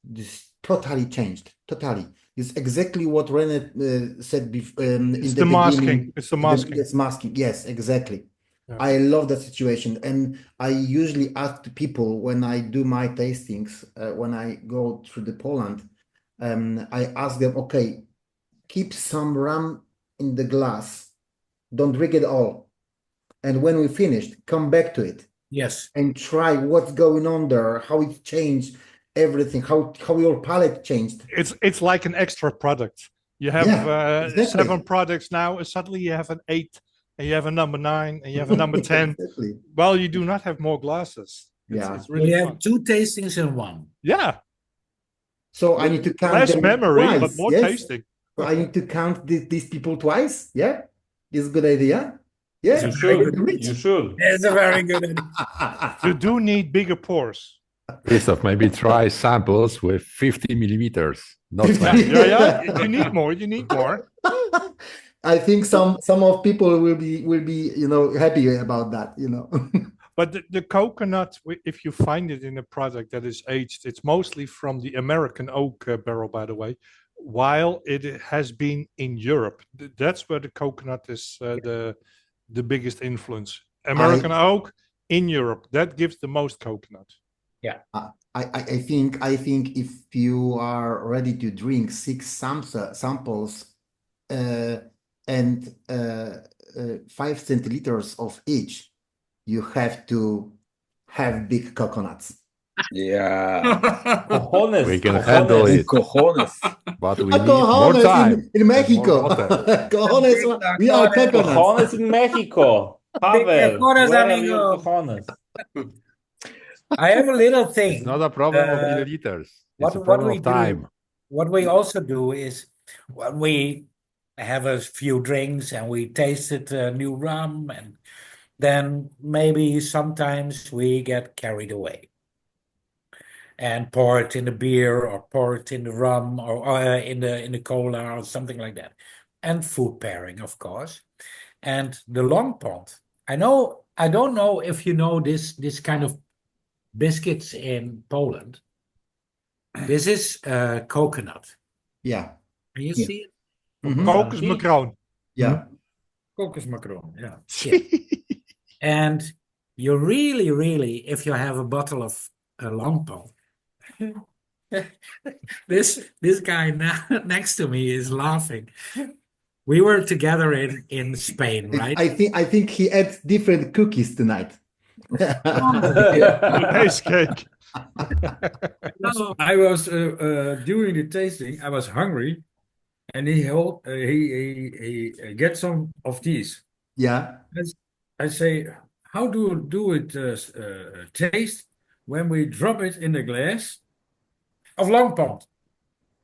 this totally changed. Totally, it's exactly what René said before. It's the masking. It's the masking. It's masking. Yes, exactly. I love that situation, and I usually ask the people when I do my tastings, when I go through the Poland, I ask them, okay, keep some rum in the glass, don't drink it all, and when we finished, come back to it. Yes, and try what's going on there, how it changed everything, how your palate changed. It's like an extra product. You have exactly. 7 products now, and suddenly you have an 8. And you have a number 9, and you have a number 10. Exactly. Well, you do not have more glasses. It's really we fun. have 2 tastings in one. Yeah. So I need to count less them memory, twice, but more yes? tasting. So I need to count these people twice. Yeah, is a good idea. Yeah, You should. You should. It's a very good idea. You do need bigger pores. Christoph, maybe try samples with 50 millimeters. Not 20. Yeah. You need more. You need more. I think some of people will be happy about that. But the coconut, if you find it in a product that is aged, it's mostly from the American oak barrel, by the way, while it has been in Europe. That's where the coconut is the biggest influence. American oak in Europe, that gives the most coconut. Yeah. I think if you are ready to drink 6 samples and 5 centiliters of each, you have to have big coconuts. Yeah. Cojones. We can handle it. Cojones. But we need more time. In Mexico. Cojones, we are coconuts. Cojones in Mexico. Pavel, cojones, where are amigo. your cojones? I have a little thing. It's not a problem of milliliters. It's a What problem we of time. What we also do is when we have a few drinks and we tasted new rum, and then maybe sometimes we get carried away and pour it in the beer or pour it in the rum or in the cola or something like that. And food pairing, of course. And the Long Pond. I don't know if you know this kind of biscuits in Poland. This is coconut. Yeah. Can you see it? Kokosmacroon. Yeah. Kokosmacroon, yeah. And you really, if you have a bottle of Long Pond, this guy next to me is laughing. We were together in Spain, right? I think he ate different cookies tonight. Nice cake. I was doing the tasting. I was hungry, and he get some of these. Yeah. I say, how do it taste when we drop it in the glass of Long Pond,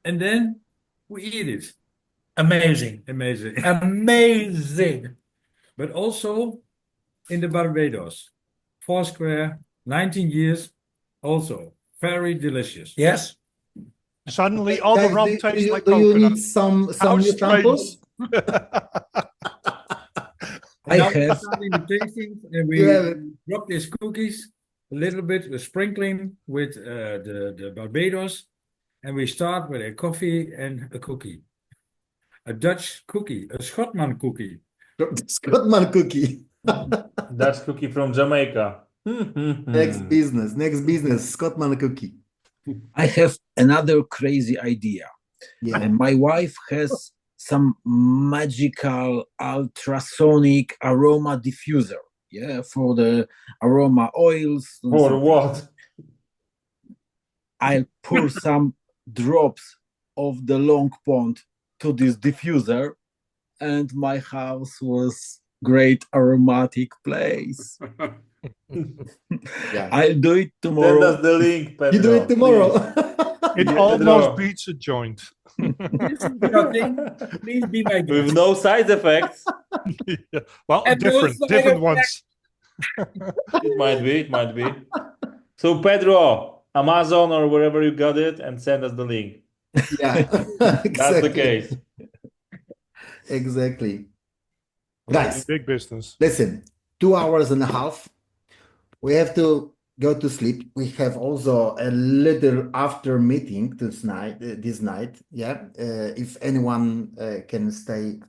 and then we eat it? Amazing. But also in the Barbados, Foursquare, 19 years, also very delicious. Yes. Suddenly, all the rum tastes like do coconut. you need some How new strange. samples? I have. Starting the tasting, and we drop these cookies a little bit, a sprinkling with the Barbados, and we start with a coffee and a cookie. A Dutch cookie, a Schotman cookie. Scotman cookie. That's cookie from Jamaica. Next business, Scotman cookie. I have another crazy idea. Yeah. And my wife has some magical ultrasonic aroma diffuser. Yeah, for the aroma oils. For what? I'll pour some drops of the Long Pond to this diffuser, and my house was great aromatic place. Yeah. I'll do it Send tomorrow. us the link, Pedro. You do it tomorrow. It Yeah, almost Pedro. beats a joint. Please be my guest. With no side effects. Yeah. Well, And no different side ones. It might be, it might be. So Pedro, Amazon or wherever you got it, and send us the link. Yeah, That's exactly. the case. Exactly. In Guys, big business. listen, 2 hours and a half. We have to go to sleep. We have also a little after meeting this night. Yeah. If anyone can stay,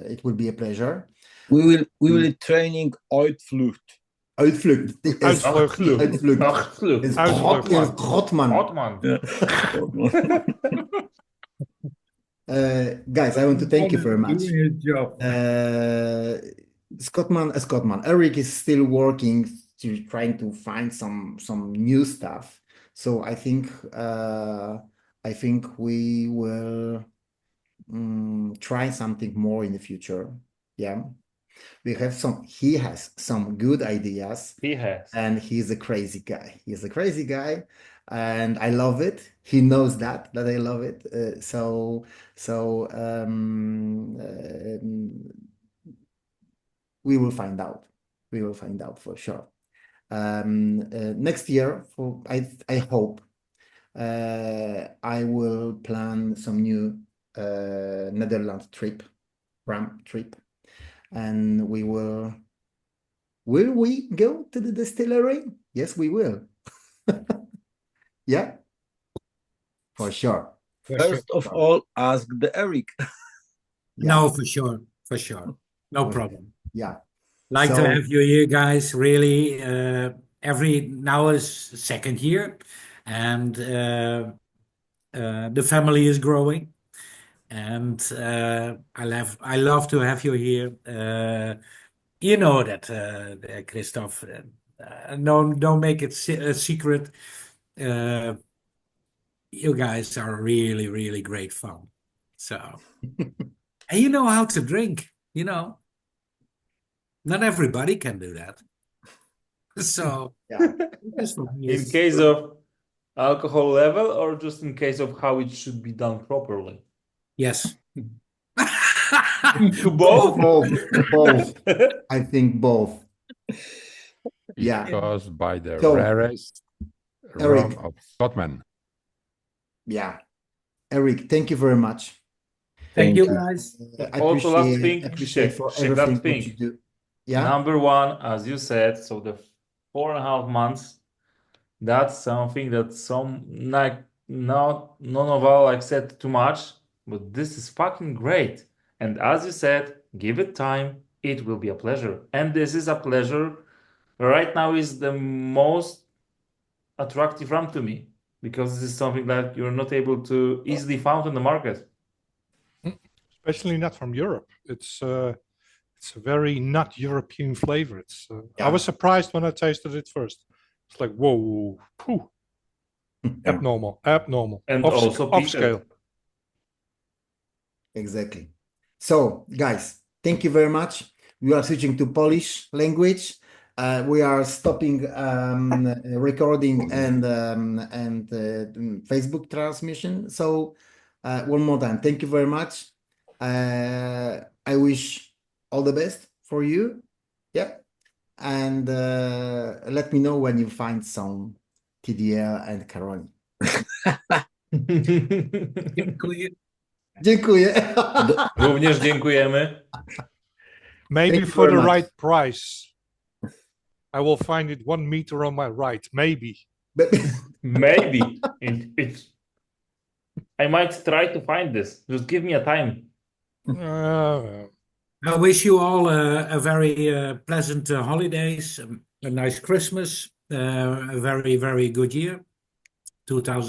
it will be a pleasure. We will training Uitvlucht. Uitvlucht. Uitvlucht. Uitvlucht. Is SCHOTMAN. SCHOTMAN. Guys, I want to thank you very much. Doing his job. SCHOTMAN. Eric is still working to trying to find some new stuff. So I think we will try something more in the future. Yeah. He has some good ideas. He has. And he's a crazy guy. He's a crazy guy, and I love it. He knows that I love it. We will find out. We will find out for sure. Next year, I hope I will plan some new Netherlands trip, and we will. Will we go to the distillery? Yes, we will. Yeah, for sure. First of all, ask the Eric. No, for sure. No problem. Yeah. Like So- to have you here, guys. Really, now is second year, and the family is growing, and I love to have you here. You know that, Christoph. Don't make it a secret. You guys are really, really great fun. So, and you know how to drink. You know, not everybody can do that. So, Yeah. this for me In is- case of alcohol level or just in case of how it should be done properly? yes. Both? Both. I think both. Yeah. Because by the So, rarest Eric. rum of SCHOTMAN. Yeah. Eric, thank you very much. Thank you, guys. I Also, last thing, appreciate for Shek, everything last what thing. you do. Yeah. Number one, as you said, so the 4.5 months, that's something that none of us like said too much, but this is fucking great. And as you said, give it time, it will be a pleasure. And this is a pleasure. Right now is the most attractive rum to me because this is something that you're not able to easily find on the market. Especially not from Europe. It's a very not European flavor. I was surprised when I tasted it first. It's like, whoa, phew. Abnormal. And off also peated. scale. Exactly. So, guys, thank you very much. We are switching to Polish language. We are stopping recording and Facebook transmission. So, one more time, thank you very much. I wish all the best for you. Yeah. And let me know when you find some TDL and Karoni. Dziękuję. Również dziękujemy. Maybe Thank you for very the much. right price. I will find it 1 meter on my right. Maybe. Maybe. I might try to find this. Just give me a time. I wish you all a very pleasant holidays, a nice Christmas, a very, very good year, 2000.